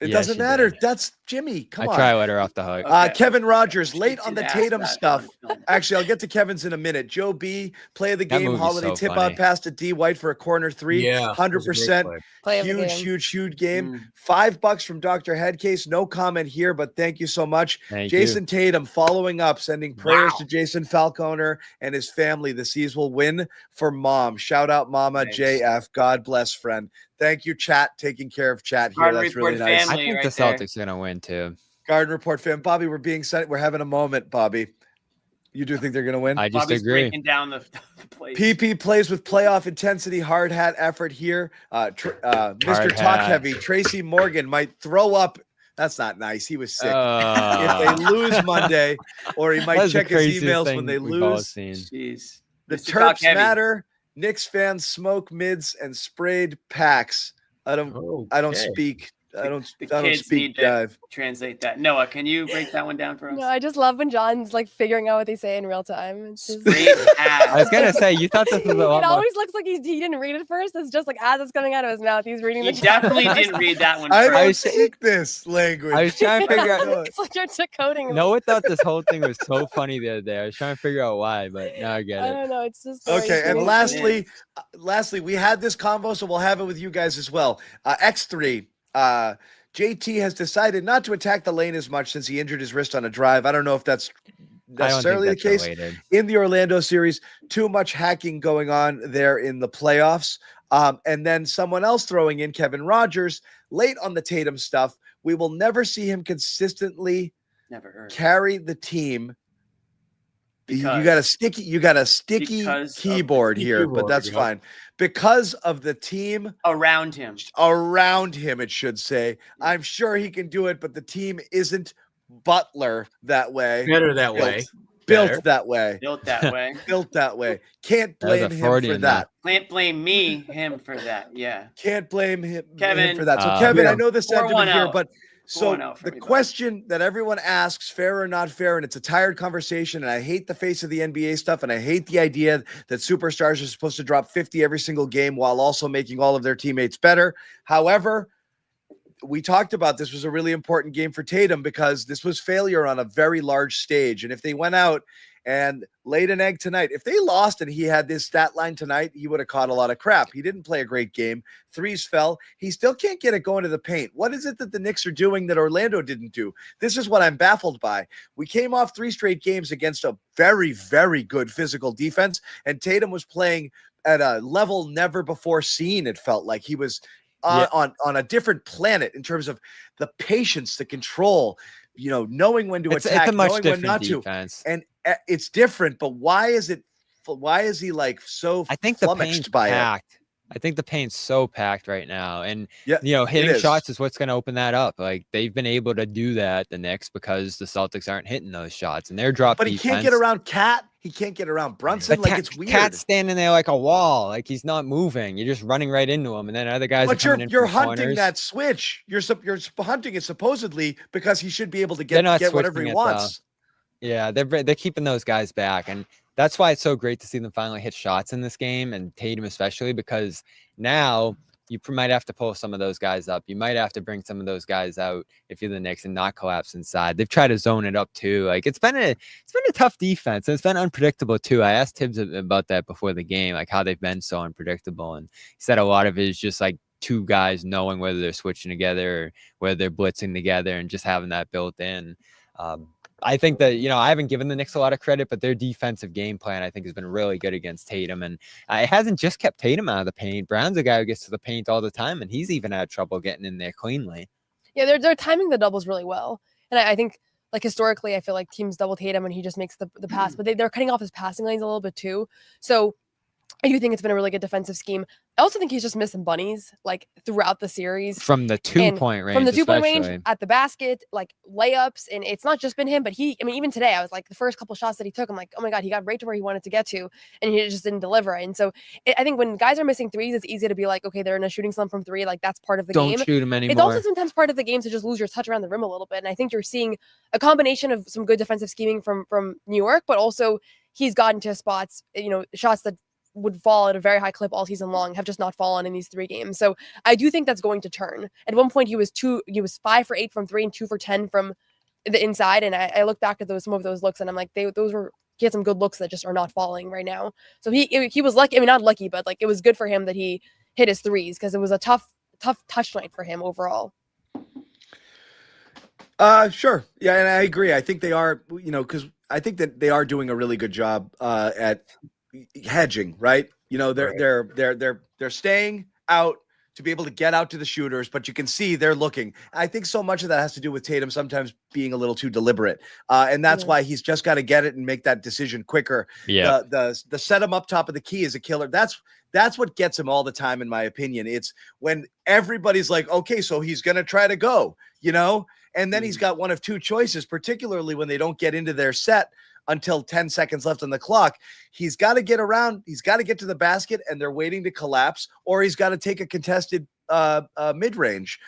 It Yeah, doesn't she matter. did. That's Jimmy. Come I on. try to let her off the hook. Okay. Kevin Rogers, late She on the did ask Tatum that. stuff. No, no. Actually, I'll get to Kevin's in a minute. Joe B, play of the That game, movie's holiday so tip funny. out pass to D White for a corner three. Yeah, 100%. Play of the Huge, game. huge game. Mm. $5 from Dr. Headcase. No comment here, but thank you so much. Thank Jason you. Tatum following up, sending prayers to Jason Falconer and his family. The Seas will win for mom. Shout out Mama Thanks. JF. God bless, friend. Thank you, chat. Taking care of chat here. Garden That's really Report nice. family. I think right the there. Celtics are gonna win too. Garden Report fan. Bobby, we're having a moment, Bobby. You do think they're going to win? I just Bobby's agree. breaking down the place. PP plays with playoff intensity, hard hat effort here. Mr. Hard Talk hat. Heavy, Tracy Morgan might throw up. That's not nice. He was sick. If Uh, they lose Monday, or he might That's the check his craziest emails thing when they we've all lose. seen. Jeez. The Mr. Talk Terps Heavy. matter. Knicks fans smoke mids and sprayed packs. I don't Okay. speak. I don't The speak kids need to jive. translate that. Noah, can you break that one down for us? No, I just love when John's like figuring out what they say in real time. It's just, Great I ass. was gonna say you thought this was a lot it more. always looks like he didn't read it first. It's just like as it's coming out of his mouth, he's reading He the chat definitely first. didn't read that one I first. don't speak this language. I was trying to figure out. It's like you're decoding. Noah thought this whole thing was so funny the other day. I was trying to figure out why, but now I get I it. don't know. It's just the way Okay, he's and reading it. lastly, we had this convo, so we'll have it with you guys as well. X3, JT has decided not to attack the lane as much since he injured his wrist on a drive. I don't know if that's I don't necessarily the think case that's related. in the Orlando series. Too much hacking going on there in the playoffs. And then someone else throwing in Kevin Rogers late on the Tatum stuff. We will never see him consistently Never heard. carry the team. You Because- got a sticky because of the keyboard here, but keyboard, that's yeah. fine. Because of the team Around him. around him, it should say. I'm sure he can do it, but the team isn't Butler that way. Better that Built- way. Built Better. that way. Built that way. Built that way. Can't That was blame a him for Freudian that. Can't blame him for that. Yeah. Can't blame him Kevin, for that. So uh, Kevin, yeah. I know the Pour one sentiment here, out. but So out for the me, bud. question that everyone asks, fair or not fair, and it's a tired conversation, and I hate the face of the NBA stuff, and I hate the idea that superstars are supposed to drop 50 every single game while also making all of their teammates better. However, we talked about this was a really important game for Tatum because this was failure on a very large stage. And if they went out and laid an egg tonight, if they lost and he had this stat line tonight, he would have caught a lot of crap. He didn't play a great game. Threes fell. He still can't get it going to the paint. What is it that the Knicks are doing that Orlando didn't do? This is what I'm baffled by. We came off 3 straight games against a very, very good physical defense, and Tatum was playing at a level never before seen. It felt like he was on a different planet in terms of the patience, the control, knowing when to attack, it's a much knowing when different not defense. to. And it's different, but why is he like so I think flummoxed by packed. I think the paint's so packed right now. And, Yeah, hitting it is. shots is what's going to open that up. Like, they've been able to do that, the Knicks, because the Celtics aren't hitting those shots. And they're dropping. But he can't get around Cat. He can't get around Brunson. But It's weird. Cat's standing there like a wall. Like, he's not moving. You're just running right into him. And then other guys But are coming in you're from hunting corners. that switch. You're hunting it supposedly because he should be able to They're not get whatever switching he it, wants. though. Yeah, they're keeping those guys back. And that's why it's so great to see them finally hit shots in this game, and Tatum especially, because now you might have to pull some of those guys up. You might have to bring some of those guys out if you're the Knicks and not collapse inside. They've tried to zone it up too. Like, it's been a tough defense, and it's been unpredictable too. I asked Tibbs about that before the game, like how they've been so unpredictable, and he said a lot of it is just like 2 guys knowing whether they're switching together or whether they're blitzing together, and just having that built in. I think that, I haven't given the Knicks a lot of credit, but their defensive game plan, I think, has been really good against Tatum. And it hasn't just kept Tatum out of the paint. Brown's a guy who gets to the paint all the time, and he's even had trouble getting in there cleanly. Yeah, they're timing the doubles really well. And I think, like, historically, I feel like teams double Tatum and he just makes the pass, but they're cutting off his passing lanes a little bit too. So I do think it's been a really good defensive scheme. I also think he's just missing bunnies, like, throughout the series. From the 2-point range. From the 2-point especially. range, at the basket, like, layups. And it's not just been him, but even today, I was like, the first couple shots that he took, I'm like, oh my God, he got right to where he wanted to get to, and he just didn't deliver. And so I think when guys are missing threes, it's easy to be like, okay, they're in a shooting slump from 3. Like, that's part of the game. Don't shoot him anymore. It's also sometimes part of the game to just lose your touch around the rim a little bit. And I think you're seeing a combination of some good defensive scheming from New York, but also he's gotten to spots, shots that would fall at a very high clip all season long have just not fallen in these 3 games. So I do think that's going to turn. At one point he was 5 for 8 from 3 and 2 for 10 from the inside. And I look back at some of those looks, and I'm like, he had some good looks that just are not falling right now. So he was lucky. I mean, not lucky, but like, it was good for him that he hit his threes, because it was a tough touch night for him overall. Sure. Yeah. And I agree. I think they are, because I think that they are doing a really good job at hedging, right? They're staying out to be able to get out to the shooters, but you can see they're looking. I think so much of that has to do with Tatum sometimes being a little too deliberate, and that's why he's just got to get it and make that decision quicker. Yeah, the set him up top of the key is a killer. That's what gets him all the time, in my opinion. It's when everybody's like, okay, so he's gonna try to go, and then he's got one of 2 choices, particularly when they don't get into their set until 10 seconds left on the clock. He's got to get around. He's got to get to the basket, and they're waiting to collapse, or he's got to take a contested mid-range,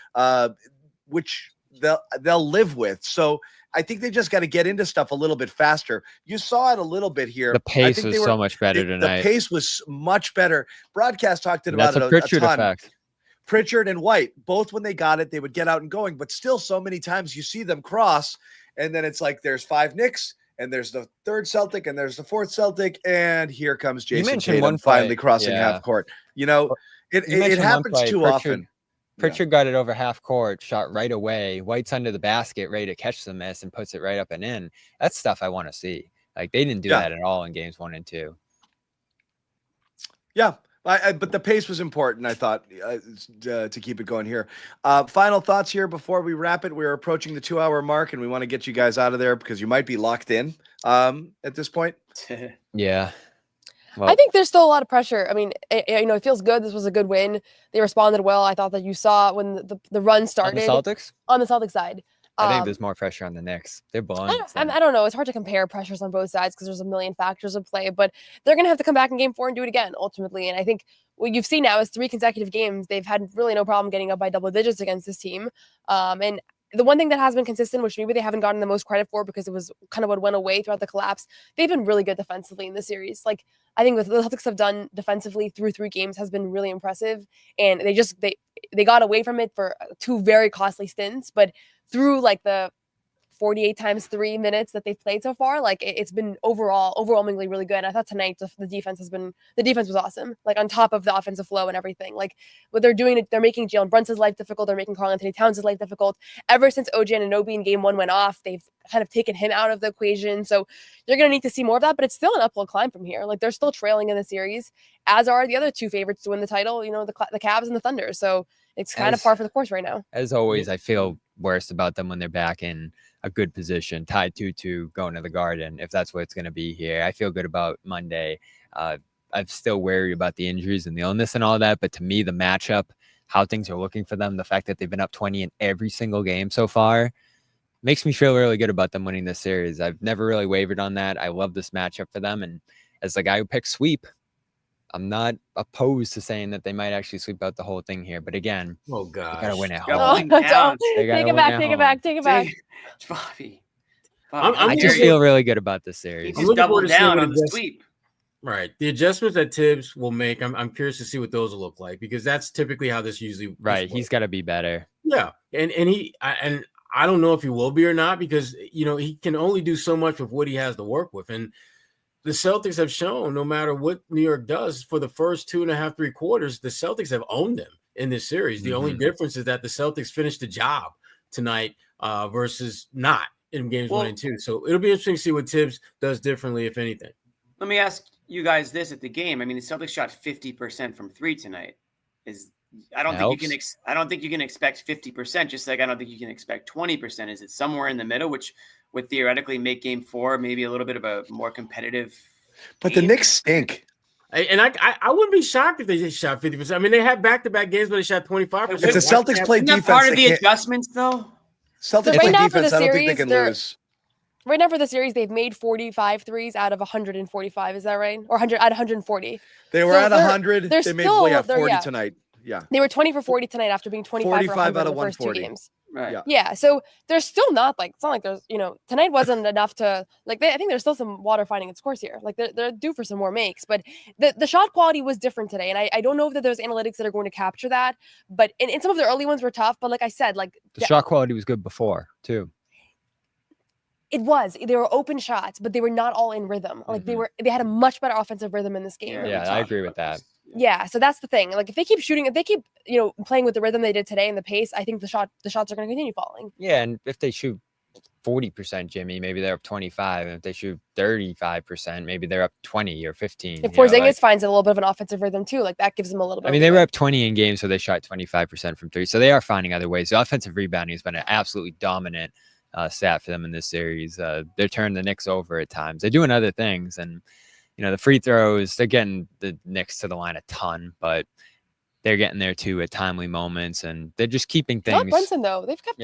which they'll live with. So I think they just got to get into stuff a little bit faster. You saw it a little bit here. The pace was so much better tonight. The pace was much better. Broadcast talked about it a Pritchard ton. effect. Pritchard and White, both when they got it, they would get out and going, but still so many times you see them cross, and then it's like there's 5 Knicks, and there's the 3rd Celtic, and there's the 4th Celtic, and here comes Jayson Tatum finally crossing half court. It happens too often. Pritchard got it over half court, shot right away. White's under the basket, ready to catch the miss, and puts it right up and in. That's stuff I want to see. Like, they didn't do that at all in games 1 and 2. Yeah. But the pace was important, I thought, to keep it going here. Final thoughts here before we wrap it. We're approaching the 2-hour mark, and we want to get you guys out of there because you might be locked in at this point. Yeah. Well, I think there's still a lot of pressure. I mean, it feels good. This was a good win. They responded well. I thought that you saw when the run started. On the Celtics? On the Celtics side. I think there's more pressure on the Knicks. They're blowing. I don't know. It's hard to compare pressures on both sides because there's a million factors at play, but they're going to have to come back in game 4 and do it again, ultimately. And I think what you've seen now is 3 consecutive games. They've had really no problem getting up by double digits against this team. And the one thing that has been consistent, which maybe they haven't gotten the most credit for because it was kind of what went away throughout the collapse, they've been really good defensively in the series. Like, I think what the Celtics have done defensively through 3 games has been really impressive. And they got away from it for 2 very costly stints, but through like the 48 times 3 minutes that they've played so far, like it's been overwhelmingly really good. And I thought tonight the defense was awesome, like on top of the offensive flow and everything. Like what they're doing, they're making Jalen Brunson's life difficult. They're making Karl-Anthony Towns' life difficult. Ever since OG Anunoby in game 1 went off, they've kind of taken him out of the equation. So you're going to need to see more of that, but it's still an uphill climb from here. Like they're still trailing in the series, as are the other 2 favorites to win the title, the Cavs and the Thunder. So it's kind of par for the course right now. As always, I feel worse about them when they're back in a good position, tied 2-2, going to the Garden, if that's what it's going to be here. I feel good about Monday. I'm still wary about the injuries and the illness and all that, but to me, the matchup, how things are looking for them, the fact that they've been up 20 in every single game so far, makes me feel really good about them winning this series. I've never really wavered on that. I love this matchup for them, and as the guy who picks sweep, I'm not opposed to saying that they might actually sweep out the whole thing here. But again, oh god, they gotta win at Oh, home. don't. Take it back. Bobby. I just feel really good about this series. Just double down on the sweep. Right. The adjustments that Tibbs will make, I'm curious to see what those will look like, because that's typically how this usually right. He's got to be better. Yeah. And I don't know if he will be or not, because he can only do so much with what he has to work with. And the Celtics have shown, no matter what New York does for the first 2.5, 3 quarters, the Celtics have owned them in this series. The only difference is that the Celtics finished the job tonight versus not in games 1 and 2. So it'll be interesting to see what Tibbs does differently, if anything. Let me ask you guys this at the game. I mean, the Celtics shot 50% from 3 tonight. I don't think you can expect 50%, just like I don't think you can expect 20%. Is it somewhere in the middle, which would theoretically make game 4 maybe a little bit of a more competitive But the Knicks stink. And I wouldn't be shocked if they just shot 50%. I mean, they had back-to-back games where they shot 25%. If the Celtics play defense, part of the adjustments, though? Celtics play defense, I don't think they can lose. Right now for the series, they've made 45 threes out of 145. Is that right? Or 100 out of 140. They were at 100. They made 40 tonight. Yeah. They were 20 for 40 tonight after being 25 for 100 out in of the first 2 140. games. Right. Yeah. So there's still not it's not like there's, tonight wasn't enough to I think there's still some water finding its course here. Like they're due for some more makes, but the shot quality was different today. And I don't know if there's analytics that are going to capture that, but in some of the early ones were tough. But like I said, the shot quality was good before too. They were open shots, but they were not all in rhythm. Like they had a much better offensive rhythm in this game. Yeah, I agree with that. Yeah, so that's the thing. Like if they keep playing with the rhythm they did today and the pace, I think the shots are going to continue falling. Yeah, and if they shoot 40%, Jimmy, maybe they're up 25. And if they shoot 35%, maybe they're up 20 or 15. If Porzingis finds a little bit of an offensive rhythm too, like that gives them a little bit. I mean, they were up 20 in games, so they shot 25% from 3. So they are finding other ways. The offensive rebounding has been an absolutely dominant stat for them in this series. They're turning the Knicks over at times. They're doing other things, and the free throws, they're getting the Knicks to the line a ton, but they're getting there too at timely moments, and they're just keeping things. Not Brunson though. They've kept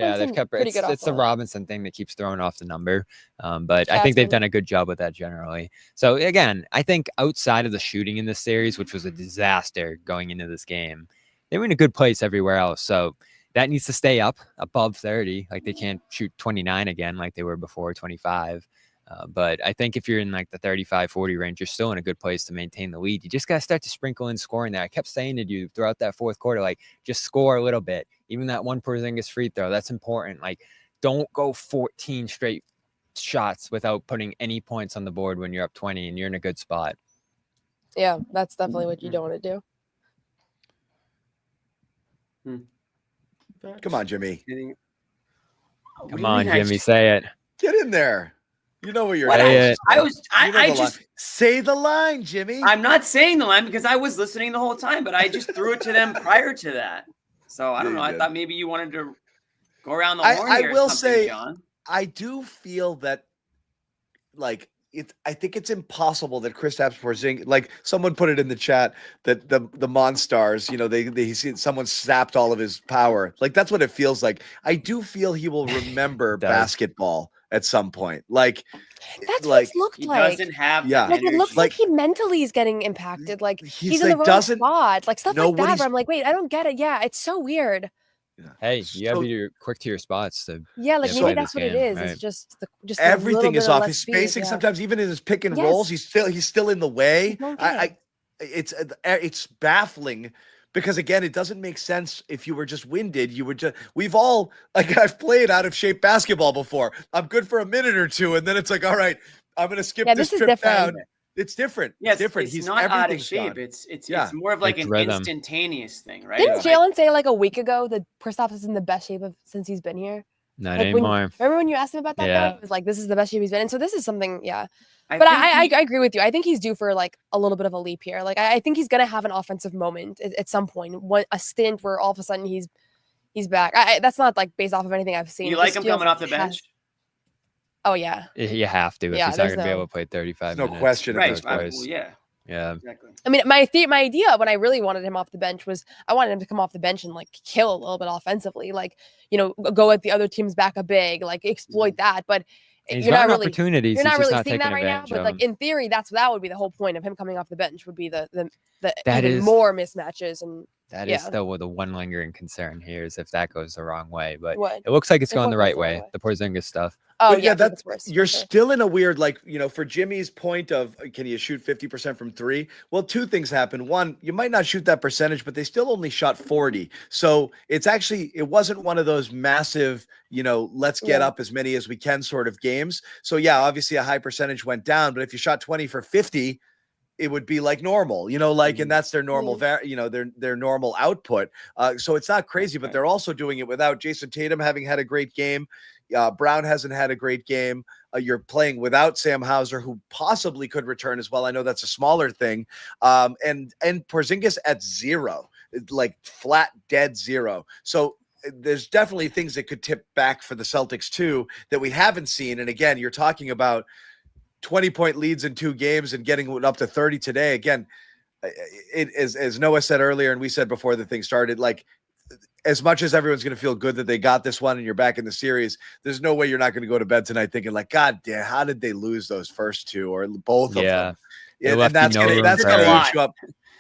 pretty good. It's the Robinson thing that keeps throwing off the number, but I think they've done a good job with that generally. So again, I think outside of the shooting in this series, which was a disaster going into this game, they were in a good place everywhere else. So that needs to stay up above 30. Like they can't shoot 29 again like they were before, 25. But I think if you're in like the 35-40 range, you're still in a good place to maintain the lead. You just got to start to sprinkle in scoring there. I kept saying to you throughout that fourth quarter, like just score a little bit. Even that one Porzingis free throw, that's important. Like don't go 14 straight shots without putting any points on the board when you're up 20 and you're in a good spot. Yeah, that's definitely what you don't want to do. Come on, Jimmy. Come on, Jimmy, say it. Get in there. You know what you're saying. I just say the line, Jimmy. I'm not saying the line because I was listening the whole time, but I just threw it to them prior to that. So I don't know. I thought maybe you wanted to go around the horn here. I will say, John. I do feel that, like, I think it's impossible that Kristaps Porzingis, like someone put it in the chat, that the Monstars, someone sapped all of his power. Like that's what it feels like. I do feel he will remember basketball at some point. Like that's what it's looked he like. Doesn't have like it looks like he mentally is getting impacted. Like he's in the wrong spot. Like stuff like that. Where I'm like, wait, I don't get it. Yeah, it's so weird. Hey, you gotta be quick to your spots. Yeah, like play maybe that's this what it game, is. right? It's just Everything is off. His Speed, spacing sometimes, even in his pick and rolls, he's still in the way. It's baffling because again, it doesn't make sense. If you were just winded, we've all I've played out of shape basketball before. I'm good for a minute or two, and then it's like, all right, I'm gonna skip this trip down. It's different. Yes, it's different. It's not out of shape. Gone. It's more of like an instantaneous thing, right? Didn't Jaylen say like a week ago that Kristaps is in the best shape since he's been here? Not like anymore. Remember when you asked him about that? Yeah. It was like, this is the best shape he's been in. So this is something, But I agree with you. I think he's due for like a little bit of a leap here. Like I think he's gonna have an offensive moment at some point. A stint where all of a sudden he's back. That's not like based off of anything I've seen. You like him coming off the bench? Oh yeah. You have to if he's not going to be able to play 35 minutes. No question. Right. Yeah. Exactly. I mean, my idea when I really wanted him off the bench was I wanted him to come off the bench and like kill a little bit offensively, like go at the other team's back a big, like exploit that. But you're not really opportunities. You're not really seeing that right now. But like in theory, that would be the whole point of him coming off the bench would be the even more mismatches and. That is still the one lingering concern here is if that goes the wrong way. But what? It looks like it's going the right way. The Porzingis stuff. Oh but yeah, that's worse. You're still in a weird, like, for Jimmy's point of can you shoot 50% from three? Well, two things happen. One, you might not shoot that percentage, but they still only shot 40. So it wasn't one of those massive, let's get up as many as we can sort of games. So yeah, obviously a high percentage went down, but if you shot 20 for 50, it would be like normal, and that's their normal, their normal output. So it's not crazy, but they're also doing it without Jayson Tatum having had a great game. Brown hasn't had a great game. You're playing without Sam Hauser, who possibly could return as well. I know that's a smaller thing. And Porzingis at 0, like flat dead 0. So there's definitely things that could tip back for the Celtics too that we haven't seen. And again, you're talking about 20-point leads in 2 games and getting up to 30 today. Again, it is, as Noah said earlier, and we said before the thing started, like, as much as everyone's going to feel good that they got this one and you're back in the series, there's no way you're not going to go to bed tonight thinking like, God damn, how did they lose those first 2 or both of them? And that's going to eat you up.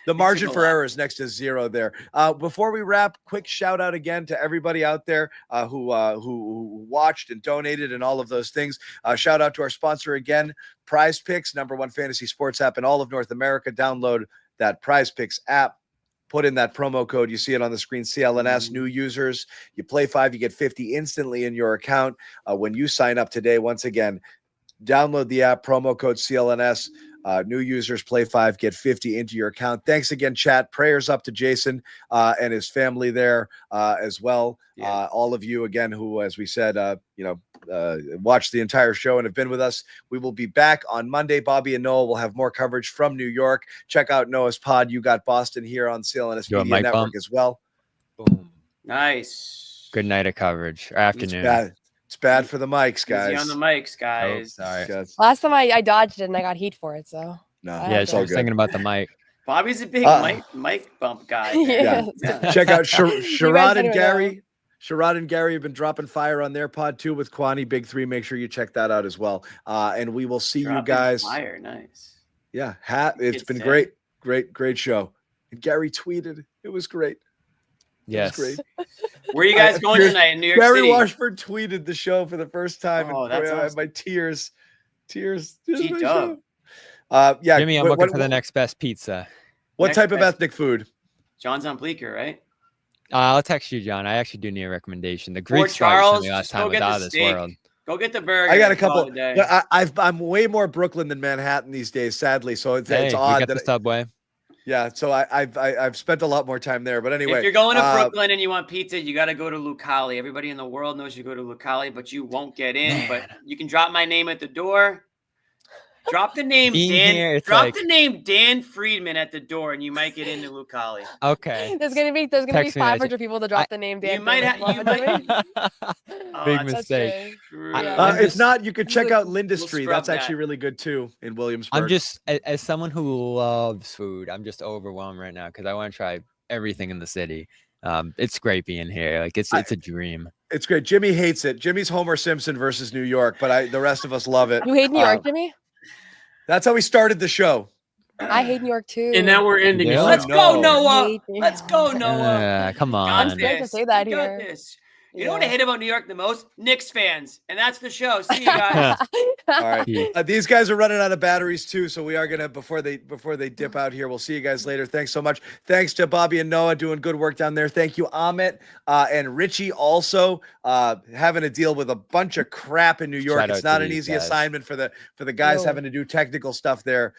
The margin for error is next to 0 there. Before we wrap, quick shout out again to everybody out there who watched and donated and all of those things. Shout out to our sponsor again, Prize Picks, #1 fantasy sports app in all of North America. Download that Prize Picks app. Put in that promo code. You see it on the screen, CLNS. New users, you play 5, you get 50 instantly in your account when you sign up today. Once again, download the app, promo code CLNS. New users play 5, get 50 into your account. Thanks again, chat. Prayers up to Jayson and his family there as well. All of you again who, as we said, watched the entire show and have been with us. We will be back on Monday. Bobby and Noah will have more coverage from New York. Check out Noah's pod. You got Boston here on CLNS Media Network as well. Boom. Nice. Good night of coverage. Or afternoon. It's bad for the mics, guys. Easy on the mics, guys. Oh, sorry. Last time I dodged it and I got heat for it, so. Yeah, she was thinking about the mic. Bobby's a big mic bump guy. Yeah. Check out Sherrod and Gary. Sherrod and Gary have been dropping fire on their pod too with Kwani Big 3. Make sure you check that out as well. And we will see you guys. Fire, nice. Yeah, it's been great. Great show. And Gary tweeted. It was great. Yes. Great. Where are you guys going tonight in New York Gary City? Washburn tweeted the show for the first time. Oh, that's awesome. My tears. G-dub. Yeah, Jimmy, I'm looking for the next best pizza. What type of ethnic food? John's on Bleecker, right? I'll text you, John. I actually do need a recommendation. The Fort Greek started Charles, the last just time go was get out the of this steak. world. Go get the burger. I got a couple. Day. I'm way more Brooklyn than Manhattan these days, sadly. So it's odd we got that the subway. Yeah, so I've spent a lot more time there. But anyway, if you're going to Brooklyn and you want pizza, you got to go to Lucali. Everybody in the world knows you go to Lucali, but you won't get in. But you can drop my name at the door. Drop the name Dan. The name Dan Friedman at the door, and you might get into Lucali. Okay. There's gonna be 500 people to drop the name Dan. You might Big mistake. If not, you could check out Lindustry. That's actually really good too in Williamsburg. I'm just as someone who loves food, I'm just overwhelmed right now because I want to try everything in the city. It's great being here. Like it's a dream. It's great. Jimmy hates it. Jimmy's Homer Simpson versus New York, but the rest of us love it. You hate New York, Jimmy? That's how we started the show. I hate New York too. And now we're ending it. Let's go, Noah. Let's go, Noah. Come on. Got I'm scared to this. say that You got here. this. You know what I hate about New York the most? Knicks fans. And that's the show. See you guys. All right. These guys are running out of batteries too, so we are gonna before they dip out here. We'll see you guys later. Thanks so much. Thanks to Bobby and Noah doing good work down there. Thank you, Amit and Richie, also having to deal with a bunch of crap in New York. Shout It's out not to an these easy guys. assignment for the guys having to do technical stuff there.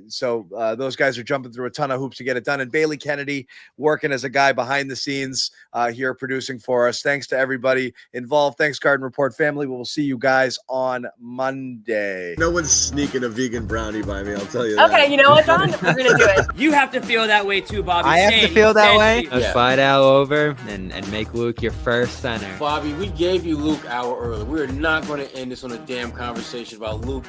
So those guys are jumping through a ton of hoops to get it done. And Bailey Kennedy working as a guy behind the scenes here producing for us. Thanks to everybody involved. Thanks, Garden Report family. We will see you guys on Monday. No one's sneaking a vegan brownie by me, I'll tell you that. Okay, you know what, John? We're going to do it. You have to feel that way too, Bobby. I have to Say it. feel that Say way. it. Let's fight out over and make Luke your first center. Bobby, we gave you Luke hour early. We're not going to end this on a damn conversation about Luke